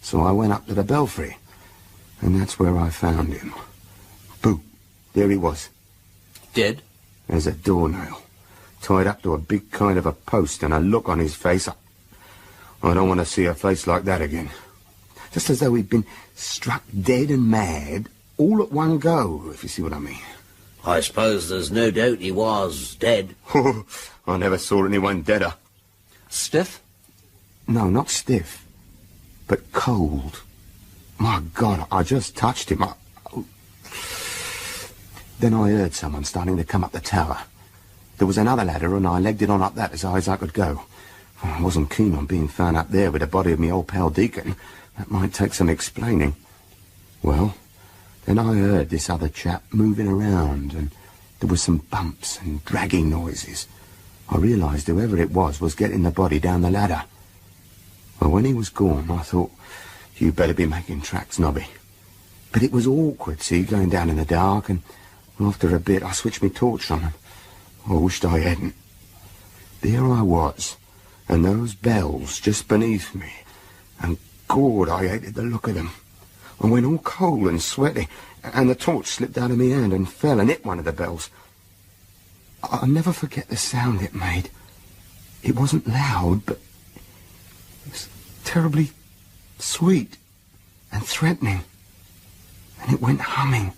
So I went up to the belfry, and that's where I found him. Boom, there he was. Dead? As a doornail, tied up to a big kind of a post, and a look on his face. I don't want to see a face like that again. Just as though he'd been struck dead and mad all at one go, if you see what I mean. I suppose there's no doubt he was dead. I never saw anyone deader. Stiff? No, not stiff, but cold. My God, I just touched him. Then I heard someone starting to come up the tower. There was another ladder, and I legged it on up that as high as I could go. I wasn't keen on being found up there with the body of me old pal Deacon. That might take some explaining. Well, then I heard this other chap moving around, and there was some bumps and dragging noises. I realised whoever it was getting the body down the ladder. Well, when he was gone, I thought, you better be making tracks, Nobby. But it was awkward, see, going down in the dark, and after a bit I switched my torch on, and I wished I hadn't. There I was, and those bells just beneath me, and God, I hated the look of them. I went all cold and sweaty, and the torch slipped out of my hand and fell and hit one of the bells. I'll never forget the sound it made. It wasn't loud, but it was terribly sweet and threatening. And it went humming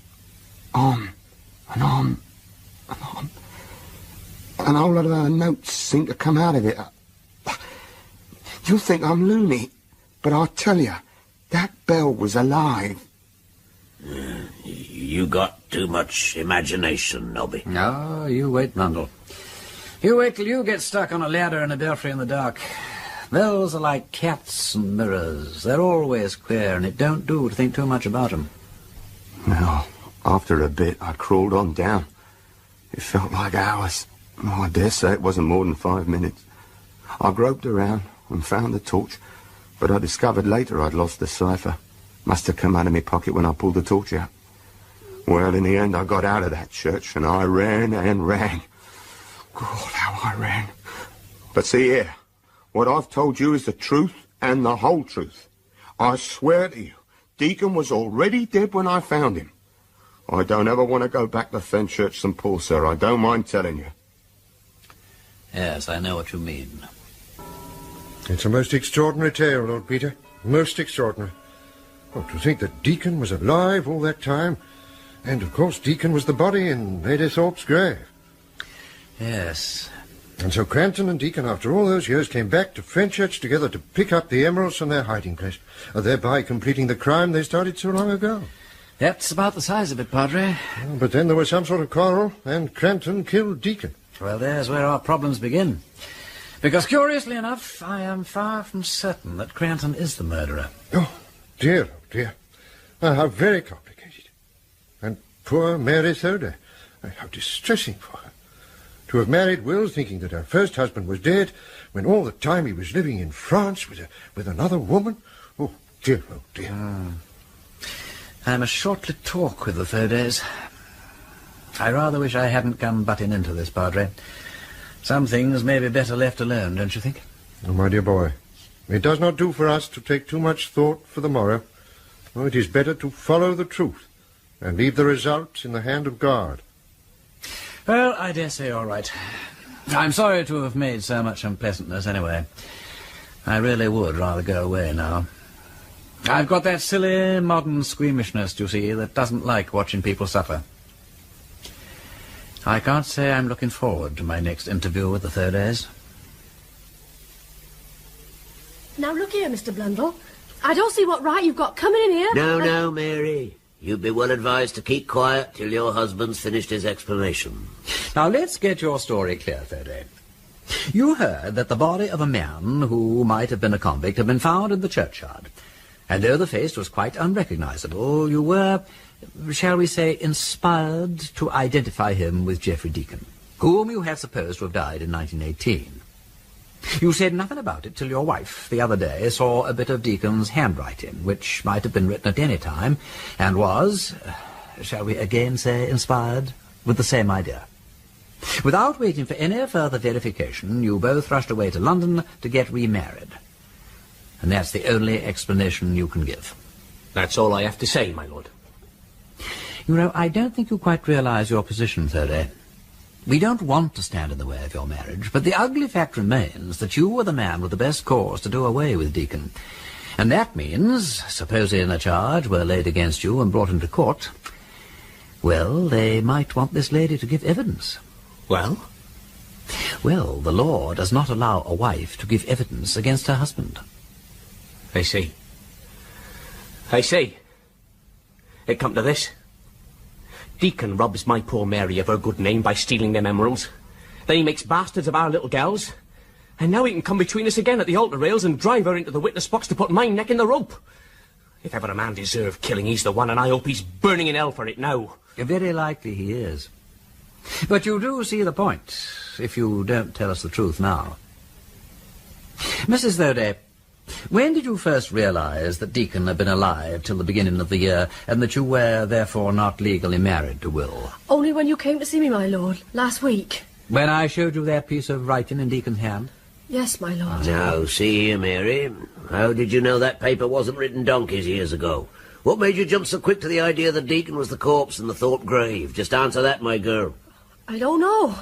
on and on and on. And a whole lot of notes seemed to come out of it. You'll think I'm loony, but I'll tell you, that bell was alive. You got too much imagination, Nobby. No, you wait, Mundle. You wait till you get stuck on a ladder in a belfry in the dark. Bells are like cats and mirrors. They're always queer, and it don't do to think too much about them. Well, after a bit, I crawled on down. It felt like hours. Oh, I dare say it wasn't more than 5 minutes. I groped around and found the torch, but I discovered later I'd lost the cipher. Must have come out of my pocket when I pulled the torch out. Well, in the end, I got out of that church, and I ran and ran. God, how I ran. But see here, what I've told you is the truth and the whole truth. I swear to you, Deacon was already dead when I found him. I don't ever want to go back to Fenchurch St. Paul, sir. I don't mind telling you. Yes, I know what you mean. It's a most extraordinary tale, Lord Peter. Most extraordinary. Well, to think that Deacon was alive all that time, and of course Deacon was the body in Lady Thorpe's grave. Yes. And so Cranton and Deacon, after all those years, came back to Fenchurch together to pick up the emeralds from their hiding place, thereby completing the crime they started so long ago. That's about the size of it, Padre. Well, but then there was some sort of quarrel, and Cranton killed Deacon. Well, there's where our problems begin. Because, curiously enough, I am far from certain that Cranton is the murderer. Oh, dear. How very complicated. And poor Mary Thoda. How distressing for her. To have married Will thinking that her first husband was dead, when all the time he was living in France with another woman. Oh, dear, oh, dear. I must shortly talk with the Thodays. I rather wish I hadn't come butting into this, Padre. Some things may be better left alone, don't you think? Oh, my dear boy, it does not do for us to take too much thought for the morrow. Oh, it is better to follow the truth and leave the result in the hand of God. Well, I dare say you're right. I'm sorry to have made so much unpleasantness anyway. I really would rather go away now. I've got that silly modern squeamishness, you see, that doesn't like watching people suffer. I can't say I'm looking forward to my next interview with the Thodays. Now look here, Mr. Blundell. I don't see what right you've got coming in here. No, Mary. You'd be well advised to keep quiet till your husband's finished his explanation. Now let's get your story clear, Thoday. You heard that the body of a man who might have been a convict had been found in the churchyard. And though the face was quite unrecognizable, you were, shall we say, inspired to identify him with Geoffrey Deacon, whom you had supposed to have died in 1918. You said nothing about it till your wife, the other day, saw a bit of Deacon's handwriting, which might have been written at any time, and was, shall we again say, inspired with the same idea. Without waiting for any further verification, you both rushed away to London to get remarried. And that's the only explanation you can give. That's all I have to say, my lord. You know, I don't think you quite realize your position, Thoday. We don't want to stand in the way of your marriage, but the ugly fact remains that you were the man with the best cause to do away with Deacon. And that means, supposing a charge were laid against you and brought into court, well, they might want this lady to give evidence. Well? Well, the law does not allow a wife to give evidence against her husband. I see. It come to this. Deacon robs my poor Mary of her good name by stealing them emeralds. Then he makes bastards of our little gals. And now he can come between us again at the altar rails and drive her into the witness box to put my neck in the rope. If ever a man deserved killing, he's the one, and I hope he's burning in hell for it now. Very likely he is. But you do see the point, if you don't tell us the truth now. Mrs. Thoday, when did you first realize that Deacon had been alive till the beginning of the year, and that you were, therefore, not legally married to Will? Only when you came to see me, my lord, last week. When I showed you that piece of writing in Deacon's hand? Yes, my lord. Now, see here, Mary. How did you know that paper wasn't written donkeys years ago? What made you jump so quick to the idea that Deacon was the corpse in the Thorpe grave? Just answer that, my girl. I don't know.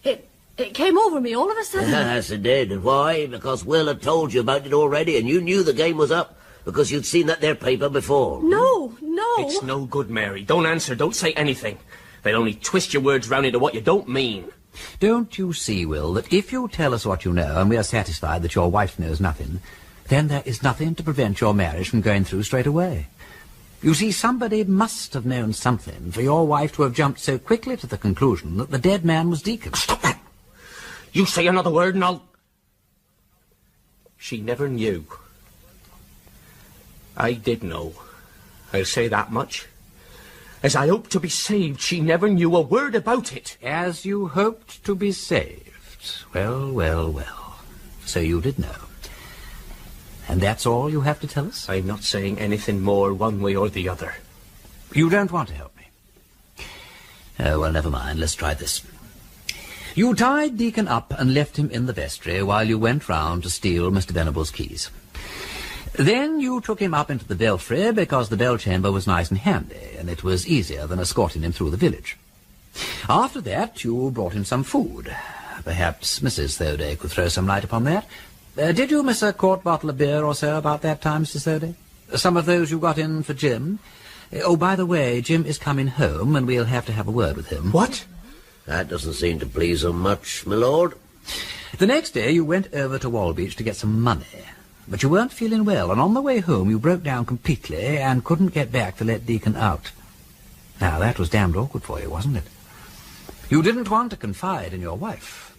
It came over me all of a sudden. Yes, it did. And why? Because Will had told you about it already, and you knew the game was up, because you'd seen that there paper before. No. It's no good, Mary. Don't answer, don't say anything. They'll only twist your words round into what you don't mean. Don't you see, Will, that if you tell us what you know, and we are satisfied that your wife knows nothing, then there is nothing to prevent your marriage from going through straight away. You see, somebody must have known something for your wife to have jumped so quickly to the conclusion that the dead man was Deacon. Stop that! You say another word and I'll... She never knew. I did know. I'll say that much. As I hoped to be saved, she never knew a word about it. As you hoped to be saved. Well. So you did know. And that's all you have to tell us? I'm not saying anything more one way or the other. You don't want to help me? Oh, well, never mind. Let's try this. You tied Deacon up and left him in the vestry while you went round to steal Mr. Venable's keys. Then you took him up into the belfry because the bell chamber was nice and handy, and it was easier than escorting him through the village. After that, you brought him some food. Perhaps Mrs. Thoday could throw some light upon that. Did you miss a quart bottle of beer or so about that time, Mrs. Thoday? Some of those you got in for Jim? Oh, by the way, Jim is coming home, and we'll have to have a word with him. What? That doesn't seem to please him much, my lord. The next day you went over to Walbeach to get some money. But you weren't feeling well, and on the way home you broke down completely and couldn't get back to let Deacon out. Now, that was damned awkward for you, wasn't it? You didn't want to confide in your wife.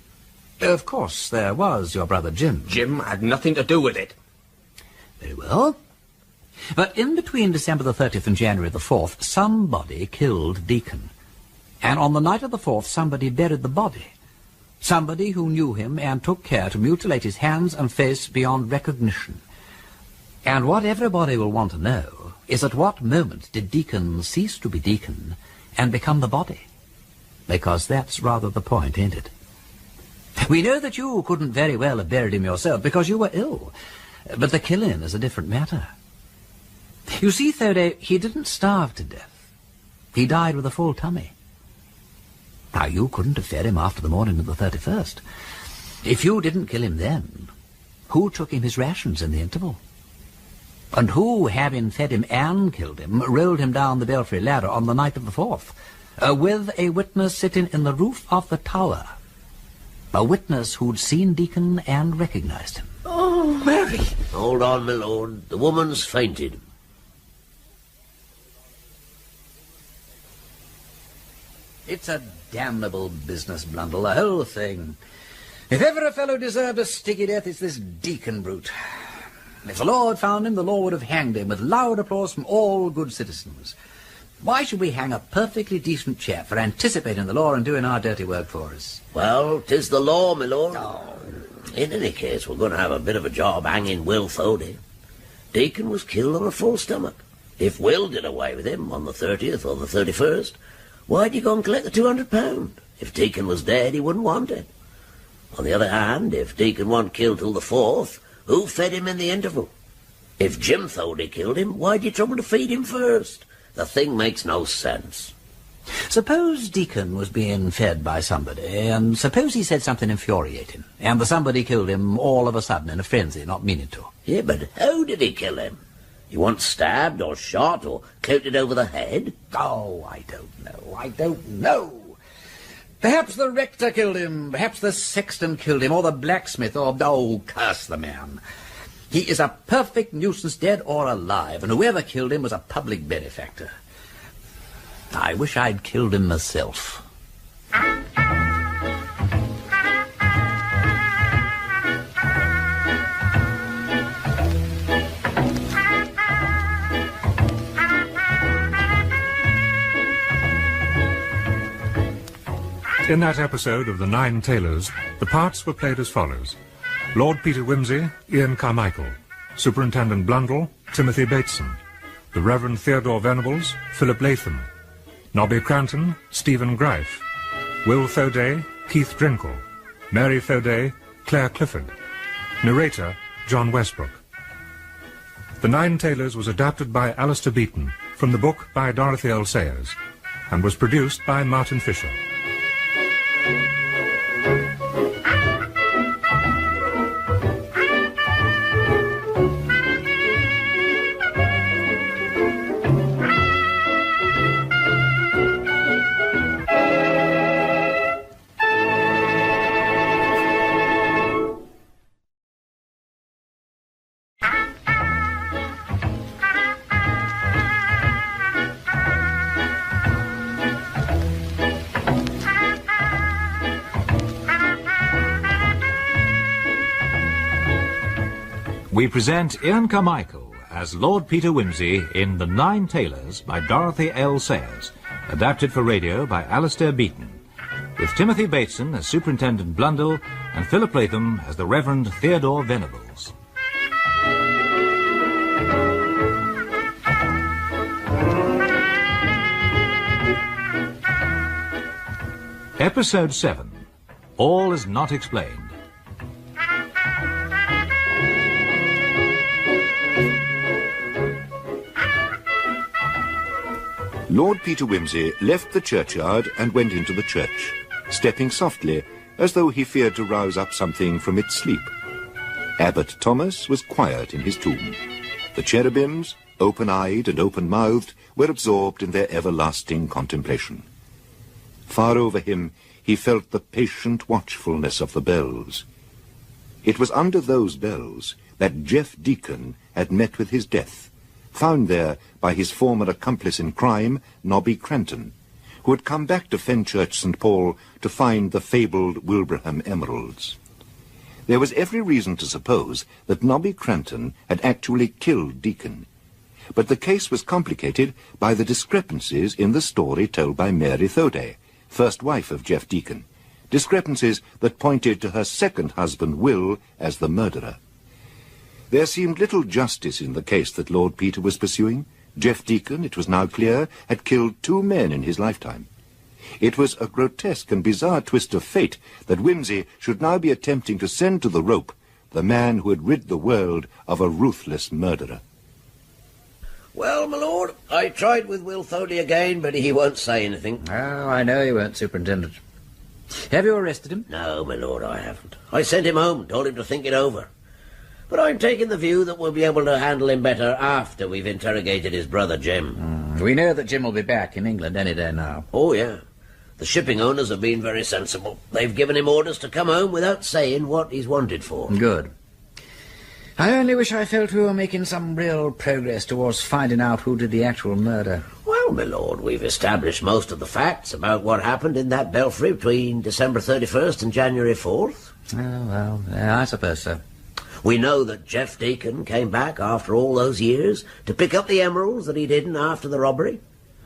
Of course, there was your brother Jim. Jim had nothing to do with it. Very well. But in between December the 30th and January the 4th, somebody killed Deacon. And on the night of the 4th, somebody buried the body. Somebody who knew him and took care to mutilate his hands and face beyond recognition. And what everybody will want to know is at what moment did Deacon cease to be Deacon and become the body? Because that's rather the point, ain't it? We know that you couldn't very well have buried him yourself because you were ill, but the killing is a different matter. You see, Thode, he didn't starve to death. He died with a full tummy. Now, you couldn't have fed him after the morning of the 31st. If you didn't kill him then, who took him his rations in the interval? And who, having fed him and killed him, rolled him down the belfry ladder on the night of the 4th, with a witness sitting in the roof of the tower? A witness who'd seen Deacon and recognized him. Oh, Mary! Hold on, my lord. The woman's fainted. It's a damnable business, Blundell, the whole thing. If ever a fellow deserved a sticky death, it's this Deacon brute. If the law had found him, the law would have hanged him with loud applause from all good citizens. Why should we hang a perfectly decent chap for anticipating the law and doing our dirty work for us? Well, 'tis the law, my lord. Oh. In any case, we're going to have a bit of a job hanging Will Thode. Deacon was killed on a full stomach. If Will did away with him on the 30th or the 31st, why'd you go and collect the £200? If Deacon was dead, he wouldn't want it. On the other hand, if Deacon wasn't killed till the 4th, who fed him in the interval? If Jim Thode killed him, why'd you trouble to feed him first? The thing makes no sense. Suppose Deacon was being fed by somebody, and suppose he said something infuriating, and the somebody killed him all of a sudden in a frenzy, not meaning to. Yeah, but how did he kill him? He wasn't stabbed or shot or coated over the head? Oh, I don't know. Perhaps the rector killed him, perhaps the sexton killed him, or the blacksmith, or... Oh, curse the man. He is a perfect nuisance, dead or alive, and whoever killed him was a public benefactor. I wish I'd killed him myself. In that episode of The Nine Tailors, the parts were played as follows. Lord Peter Wimsey, Ian Carmichael. Superintendent Blundell, Timothy Bateson. The Reverend Theodore Venables, Philip Latham. Nobby Cranton, Stephen Greif. Will Thode, Keith Drinkle. Mary Thode, Claire Clifford. Narrator, John Westbrook. The Nine Tailors was adapted by Alistair Beaton from the book by Dorothy L Sayers and was produced by Martin Fisher. We present Ian Carmichael as Lord Peter Wimsey in The Nine Tailors by Dorothy L Sayers, adapted for radio by Alistair Beaton, with Timothy Bateson as Superintendent Blundell and Philip Latham as the Reverend Theodore Venables. Episode 7. All is Not Explained. Lord Peter Wimsey left the churchyard and went into the church, stepping softly, as though he feared to rouse up something from its sleep. Abbot Thomas was quiet in his tomb. The cherubims, open-eyed and open-mouthed, were absorbed in their everlasting contemplation. Far over him he felt the patient watchfulness of the bells. It was under those bells that Jeff Deacon had met with his death, found there by his former accomplice in crime, Nobby Cranton, who had come back to Fenchurch St. Paul to find the fabled Wilbraham emeralds. There was every reason to suppose that Nobby Cranton had actually killed Deacon, but the case was complicated by the discrepancies in the story told by Mary Thode, first wife of Jeff Deacon, discrepancies that pointed to her second husband, Will, as the murderer. There seemed little justice in the case that Lord Peter was pursuing. Jeff Deacon, it was now clear, had killed 2 men in his lifetime. It was a grotesque and bizarre twist of fate that Wimsey should now be attempting to send to the rope the man who had rid the world of a ruthless murderer. Well, my lord, I tried with Will Thody again, but he won't say anything. Oh, I know you won't, Superintendent. Have you arrested him? No, my lord, I haven't. I sent him home, told him to think it over. But I'm taking the view that we'll be able to handle him better after we've interrogated his brother, Jim. We know that Jim will be back in England any day now. Oh, yeah. The shipping owners have been very sensible. They've given him orders to come home without saying what he's wanted for. Good. I only wish I felt we were making some real progress towards finding out who did the actual murder. Well, my lord, we've established most of the facts about what happened in that belfry between December 31st and January 4th. Oh, well, yeah, I suppose so. We know that Jeff Deacon came back after all those years to pick up the emeralds that he'd hidden after the robbery.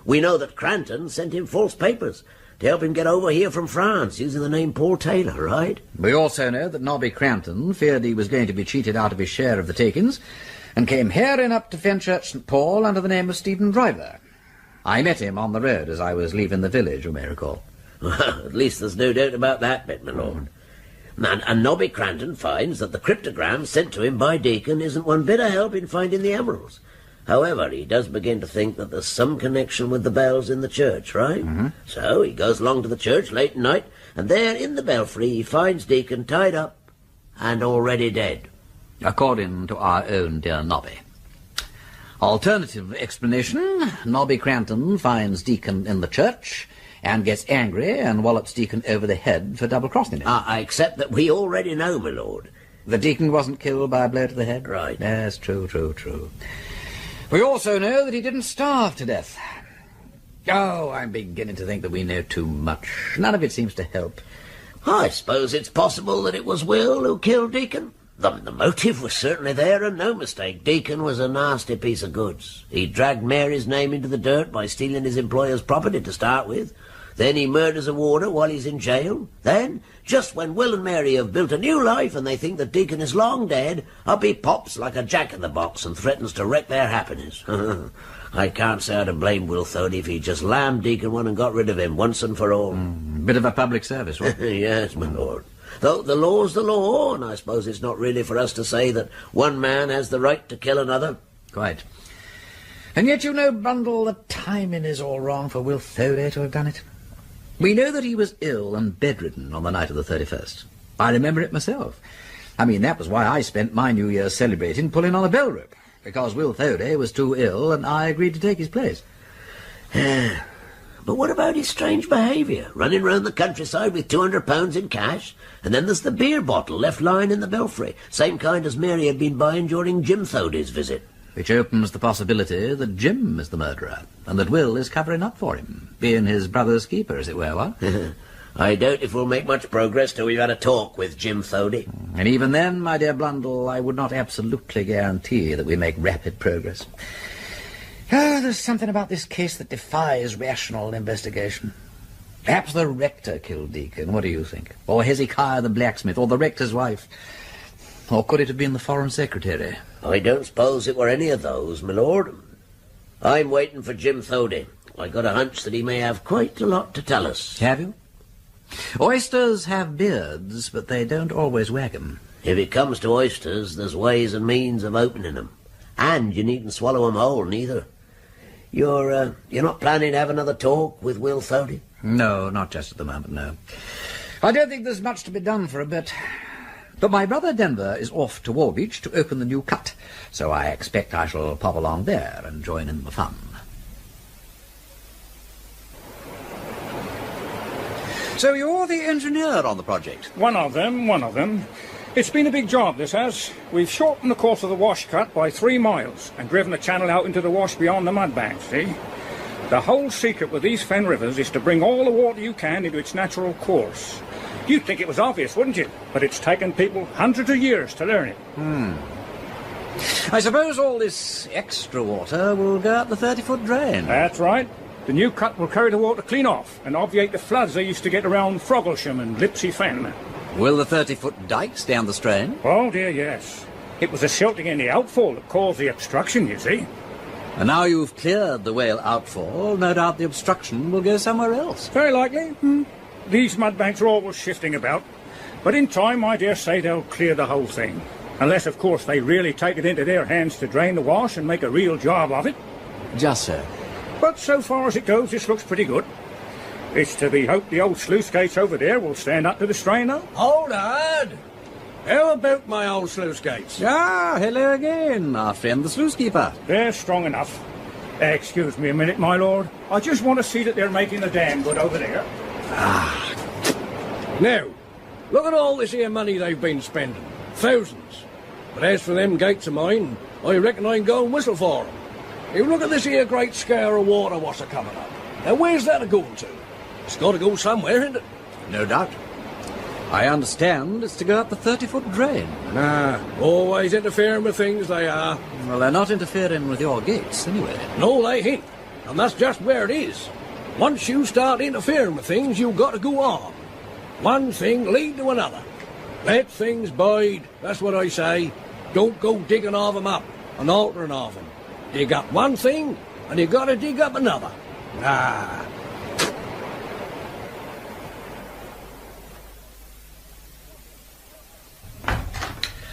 We know that Cranton sent him false papers to help him get over here from France using the name Paul Taylor, right? We also know that Nobby Cranton feared he was going to be cheated out of his share of the takings and came herring up to Fenchurch St. Paul under the name of Stephen Driver. I met him on the road as I was leaving the village, you may recall. Well, at least there's no doubt about that bit, my lord. And Nobby Cranton finds that the cryptogram sent to him by Deacon isn't one bit of help in finding the emeralds. However, he does begin to think that there's some connection with the bells in the church, right? So he goes along to the church late at night, and there in the belfry he finds Deacon tied up and already dead. According to our own dear Nobby. Alternative explanation, Nobby Cranton finds Deacon in the church and gets angry and wallops Deacon over the head for double-crossing him. I accept that we already know, my lord. The Deacon wasn't killed by a blow to the head? Right. Yes, true. We also know that he didn't starve to death. Oh, I'm beginning to think that we know too much. None of it seems to help. I suppose it's possible that it was Will who killed Deacon. The motive was certainly there, and no mistake. Deacon was a nasty piece of goods. He dragged Mary's name into the dirt by stealing his employer's property to start with. Then he murders a warder while he's in jail. Then, just when Will and Mary have built a new life and they think that Deacon is long dead, up he pops like a jack-in-the-box and threatens to wreck their happiness. I can't say I'd have blamed Will Thody if he'd just lammed Deacon one and got rid of him once and for all. Bit of a public service, right? Yes, my lord. Though the law's the law, and I suppose it's not really for us to say that one man has the right to kill another. Quite. And yet you know, Bundle, the timing is all wrong for Will Thody to have done it. We know that he was ill and bedridden on the night of the 31st. I remember it myself. I mean, that was why I spent my New Year celebrating pulling on a bell rope, because Will Thody was too ill and I agreed to take his place. But what about his strange behaviour? Running round the countryside with £200 in cash, and then there's the beer bottle left lying in the belfry, same kind as Mary had been buying during Jim Thody's visit. Which opens the possibility that Jim is the murderer, and that Will is covering up for him, being his brother's keeper, as it were, what? I doubt if we'll make much progress till we've had a talk with Jim Thody. And even then, my dear Blundell, I would not absolutely guarantee that we make rapid progress. There's something about this case that defies rational investigation. Perhaps the rector killed Deacon, what do you think? Or Hezekiah the blacksmith, or the rector's wife? Or could it have been the foreign secretary? I don't suppose it were any of those, my lord. I'm waiting for Jim Thody. I got a hunch that he may have quite a lot to tell us. Have you? Oysters have beards, but they don't always wag 'em. If it comes to oysters, there's ways and means of opening 'em. And you needn't swallow 'em whole, neither. You're not planning to have another talk with Will Thody? No, not just at the moment, no. I don't think there's much to be done for a bit. But my brother Denver is off to Warbeach to open the new cut, so I expect I shall pop along there and join in the fun. So you're the engineer on the project? One of them. It's been a big job, this has. We've shortened the course of the wash cut by 3 miles and driven the channel out into the wash beyond the mud banks, see? The whole secret with these fen rivers is to bring all the water you can into its natural course. You'd think it was obvious, wouldn't you? But it's taken people hundreds of years to learn it. I suppose all this extra water will go up the 30-foot drain. That's right. The new cut will carry the water clean off and obviate the floods they used to get around Frogglesham and Lipsey Fen. Will the 30-foot dyke stand the strain? Oh, dear, yes. It was the silting in the outfall that caused the obstruction, you see. And now you've cleared the whale outfall, no doubt the obstruction will go somewhere else. Very likely. These mudbanks are always shifting about. But in time, I dare say they'll clear the whole thing. Unless, of course, they really take it into their hands to drain the wash and make a real job of it. Just so. But so far as it goes, this looks pretty good. It's to be hoped the old sluice gates over there will stand up to the strain, though. Hold on! How about my old sluice gates? Ah, hello again, our friend the sluice keeper. They're strong enough. Excuse me a minute, my lord. I just want to see that they're making the dam good over there. Now, look at all this here money they've been spending. Thousands. But as for them gates of mine, I reckon I can go and whistle for them. You look at this here great scour of water what's a-coming up. Now, where's that a-going to? It's got to go somewhere, isn't it? No doubt. I understand it's to go up the 30-foot drain. Nah, always interfering with things, they are. Well, they're not interfering with your gates, anyway. No, they ain't. And that's just where it is. Once you start interfering with things, you've got to go on. One thing lead to another. Let things bide, that's what I say. Don't go digging of 'em up and altering of 'em. Dig up one thing, and you got to dig up another.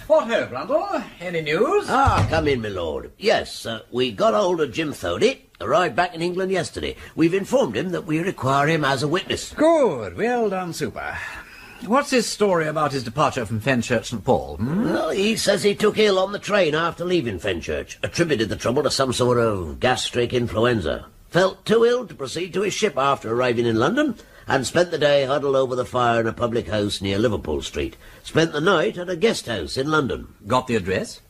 What ho, Blundell? Any news? Come in, my lord. Yes, we got hold of Jim Thody, arrived back in England yesterday. We've informed him that we require him as a witness. Good, well done, super. What's his story about his departure from Fenchurch St. Paul? Well, he says he took ill on the train after leaving Fenchurch, attributed the trouble to some sort of gastric influenza. Felt too ill to proceed to his ship after arriving in London, and spent the day huddled over the fire in a public house near Liverpool Street. Spent the night at a guest house in London. Got the address?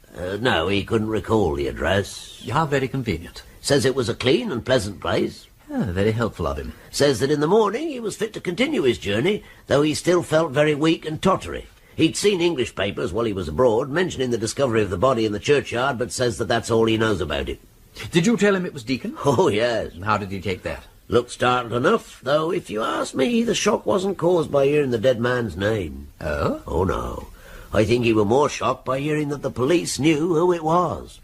No, he couldn't recall the address. How very convenient. Says it was a clean and pleasant place. Very helpful of him. Says that in the morning he was fit to continue his journey, though he still felt very weak and tottery. He'd seen English papers while he was abroad, mentioning the discovery of the body in the churchyard, but says that that's all he knows about it. Did you tell him it was Deacon? Oh, yes. How did he take that? Looked startled enough, though if you ask me, the shock wasn't caused by hearing the dead man's name. Oh? Oh, no. I think he were more shocked by hearing that the police knew who it was.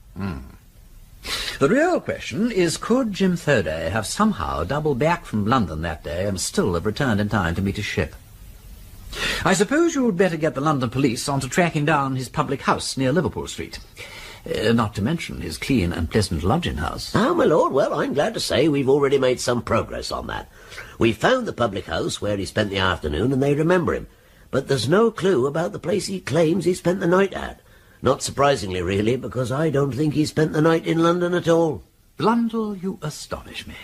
The real question is, could Jim Thody have somehow doubled back from London that day and still have returned in time to meet his ship? I suppose you'd better get the London police on to tracking down his public house near Liverpool Street. Not to mention his clean and pleasant lodging-house. Ah, my lord, well, I'm glad to say we've already made some progress on that. We found the public house where he spent the afternoon, and they remember him. But there's no clue about the place he claims he spent the night at. Not surprisingly, really, because I don't think he spent the night in London at all. Blundell, you astonish me.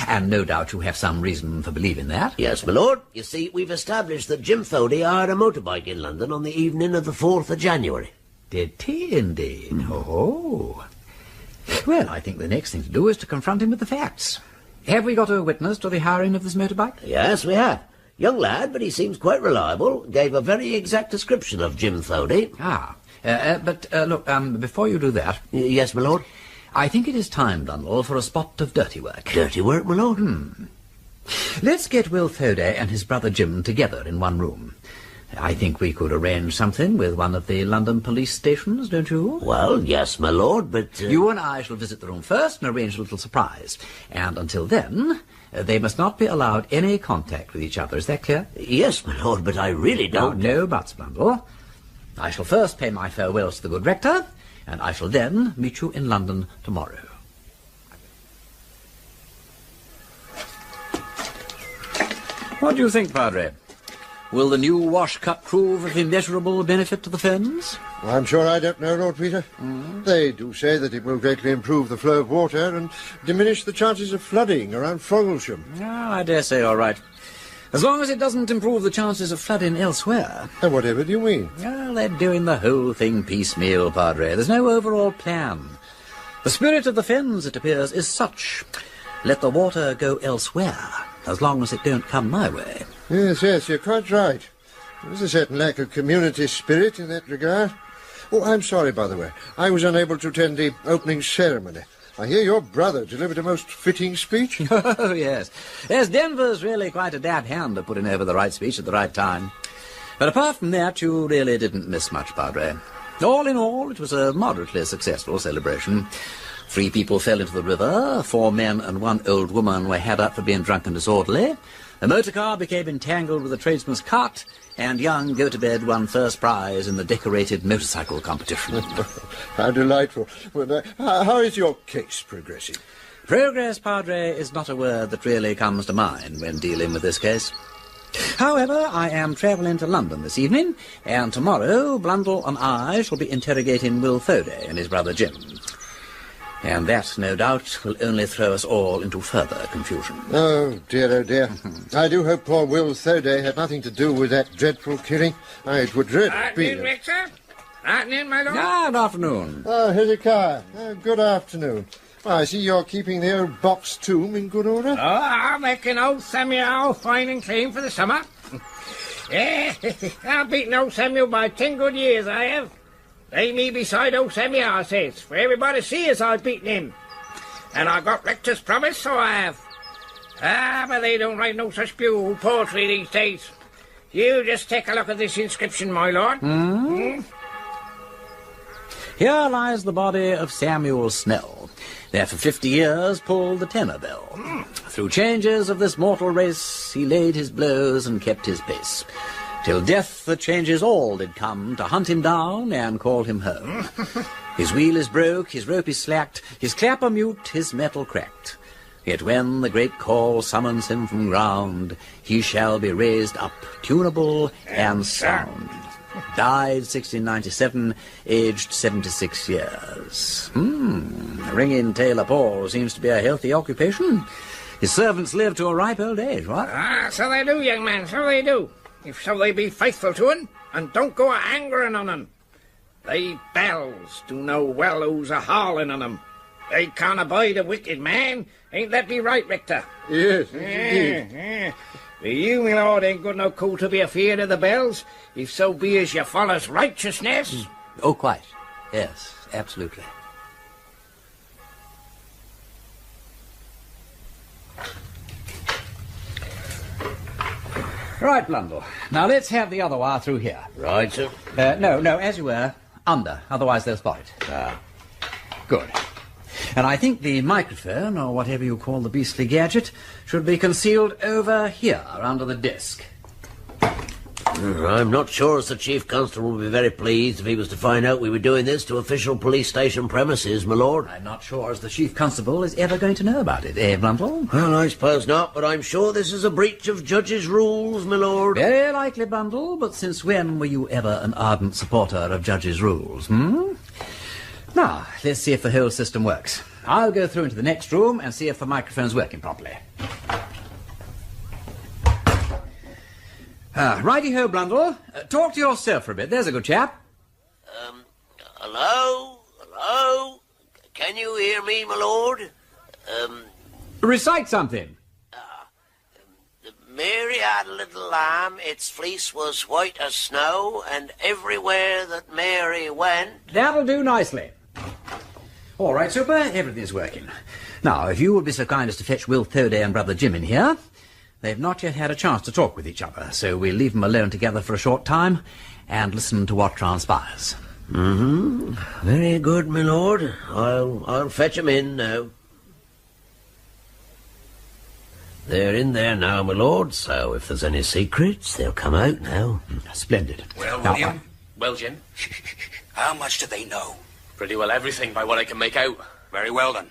And no doubt you have some reason for believing that. Yes, my lord. You see, we've established that Jim Thody hired a motorbike in London on the evening of the 4th of January. Did he indeed? Oh. Well, I think the next thing to do is to confront him with the facts. Have we got a witness to the hiring of this motorbike? Yes, we have. Young lad, but he seems quite reliable. Gave a very exact description of Jim Thody. Look, before you do that... Yes, my lord? I think it is time, Blundell, for a spot of dirty work. Dirty work, my lord? Let's get Will Thody and his brother Jim together in one room. I think we could arrange something with one of the London police stations, don't you? Well, yes, my lord, but... You and I shall visit the room first and arrange a little surprise. And until then, they must not be allowed any contact with each other. Is that clear? Yes, my lord, but I really don't... No buts, Blundell. I shall first pay my farewells to the good rector, and I shall then meet you in London tomorrow. What do you think, Padre? Will the new wash-cut prove of immeasurable benefit to the Fens? Well, I'm sure I don't know, Lord Peter. They do say that it will greatly improve the flow of water and diminish the chances of flooding around Frogglesham. I dare say all right. As long as it doesn't improve the chances of flooding elsewhere. And whatever do you mean? Well, they're doing the whole thing piecemeal, Padre. There's no overall plan. The spirit of the Fens, it appears, is such. Let the water go elsewhere, as long as it don't come my way. Yes, you're quite right. There's a certain lack of community spirit in that regard. Oh, I'm sorry, by the way. I was unable to attend the opening ceremony. I hear your brother delivered a most fitting speech. Oh, yes. Yes, Denver's really quite a dab hand at putting over the right speech at the right time. But apart from that, you really didn't miss much, Padre. All in all, it was a moderately successful celebration. 3 people fell into the river, 4 men and 1 old woman were had up for being drunk and disorderly. A motor car became entangled with a tradesman's cart, and young Go-to-Bed won first prize in the decorated motorcycle competition. How delightful. Well, how is your case progressing? Progress, Padre, is not a word that really comes to mind when dealing with this case. However, I am travelling to London this evening, and tomorrow Blundell and I shall be interrogating Will Thoday and his brother Jim. And that, no doubt, will only throw us all into further confusion. Oh, dear. I do hope poor Will Thoday had nothing to do with that dreadful killing. It would really be... Afternoon, Rector. Afternoon, my lord. Good afternoon. Oh, Hezekiah. Good afternoon. I see you're keeping the old box tomb in good order. Oh, I'm making old Samuel fine and clean for the summer. I've beaten old Samuel by 10 good years, I have. Lay me beside old Samuel, I says, for everybody to see as I've beaten him. And I got Rector's promise, so I have. But they don't write no such beautiful poetry these days. You just take a look at this inscription, my lord. Here lies the body of Samuel Snell, that for 50 years pulled the tenor bell. Through changes of this mortal race, he laid his blows and kept his pace. Till death the changes all did come to hunt him down and call him home. His wheel is broke, his rope is slacked, his clapper mute, his metal cracked. Yet when the great call summons him from ground, he shall be raised up, tunable and sound. Died 1697, aged 76 years. Ringing tailor Paul seems to be a healthy occupation. His servants live to a ripe old age, what? So they do, young man, so they do. If so they be faithful to un, and don't go a-angering on un. They bells do know well who's a-hauling on them. They can't abide a wicked man. Ain't that be right, Rector? Yes, indeed. But you, my lord, ain't got no call to be afeard of the bells, if so be as you follows righteousness. Oh, quite. Yes, absolutely. Right, Blundell. Now let's have the other wire through here. Right, sir. No, as you were, under. Otherwise they'll spot it. Good. And I think the microphone, or whatever you call the beastly gadget, should be concealed over here, under the desk. I'm not sure as the Chief Constable would be very pleased if he was to find out we were doing this to official police station premises, my lord. I'm not sure as the Chief Constable is ever going to know about it, eh, Blundell? Well, I suppose not, but I'm sure this is a breach of Judge's rules, my lord. Very likely, Blundell, but since when were you ever an ardent supporter of Judge's rules, Now, let's see if the whole system works. I'll go through into the next room and see if the microphone's working properly. Righty-ho, Blundell. Talk to yourself for a bit. There's a good chap. Hello? Hello? Can you hear me, my lord? Recite something. Mary had a little lamb, its fleece was white as snow, and everywhere that Mary went... That'll do nicely. All right, Super, everything's working. Now, if you would be so kind as to fetch Will Thoday and Brother Jim in here. They've not yet had a chance to talk with each other, so we'll leave them alone together for a short time and listen to what transpires. Very good, my lord. I'll fetch 'em in now. They're in there now, my lord, so if there's any secrets, they'll come out now. Splendid. Well, William? Well, Jim? How much do they know? Pretty well everything by what I can make out. Very well, then.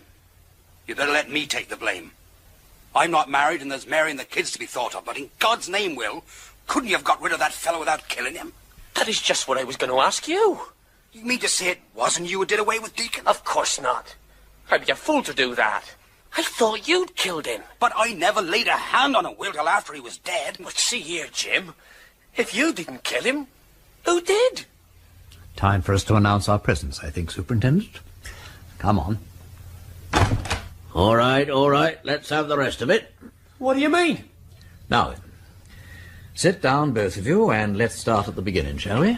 You'd better let me take the blame. I'm not married, and there's Mary and the kids to be thought of, but in God's name, Will, couldn't you have got rid of that fellow without killing him? That is just what I was going to ask you. You mean to say it wasn't you who did away with Deacon? Of course not. I'd be a fool to do that. I thought you'd killed him. But I never laid a hand on him, Will, till after he was dead. But see here, Jim. If you didn't kill him, who did? Time for us to announce our presence, I think, Superintendent. Come on. All right, let's have the rest of it. What do you mean? Now then, sit down, both of you, and let's start at the beginning, shall we?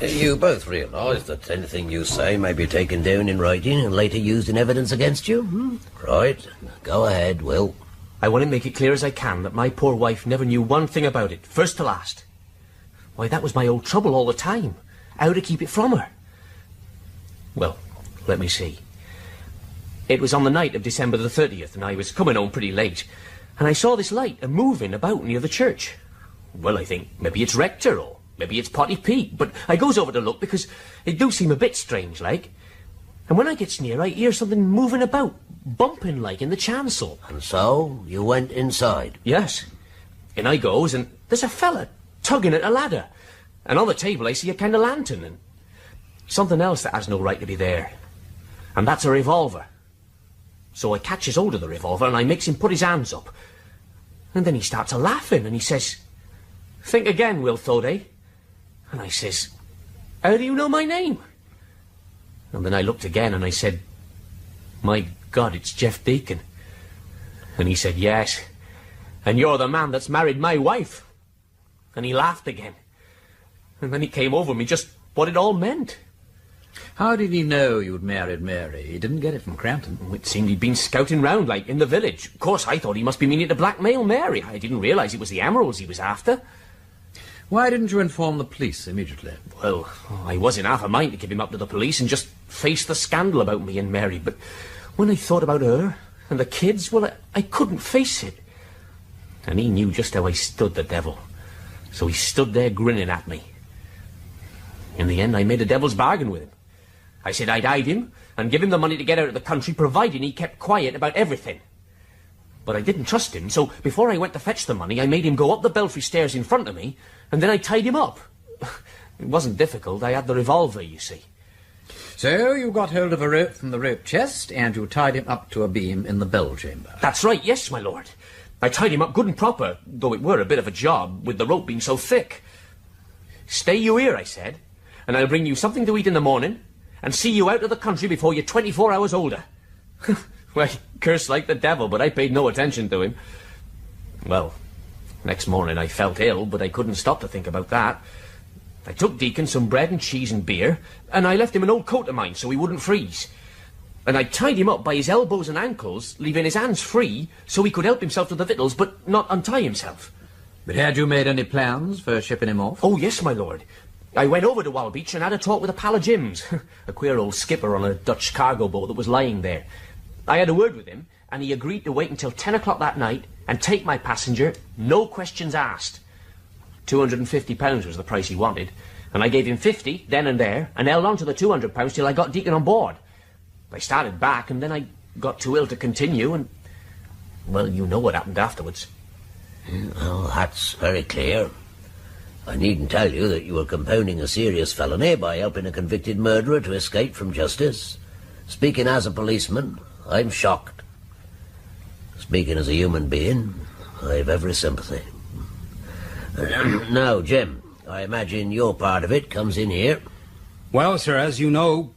You both realise that anything you say may be taken down in writing and later used in evidence against you? Right. Go ahead, Will. I want to make it clear as I can that my poor wife never knew one thing about it, first to last. Why, that was my old trouble all the time. How to keep it from her. Well, let me see. It was on the night of December the 30th, and I was coming home pretty late, and I saw this light a-moving about near the church. Well, I think maybe it's Rector, or maybe it's Potty Peak, but I goes over to look because it do seem a bit strange, like. And when I gets near, I hear something moving about, bumping like in the chancel. And so, you went inside? Yes. And I goes, and there's a fella tugging at a ladder. And on the table I see a kind of lantern, and something else that has no right to be there. And that's a revolver. So I catches hold of the revolver, and I makes him put his hands up. And then he starts a-laughing, and he says, "Think again, Will Thode." And I says, "How do you know my name?" And then I looked again, and I said, "My God, it's Jeff Deacon." And he said, "Yes, and you're the man that's married my wife." And he laughed again. And then he came over me just what it all meant. How did he know you'd married Mary? He didn't get it from Crampton. It seemed he'd been scouting round, like, in the village. Of course, I thought he must be meaning to blackmail Mary. I didn't realise it was the emeralds he was after. Why didn't you inform the police immediately? Well, I was in half a mind to give him up to the police and just face the scandal about me and Mary, but when I thought about her and the kids, well, I couldn't face it. And he knew just how I stood the devil. So he stood there grinning at me. In the end, I made a devil's bargain with him. I said I'd hide him and give him the money to get out of the country, providing he kept quiet about everything. But I didn't trust him, so before I went to fetch the money, I made him go up the belfry stairs in front of me, and then I tied him up. It wasn't difficult. I had the revolver, you see. So you got hold of a rope from the rope chest, and you tied him up to a beam in the bell chamber. That's right, yes, my lord. I tied him up good and proper, though it were a bit of a job, with the rope being so thick. "Stay you here," I said, "and I'll bring you something to eat in the morning, and see you out of the country before you're 24 hours older." Well, he cursed like the devil, but I paid no attention to him. Well, next morning I felt ill, but I couldn't stop to think about that. I took Deacon some bread and cheese and beer, and I left him an old coat of mine so he wouldn't freeze. And I tied him up by his elbows and ankles, leaving his hands free so he could help himself to the victuals, but not untie himself. But had you made any plans for shipping him off? Oh, yes, my lord. I went over to Walbeach and had a talk with a pal of Jim's, a queer old skipper on a Dutch cargo boat that was lying there. I had a word with him, and he agreed to wait until 10 o'clock that night and take my passenger, no questions asked. £250 was the price he wanted, and I gave him 50 then and there, and held on to the £200 till I got Deacon on board. I started back, and then I got too ill to continue, and, well, you know what happened afterwards. Oh, that's very clear. I needn't tell you that you were compounding a serious felony by helping a convicted murderer to escape from justice. Speaking as a policeman, I'm shocked. Speaking as a human being, I've every sympathy. Now, Jim, I imagine your part of it comes in here. Well, sir, as you know,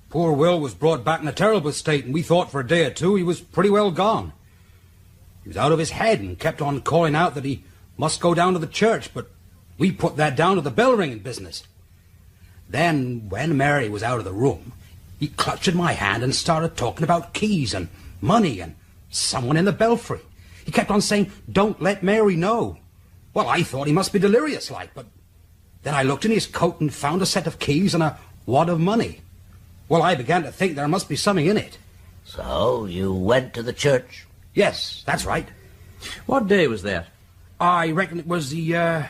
poor Will was brought back in a terrible state, and we thought for a day or two he was pretty well gone. He was out of his head and kept on calling out that he must go down to the church, but we put that down to the bell-ringing business. Then, when Mary was out of the room, he clutched at my hand and started talking about keys and money and someone in the belfry. He kept on saying, "Don't let Mary know." Well, I thought he must be delirious like, but then I looked in his coat and found a set of keys and a wad of money. Well, I began to think there must be something in it. So, you went to the church? Yes, that's right. What day was that? I reckon it was the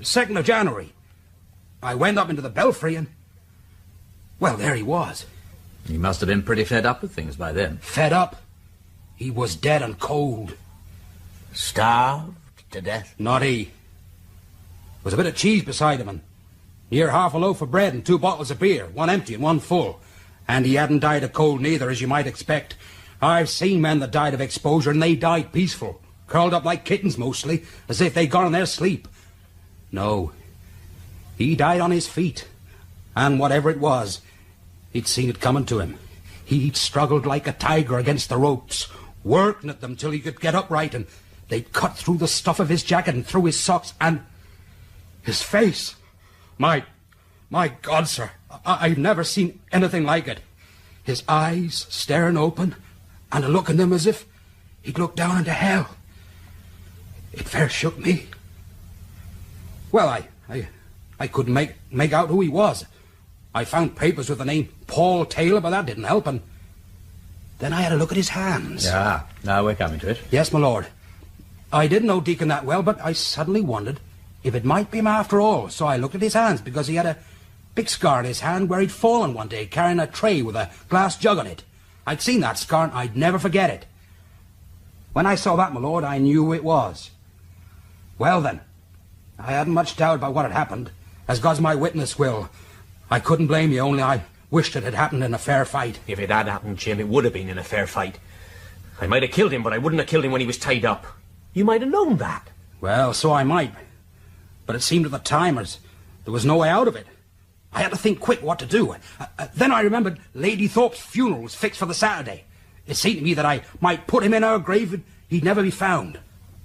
2nd of January. I went up into the belfry and, well, there he was. He must have been pretty fed up with things by then. Fed up? He was dead and cold. Starved to death? Not he. There was a bit of cheese beside him and near half a loaf of bread and 2 bottles of beer, one empty and one full. And he hadn't died of cold neither, as you might expect. I've seen men that died of exposure, and they died peaceful, curled up like kittens mostly, as if they'd gone in their sleep. No, he died on his feet, and whatever it was, he'd seen it coming to him. He'd struggled like a tiger against the ropes, working at them till he could get upright, and they'd cut through the stuff of his jacket and through his socks, and his face, my My God, sir, I've never seen anything like it. His eyes staring open, and a look in them as if he'd look down into hell. It fair shook me. Well, I couldn't make out who he was. I found papers with the name Paul Taylor, but that didn't help, and then I had a look at his hands. Ah, now we're coming to it. Yes, my lord. I didn't know Deacon that well, but I suddenly wondered if it might be him after all, so I looked at his hands, because he had a big scar in his hand where he'd fallen one day carrying a tray with a glass jug on it. I'd seen that scar, and I'd never forget it. When I saw that, my lord, I knew who it was. Well, then, I hadn't much doubt about what had happened. As God's my witness, Will, I couldn't blame you, only I wished it had happened in a fair fight. If it had happened, Jim, it would have been in a fair fight. I might have killed him, but I wouldn't have killed him when he was tied up. You might have known that. Well, so I might. But it seemed at the time as there was no way out of it. I had to think quick what to do. Then I remembered Lady Thorpe's funeral was fixed for the Saturday. It seemed to me that I might put him in her grave and he'd never be found.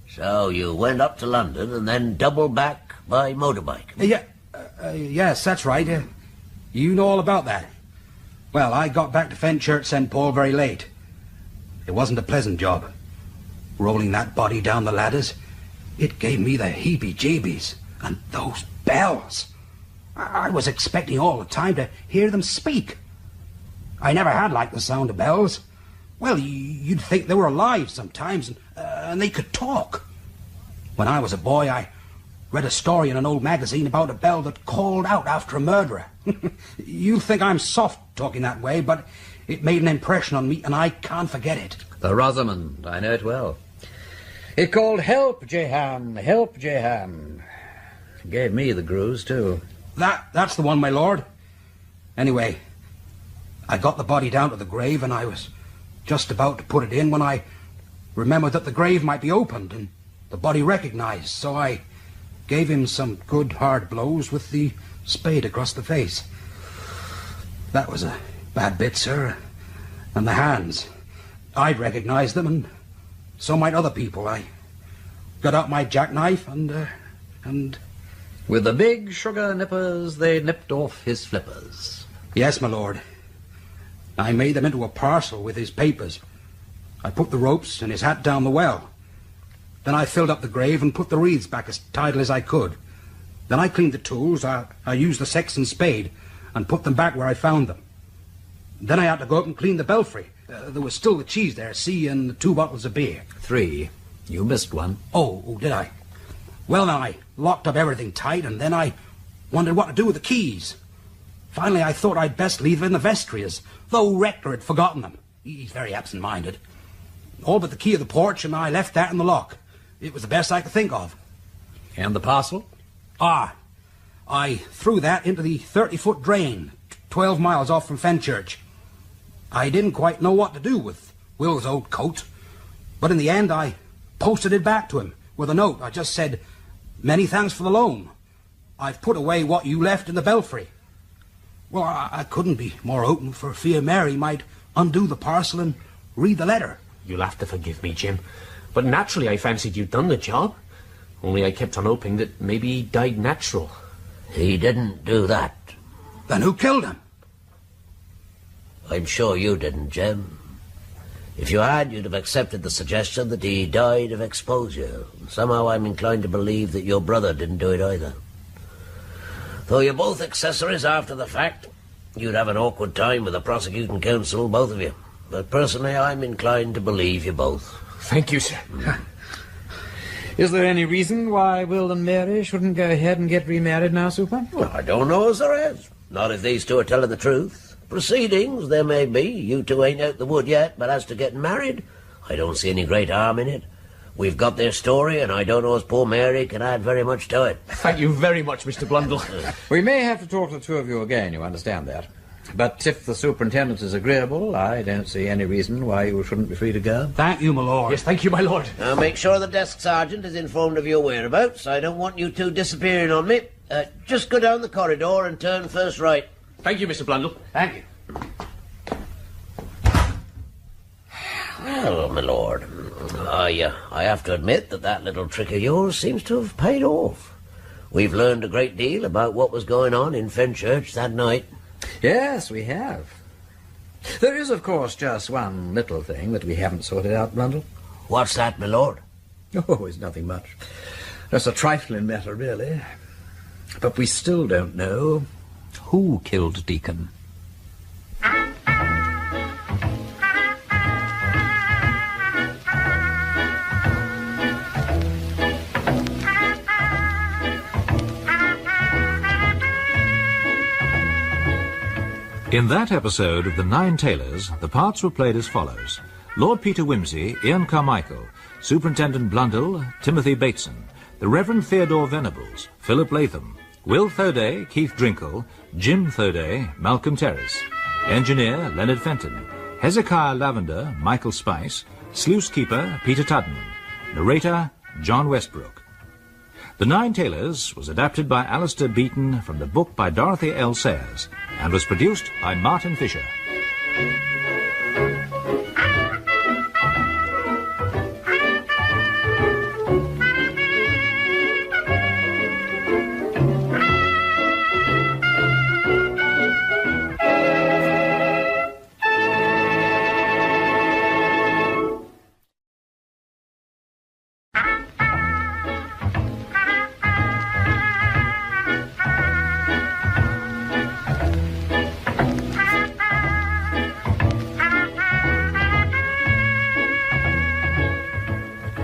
So you went up to London and then doubled back by motorbike? Yes, that's right. You know all about that. Well, I got back to Fenchurch St. Paul very late. It wasn't a pleasant job. Rolling that body down the ladders, it gave me the heebie-jeebies. And those bells. I was expecting all the time to hear them speak. I never had liked the sound of bells. Well, you'd think they were alive sometimes, and they could talk. When I was a boy, I read a story in an old magazine about a bell that called out after a murderer. You think I'm soft talking that way, but it made an impression on me, and I can't forget it. The Rosamond, I know it well. It called, "Help, Jehan, help, Jehan." It gave me the grooves, too. That's the one, my lord. Anyway, I got the body down to the grave, and I was just about to put it in when I remembered that the grave might be opened and the body recognized, so I gave him some good hard blows with the spade across the face. That was a bad bit, sir. And the hands. I'd recognize them, and so might other people. I got out my jackknife and... With the big sugar nippers, they nipped off his flippers. Yes, my lord. I made them into a parcel with his papers. I put the ropes and his hat down the well. Then I filled up the grave and put the wreaths back as tidily as I could. Then I cleaned the tools. I used the sexton's spade and put them back where I found them. Then I had to go up and clean the belfry. There was still the cheese there, see, and the 2 bottles of beer. 3. You missed one. Oh, did I? Well, then I locked up everything tight, and then I wondered what to do with the keys. Finally, I thought I'd best leave them in the vestry, as though Rector had forgotten them. He's very absent-minded. All but the key of the porch, and I left that in the lock. It was the best I could think of. And the parcel? I threw that into the 30-foot drain, 12 miles off from Fenchurch. I didn't quite know what to do with Will's old coat, but in the end I posted it back to him with a note. I just said, "Many thanks for the loan. I've put away what you left in the belfry." Well, I couldn't be more open for fear Mary might undo the parcel and read the letter. You'll have to forgive me, Jim, but naturally I fancied you'd done the job. Only I kept on hoping that maybe he died natural. He didn't do that. Then who killed him? I'm sure you didn't, Jim. If you had, you'd have accepted the suggestion that he died of exposure. Somehow I'm inclined to believe that your brother didn't do it either. Though you're both accessories after the fact, you'd have an awkward time with the prosecuting counsel, both of you. But personally, I'm inclined to believe you both. Thank you, sir. Is there any reason why Will and Mary shouldn't go ahead and get remarried now, Super? Well, I don't know as there is. Not if these two are telling the truth. Proceedings, there may be. You two ain't out the wood yet, but as to getting married, I don't see any great harm in it. We've got their story, and I don't know as poor Mary can add very much to it. Thank you very much, Mr. Blundell. We may have to talk to the two of you again, you understand that. But if the superintendent is agreeable, I don't see any reason why you shouldn't be free to go. Thank you, my lord. Yes, thank you, my lord. Now make sure the desk sergeant is informed of your whereabouts. I don't want you two disappearing on me. Just go down the corridor and turn first right. Thank you, Mr. Blundell. Thank you. Well, my lord, I have to admit that little trick of yours seems to have paid off. We've learned a great deal about what was going on in Fenchurch that night. Yes, we have. There is, of course, just one little thing that we haven't sorted out, Blundell. What's that, my lord? Oh, it's nothing much. Just a trifling matter, really. But we still don't know who killed Deacon. In that episode of The Nine Tailors, the parts were played as follows. Lord Peter Wimsey, Ian Carmichael, Superintendent Blundell, Timothy Bateson, the Reverend Theodore Venables, Philip Latham, Will Thoday, Keith Drinkle, Jim Thoday, Malcolm Terrace, Engineer Leonard Fenton, Hezekiah Lavender, Michael Spice, Sluice Keeper Peter Tudman, Narrator John Westbrook. The Nine Tailors was adapted by Alistair Beaton from the book by Dorothy L Sayers and was produced by Martin Fisher.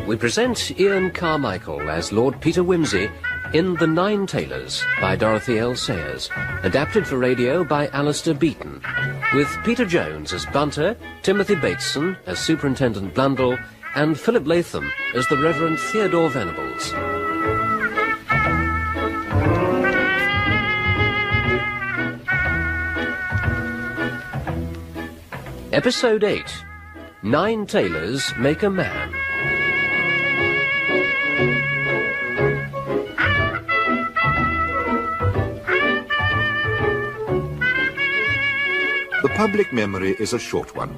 We present Ian Carmichael as Lord Peter Wimsey in The Nine Tailors by Dorothy L Sayers, adapted for radio by Alistair Beaton, with Peter Jones as Bunter, Timothy Bateson as Superintendent Blundell, and Philip Latham as the Reverend Theodore Venables. Episode 8. Nine Tailors Make a Man. The public memory is a short one.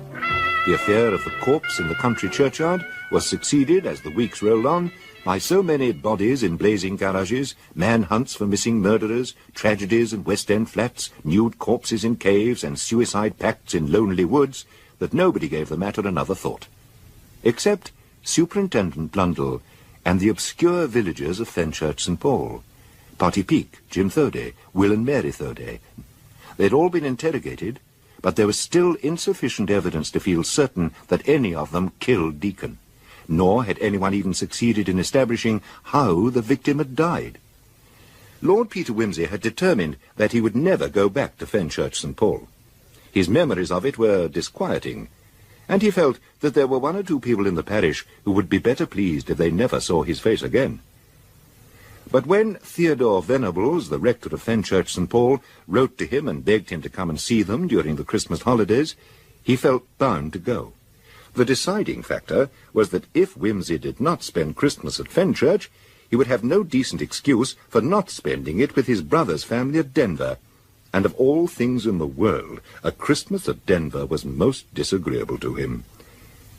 The affair of the corpse in the country churchyard was succeeded, as the weeks rolled on, by so many bodies in blazing garages, manhunts for missing murderers, tragedies in West End flats, nude corpses in caves, and suicide pacts in lonely woods, that nobody gave the matter another thought. Except Superintendent Blundell and the obscure villagers of Fenchurch St. Paul. Potty Peak, Jim Thoday, Will and Mary Thoday. They'd all been interrogated, but there was still insufficient evidence to feel certain that any of them killed Deacon, nor had anyone even succeeded in establishing how the victim had died. Lord Peter Wimsey had determined that he would never go back to Fenchurch St. Paul. His memories of it were disquieting, and he felt that there were one or two people in the parish who would be better pleased if they never saw his face again. But when Theodore Venables, the rector of Fenchurch St. Paul, wrote to him and begged him to come and see them during the Christmas holidays, he felt bound to go. The deciding factor was that if Wimsey did not spend Christmas at Fenchurch, he would have no decent excuse for not spending it with his brother's family at Denver. And of all things in the world, a Christmas at Denver was most disagreeable to him.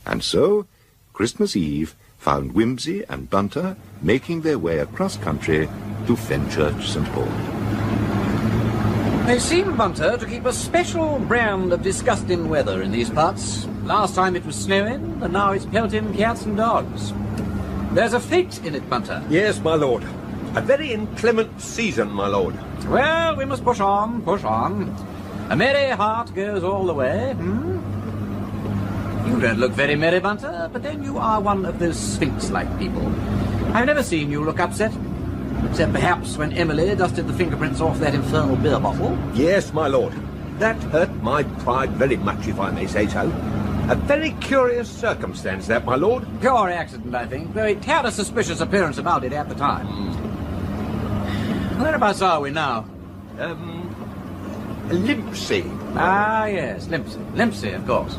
And so, Christmas Eve found Wimsey and Bunter making their way across country to Fenchurch St. Paul. They seem, Bunter, to keep a special brand of disgusting weather in these parts. Last time it was snowing, and now it's pelting cats and dogs. There's a fate in it, Bunter. Yes, my lord. A very inclement season, my lord. Well, we must push on, push on. A merry heart goes all the way, You don't look very merry, Bunter, but then you are one of those sphinx-like people. I've never seen you look upset, except perhaps when Emily dusted the fingerprints off that infernal beer bottle. Yes, my lord. That hurt my pride very much, if I may say so. A very curious circumstance, that, my lord. Pure accident, I think, though it had a suspicious appearance about it at the time. Whereabouts are we now? Limpsey. Ah, yes, Limpsey. Limpsey, of course.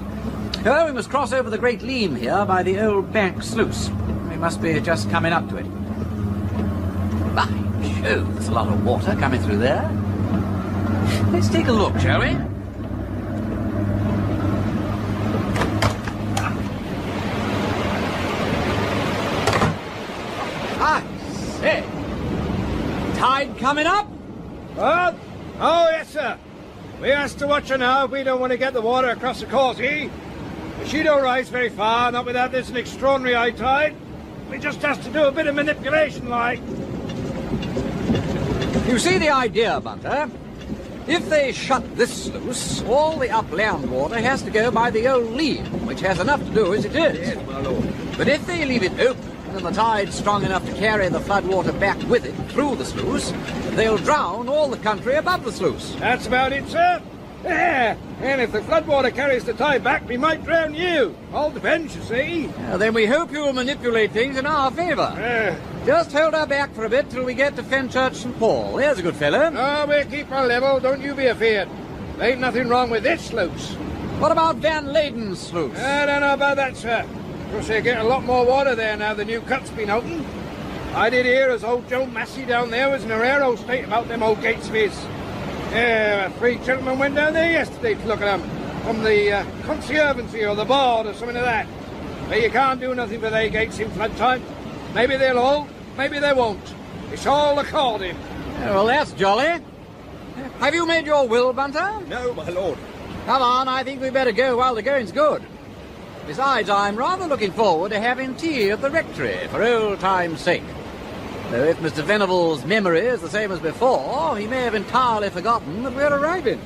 Oh, we must cross over the Great Leam here by the old bank sluice. We must be just coming up to it. By Jove, there's a lot of water coming through there. Let's take a look, shall we? I say, tide coming up? What? Oh, yes, sir. We has to watch her now if we don't want to get the water across the causey. She don't rise very far, not without this an extraordinary high tide. We just has to do a bit of manipulation, like. You see the idea, Bunter? If they shut this sluice, all the upland water has to go by the old lead, which has enough to do as it is. Yes, my lord. But if they leave it open, and the tide's strong enough to carry the floodwater back with it through the sluice, they'll drown all the country above the sluice. That's about it, sir. Yeah, and if the floodwater carries the tide back, we might drown you. All depends, you see. Then we hope you'll manipulate things in our favour. Just hold her back for a bit till we get to Fenchurch St. Paul. There's a good fellow. Oh, we'll keep her level, don't you be afeard. There ain't nothing wrong with this sluice. What about Van Laden's sluice? I don't know about that, sir. Of course, they get a lot more water there now the new cut's been opened. I did hear as old Joe Massey down there was in a rare old state about them old gates of his. Yeah, 3 gentlemen went down there yesterday to look at them. From the conservancy or the board or something like that. But you can't do nothing for their gates in flood time. Maybe they'll hold, maybe they won't. It's all according. Yeah, well, that's jolly. Have you made your will, Bunter? No, my lord. Come on, I think we'd better go while the going's good. Besides, I'm rather looking forward to having tea at the rectory, for old time's sake. Though if Mr. Venable's memory is the same as before, he may have entirely forgotten that we're arriving.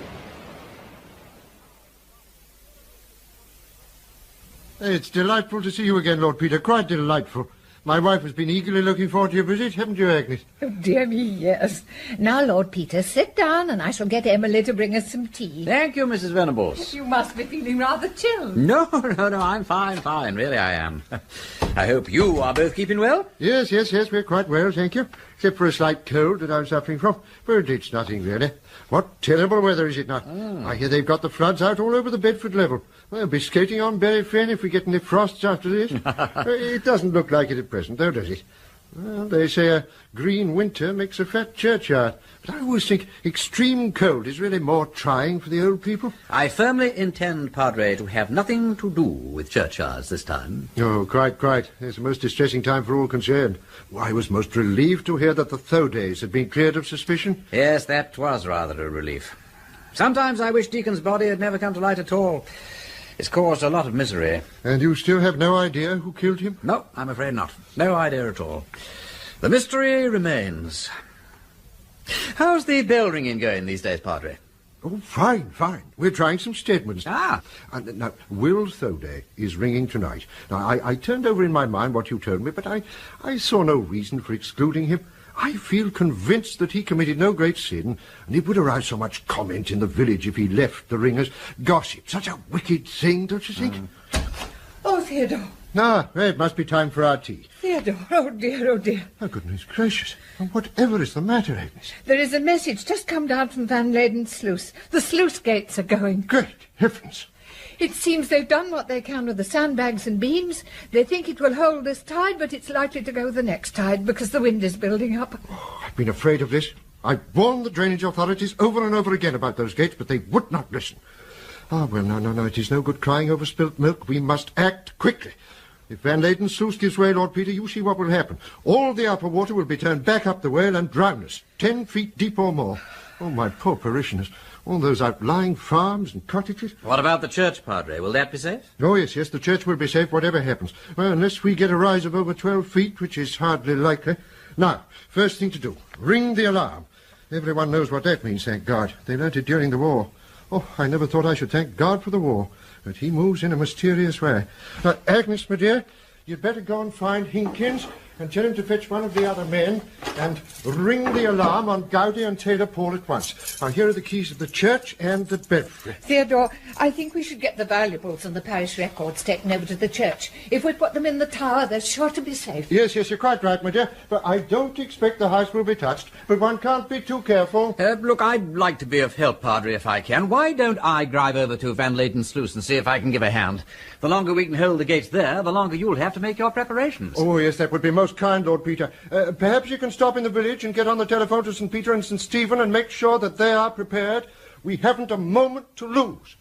It's delightful to see you again, Lord Peter. Quite delightful. My wife has been eagerly looking forward to your visit, haven't you, Agnes? Oh, dear me, yes. Now, Lord Peter, sit down and I shall get Emily to bring us some tea. Thank you, Mrs. Venables. You must be feeling rather chilled. No, I'm fine. Really, I am. I hope you are both keeping well? Yes, we're quite well, thank you. Except for a slight cold that I'm suffering from. But it's nothing, really. What terrible weather, is it not? I hear they've got the floods out all over the Bedford level. We'll be skating on Bury Fen if we get any frosts after this. It doesn't look like it at present, though, does it? Well, they say a green winter makes a fat churchyard. But I always think extreme cold is really more trying for the old people. I firmly intend, Padre, to have nothing to do with churchyards this time. Oh, quite. It's a most distressing time for all concerned. I was most relieved to hear that the Thodays had been cleared of suspicion. Yes, that was rather a relief. Sometimes I wish Deacon's body had never come to light at all. It's caused a lot of misery. And you still have no idea who killed him? No, I'm afraid not. No idea at all. The mystery remains. How's the bell ringing going these days, Padre? Oh, fine. We're trying some Stedmans. Now, Will Thoday is ringing tonight. Now, I turned over in my mind what you told me, but I saw no reason for excluding him. I feel convinced that he committed no great sin, and it would arouse so much comment in the village if he left the ringers. Gossip, such a wicked thing, don't you think? Oh, Theodore. It must be time for our tea. Theodore, oh dear. Oh, goodness gracious. Whatever is the matter, Agnes? There is a message just come down from Van Laden's sluice. The sluice gates are going. Great heavens. It seems they've done what they can with the sandbags and beams. They think it will hold this tide, but it's likely to go the next tide because the wind is building up. Oh, I've been afraid of this. I warned the drainage authorities over and over again about those gates, but they would not listen. Oh, well, no, it is no good crying over spilt milk. We must act quickly. If Van Laden's sluice gives way, Lord Peter, you see what will happen. All the upper water will be turned back up the whale and drown us, 10 feet deep or more. Oh, my poor parishioners. All those outlying farms and cottages. What about the church, Padre? Will that be safe? Oh, yes, the church will be safe whatever happens. Well, unless we get a rise of over 12 feet, which is hardly likely. Now, first thing to do, ring the alarm. Everyone knows what that means, thank God. They learnt it during the war. Oh, I never thought I should thank God for the war, but he moves in a mysterious way. Now, Agnes, my dear, you'd better go and find Hinkins and tell him to fetch one of the other men and ring the alarm on Gowdy and Taylor Paul at once. Now, here are the keys of the church and the belfry. Theodore, I think we should get the valuables and the parish records taken over to the church. If we put them in the tower, they're sure to be safe. Yes, you're quite right, my dear. But I don't expect the house will be touched. But one can't be too careful. Look, I'd like to be of help, Padre, if I can. Why don't I drive over to Van Laden's sluice and see if I can give a hand? The longer we can hold the gates there, the longer you'll have to make your preparations. Oh, yes, that would be most kind, Lord Peter. Perhaps you can stop in the village and get on the telephone to St. Peter and St. Stephen and make sure that they are prepared. We haven't a moment to lose.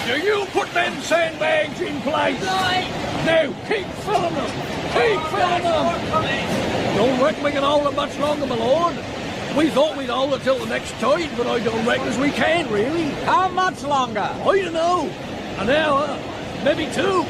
Rector, you put them sandbags in place. Now, keep filling them. Keep filling them. Don't reckon we can hold it much longer, my lord. We thought we'd hold it till the next tide, but I don't reckon as we can, really. How much longer? I don't know. An hour, maybe 2.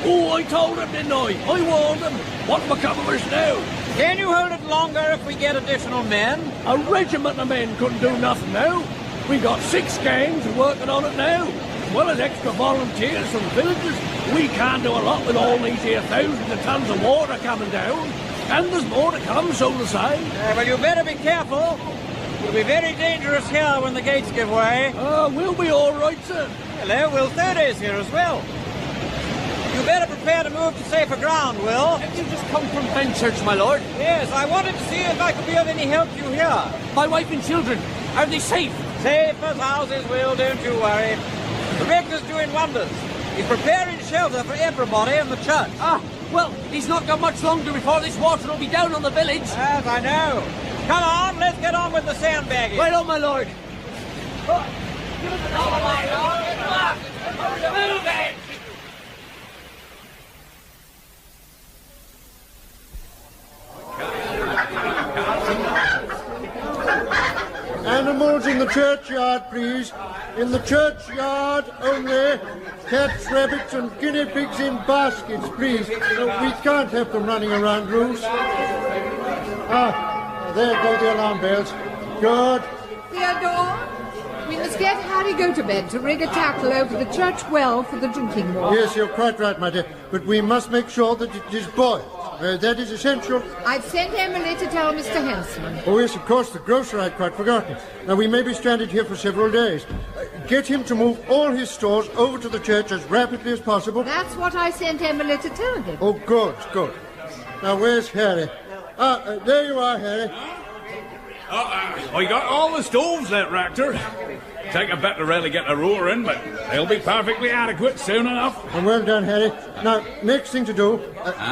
Oh, I told him, didn't I? I warned him. What become of us now? Can you hold it longer if we get additional men? A regiment of men couldn't do nothing now. We got 6 gangs working on it now, as well as extra volunteers from villages. We can't do a lot with all these here thousands of tons of water coming down. And there's more to come, so to say. Well, you better be careful. It'll be very dangerous here when the gates give way. We'll be all right, sir. Hello, Will Thursday's here as well. You better prepare to move to safer ground, Will. Have you just come from Fenchurch, my lord? Yes, I wanted to see if I could be of any help to you here. My wife and children, are they safe? Safe as houses, Will, don't you worry. The rector's doing wonders. He's preparing shelter for everybody in the church. Well, he's not got much longer before this water will be down on the village. Yes, I know. Come on, let's get on with the sandbagging. Right on, my lord. Move it! Animals in the churchyard, please. In the churchyard only. Cats, rabbits and guinea pigs in baskets, please. We can't have them running around loose. There go the alarm bells. Good. Theodore, we must get Harry go to bed to rig a tackle over the church well for the drinking water. Yes, you're quite right, my dear. But we must make sure that it is boiled. That is essential. I've sent Emily to tell Mr. Henson. Oh, yes, of course, the grocer I'd quite forgotten. Now, we may be stranded here for several days. Get him to move all his stores over to the church as rapidly as possible. That's what I sent Emily to tell him. Oh, good, good. Now, where's Harry? There you are, Harry. I got all the stoves there, Rector. Take a bit to really get the roaring, but they'll be perfectly adequate soon enough. And well done, Harry. Now, next thing to do,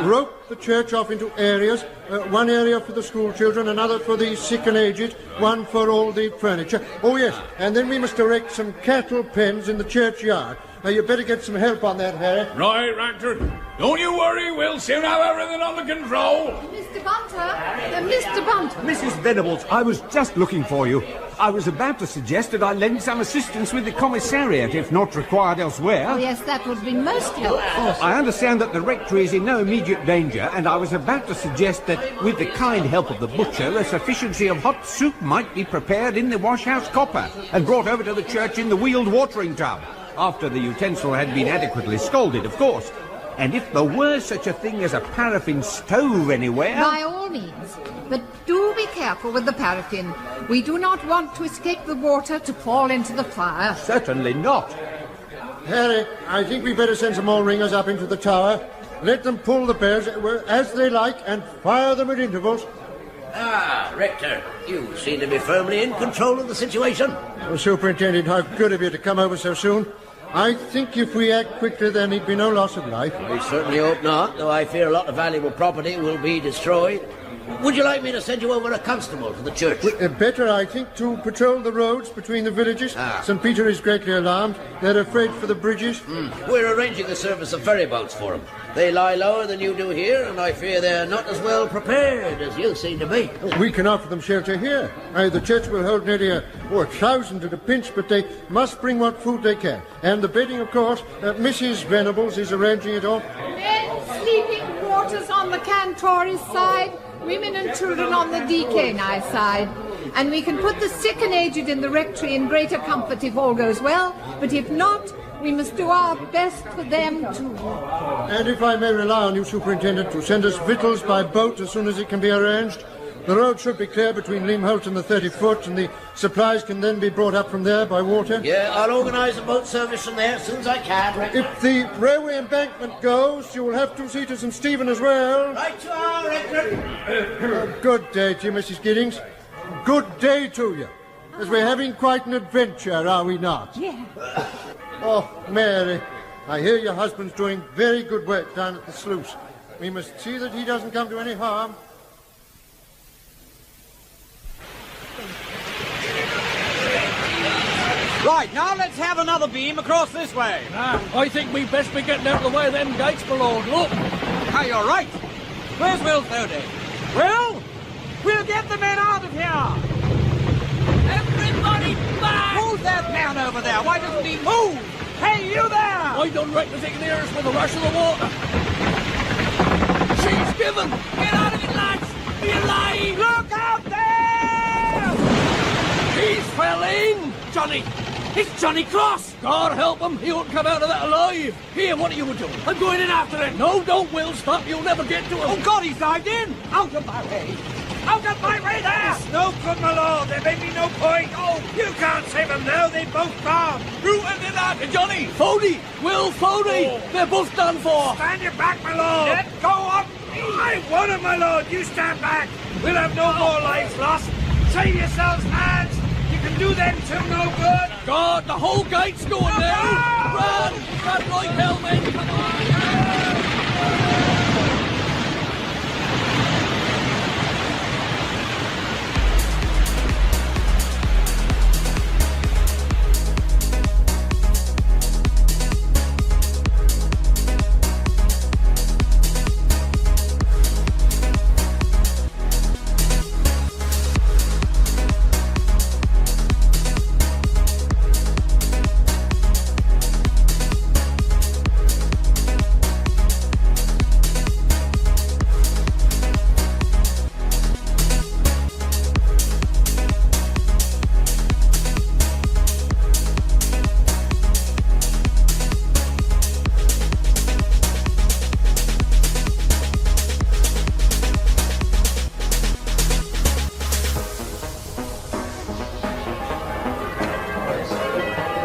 rope the church off into areas. One area for the school children, another for the sick and aged, one for all the furniture. Oh, yes, and then we must erect some cattle pens in the churchyard. Now, you better get some help on that, Harry. Right, Rector. Don't you worry, we'll soon have everything under control. Mr. Bunter! Mr. Bunter! Mrs. Venables, I was just looking for you. I was about to suggest that I lend some assistance with the commissariat, if not required elsewhere. Oh, yes, that would be most helpful. I understand that the rectory is in no immediate danger, and I was about to suggest that, with the kind help of the butcher, a sufficiency of hot soup might be prepared in the washhouse copper and brought over to the church in the wheeled watering tub, after the utensil had been adequately scalded, of course. And if there were such a thing as a paraffin stove anywhere... By all means. But do be careful with the paraffin. We do not want to escape the water to fall into the fire. Certainly not. Harry, I think we better send some more ringers up into the tower. Let them pull the bells as they like and fire them at intervals. Rector, you seem to be firmly in control of the situation. Well, Superintendent, how good of you to come over so soon. I think if we act quickly, there need be no loss of life. We certainly hope not, though I fear a lot of valuable property will be destroyed. Would you like me to send you over a constable to the church? Better, I think, to patrol the roads between the villages. St. Peter is greatly alarmed. They're afraid for the bridges. We're arranging a service of ferry boats for them. They lie lower than you do here, and I fear they're not as well prepared as you seem to be. We can offer them shelter here. The church will hold nearly 1,000 at a pinch, but they must bring what food they can. And the bedding, of course, Mrs. Venables is arranging it all. Men sleeping quarters on the Cantoris side, women and children on the Deaconite side. And we can put the sick and aged in the rectory in greater comfort if all goes well, but if not, we must do our best for them too. And if I may rely on you, Superintendent, to send us victuals by boat as soon as it can be arranged. The road should be clear between Leamholt and the 30-foot, and the supplies can then be brought up from there by water. Yeah, I'll organise a boat service from there as soon as I can, Rector. If the railway embankment goes, you will have 2 seaters and Stephen as well. Right you are, Rector. Good day to you, Mrs. Giddings. Good day to you. As we're having quite an adventure, are we not? Yeah. Oh, Mary, I hear your husband's doing very good work down at the sluice. We must see that he doesn't come to any harm. Right, now let's have another beam across this way. I think we'd best be getting out of the way of them gates, my lord. Look. Now, you're right. Where's Will Thody? Will? We'll get the men out of here. Everybody back! Who's that man over there? Why doesn't he move? Hey, you there! I don't reckon they can hear us with the rush of the water. She's given! Get out of it, lads! Be alive! Look out there! He's fell in! Johnny! It's Johnny Cross! God help him! He won't come out of that alive! Here, what are you doing? I'm going in after him! No, don't, Will! Stop! You'll never get to him! Oh, God, he's dived in! Out of my way! Out of my way there! It's no good, my lord. There may be no point. Oh, you can't save them now. They both gone. Who ended that? Johnny! Fody! Will Fody! Oh. They're both done for! Stand your back, my lord! Let go of me! I want it, my lord! You stand back! We'll have no more lives lost! Save yourselves, lads! You can do them too no good! God, the whole gate's going down! Run! Run like hell, men! Come on!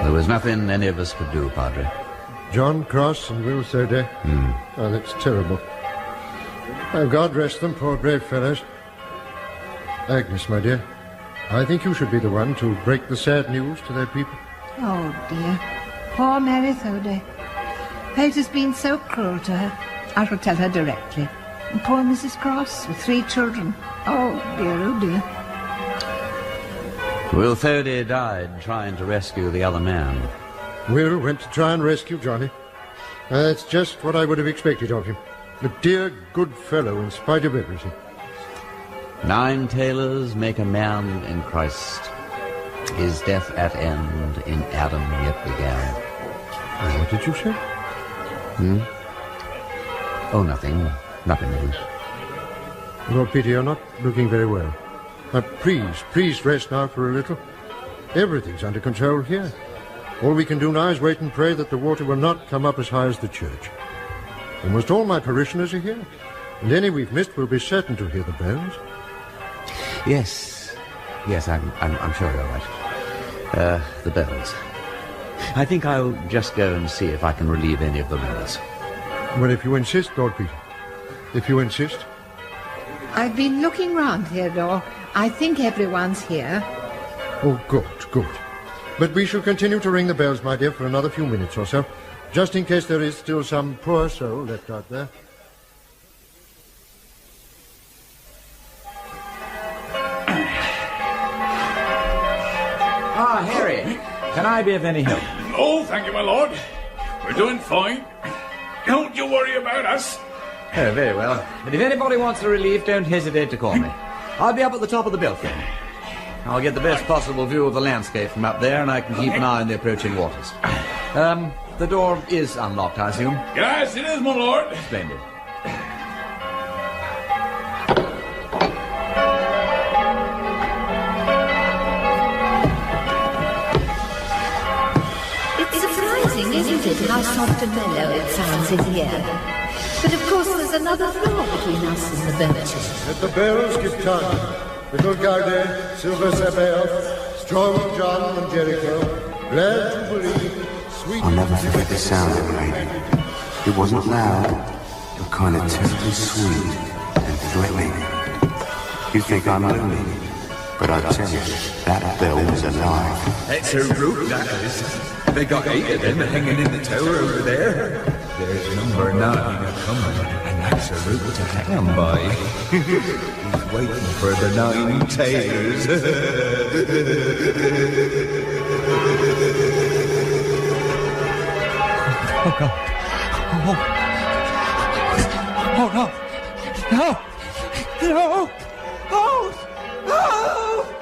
There's nothing any of us could do, Padre. John Cross and Will Thody. Oh, that's terrible. Oh, God rest them, poor brave fellows. Agnes, my dear, I think you should be the one to break the sad news to their people. Oh, dear. Poor Mary Thody. Fate has been so cruel to her. I shall tell her directly. And poor Mrs. Cross with 3 children. Oh, dear. Will Thody died trying to rescue the other man. Will went to try and rescue Johnny. That's just what I would have expected of him. A dear, good fellow in spite of everything. 9 tailors make a man in Christ. His death at end in Adam yet began. What did you say? Oh, nothing. Nothing. Lord Peter, you're not looking very well. Please rest now for a little. Everything's under control here. All we can do now is wait and pray that the water will not come up as high as the church. Almost all my parishioners are here, and any we've missed will be certain to hear the bells. Yes, I'm sure you're right. The bells. I think I'll just go and see if I can relieve any of the ringers. Well, if you insist, Lord Peter. If you insist. I've been looking round here, Dor. I think everyone's here. Oh, good. But we shall continue to ring the bells, my dear, for another few minutes or so, just in case there is still some poor soul left out there. Harry, can I be of any help? Oh, thank you, my lord. We're doing fine. Don't you worry about us. Oh, very well. But if anybody wants a relief, don't hesitate to call me. I'll be up at the top of the belfry. I'll get the best possible view of the landscape from up there, and I can keep an eye on the approaching waters. The door is unlocked, I assume? Yes, it is, my lord. Splendid. It's surprising, isn't it, how soft and mellow it sounds in here? But of course there's another floor between us and the belches. Let the bells give time. Little Garde, Silver Sabaoth, Strong John and Jericho, glad to believe, sweet... I'll never forget the sound it made. It wasn't loud, but kind of terribly sweet and threatening. You think I'm lonely, but I tell you, that bell was alive. That's her rope, that is. They got 8 of them hanging in the tower over there. There's number 9 a-coming, and that's a route to hang by. He's waiting for the 9 tailors. God. Oh, no. No. No. Oh. Oh.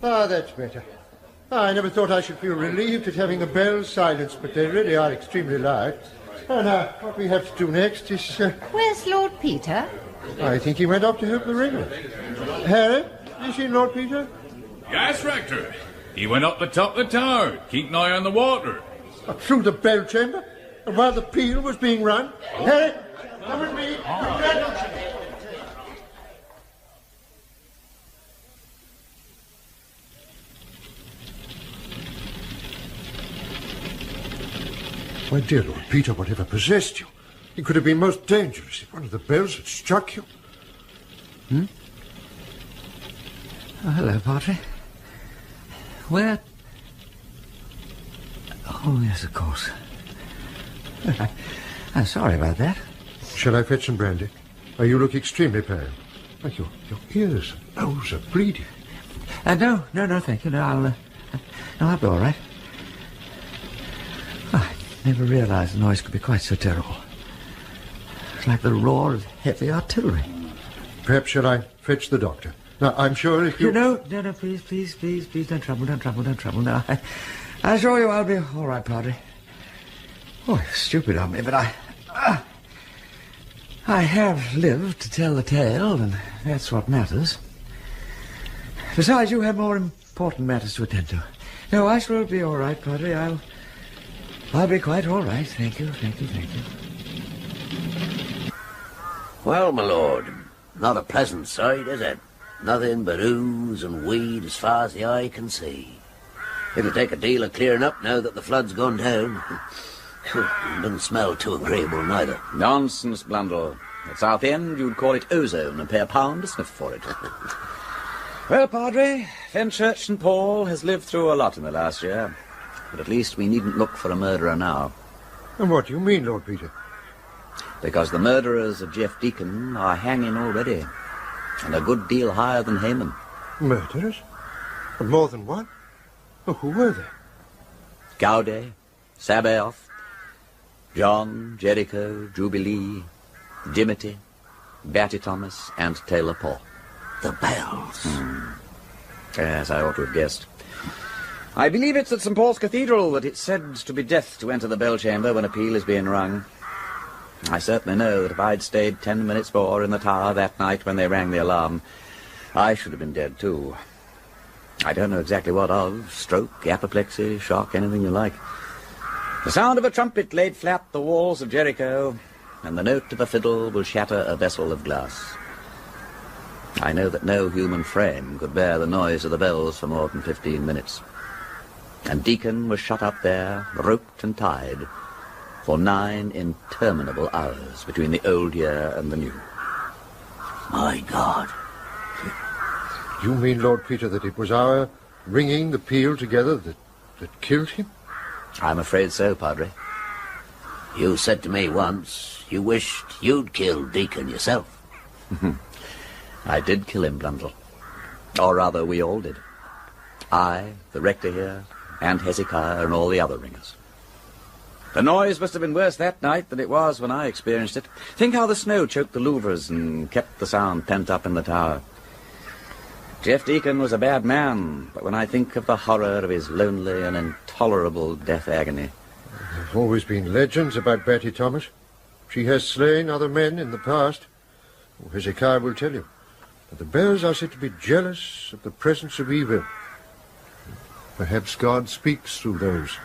Ah, that's better. I never thought I should feel relieved at having the bells silenced, but they really are extremely loud. And what we have to do next is... Where's Lord Peter? I think he went off to help the ringers. Harry, you seen Lord Peter? Yes, Rector. He went up the top of the tower, keep an eye on the water. Through the bell chamber? And while the peal was being rung? Harry, come with me. My dear Lord Peter, whatever possessed you? It could have been most dangerous if one of the bells had struck you. Hmm? Oh, hello, Padre. Where... Oh, yes, of course. I'm sorry about that. Shall I fetch some brandy? You look extremely pale. Like your ears and nose are bleeding. No, thank you. No, I'll be all right. I never realized the noise could be quite so terrible. It's like the roar of heavy artillery. Perhaps shall I fetch the doctor? Now, I'm sure if you... No, please, don't trouble. No, I assure you I'll be all right, Padre. Oh, it's stupid of me, but I have lived to tell the tale, and that's what matters. Besides, you have more important matters to attend to. No, I shall be all right, Padre. I'll be quite all right. Thank you. Well, my lord, not a pleasant sight, is it? Nothing but ooze and weed as far as the eye can see. It'll take a deal of clearing up now that the flood's gone down. It doesn't smell too agreeable, neither. Nonsense, Blundell. At Southend, you'd call it ozone and pay £1 to sniff for it. Well, Padre, Fenchurch St. Paul has lived through a lot in the last year. But at least we needn't look for a murderer now. And what do you mean, Lord Peter? Because the murderers of Jeff Deacon are hanging already. And a good deal higher than Haman. Murderers? And more than one? Oh, who were they? Gaudet, Sabaoth, John, Jericho, Jubilee, Dimity, Batty Thomas, and Taylor Paul. The bells. Yes, I ought to have guessed. I believe it's at St. Paul's Cathedral that it's said to be death to enter the bell chamber when a peal is being rung. I certainly know that if I'd stayed 10 minutes more in the tower that night when they rang the alarm, I should have been dead too. I don't know exactly what of. Stroke, apoplexy, shock, anything you like. The sound of a trumpet laid flat the walls of Jericho, and the note of a fiddle will shatter a vessel of glass. I know that no human frame could bear the noise of the bells for more than 15 minutes. And Deacon was shut up there, roped and tied, for 9 interminable hours between the old year and the new. My God. You mean, Lord Peter, that it was our ringing the peal together that killed him? I'm afraid so, Padre. You said to me once you wished you'd killed Deacon yourself. I did kill him, Blundell. Or rather, we all did. I, the rector here, and Hezekiah and all the other ringers. The noise must have been worse that night than it was when I experienced it. Think how the snow choked the louvers and kept the sound pent up in the tower. Jeff Deacon was a bad man, but when I think of the horror of his lonely and intolerable death agony... There have always been legends about Batty Thomas. She has slain other men in the past. Hezekiah will tell you. But the bells are said to be jealous of the presence of evil. Perhaps God speaks through those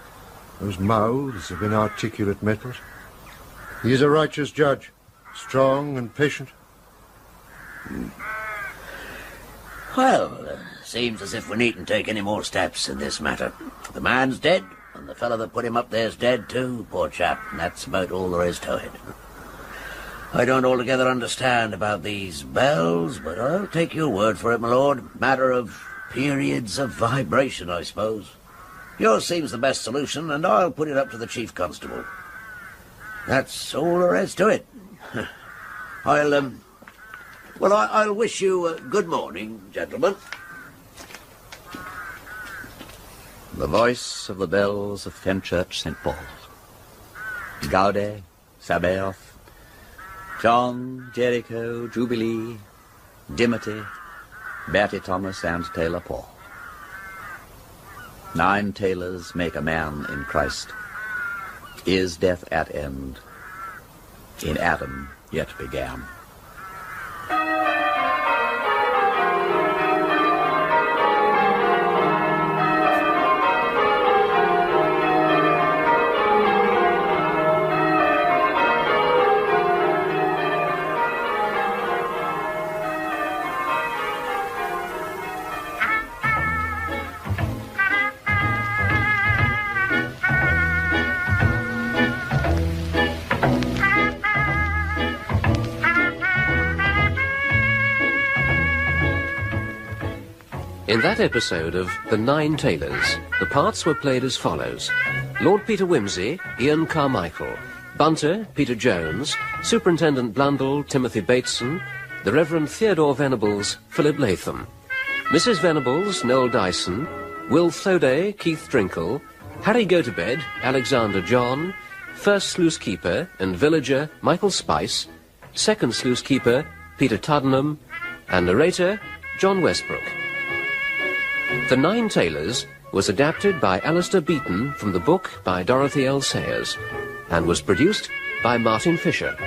mouths of inarticulate metals. He is a righteous judge, strong and patient. Well, seems as if we needn't take any more steps in this matter. The man's dead, and the fellow that put him up there's dead too, poor chap, and that's about all there is to it. I don't altogether understand about these bells, but I'll take your word for it, my lord. Matter of periods of vibration, I suppose. Yours seems the best solution, and I'll put it up to the chief constable. That's all there is to it. I'll wish you good morning, gentlemen. The voice of the bells of Fenchurch St. Paul. Gaude, Sabaoth, John, Jericho, Jubilee, Dimity, Bertie Thomas, and Taylor Paul. 9 tailors make a man in Christ. Is death at end? In Adam yet began. In that episode of The 9 Tailors, the parts were played as follows. Lord Peter Wimsey, Ian Carmichael; Bunter, Peter Jones; Superintendent Blundell, Timothy Bateson; the Reverend Theodore Venables, Philip Latham; Mrs. Venables, Noel Dyson; Will Thoday, Keith Drinkle; Harry Gotobed, Alexander John; first sluice keeper and villager, Michael Spice; second sluice keeper, Peter Tuddenham; and narrator, John Westbrook. The 9 Tailors was adapted by Alistair Beaton from the book by Dorothy L Sayers and was produced by Martin Fisher.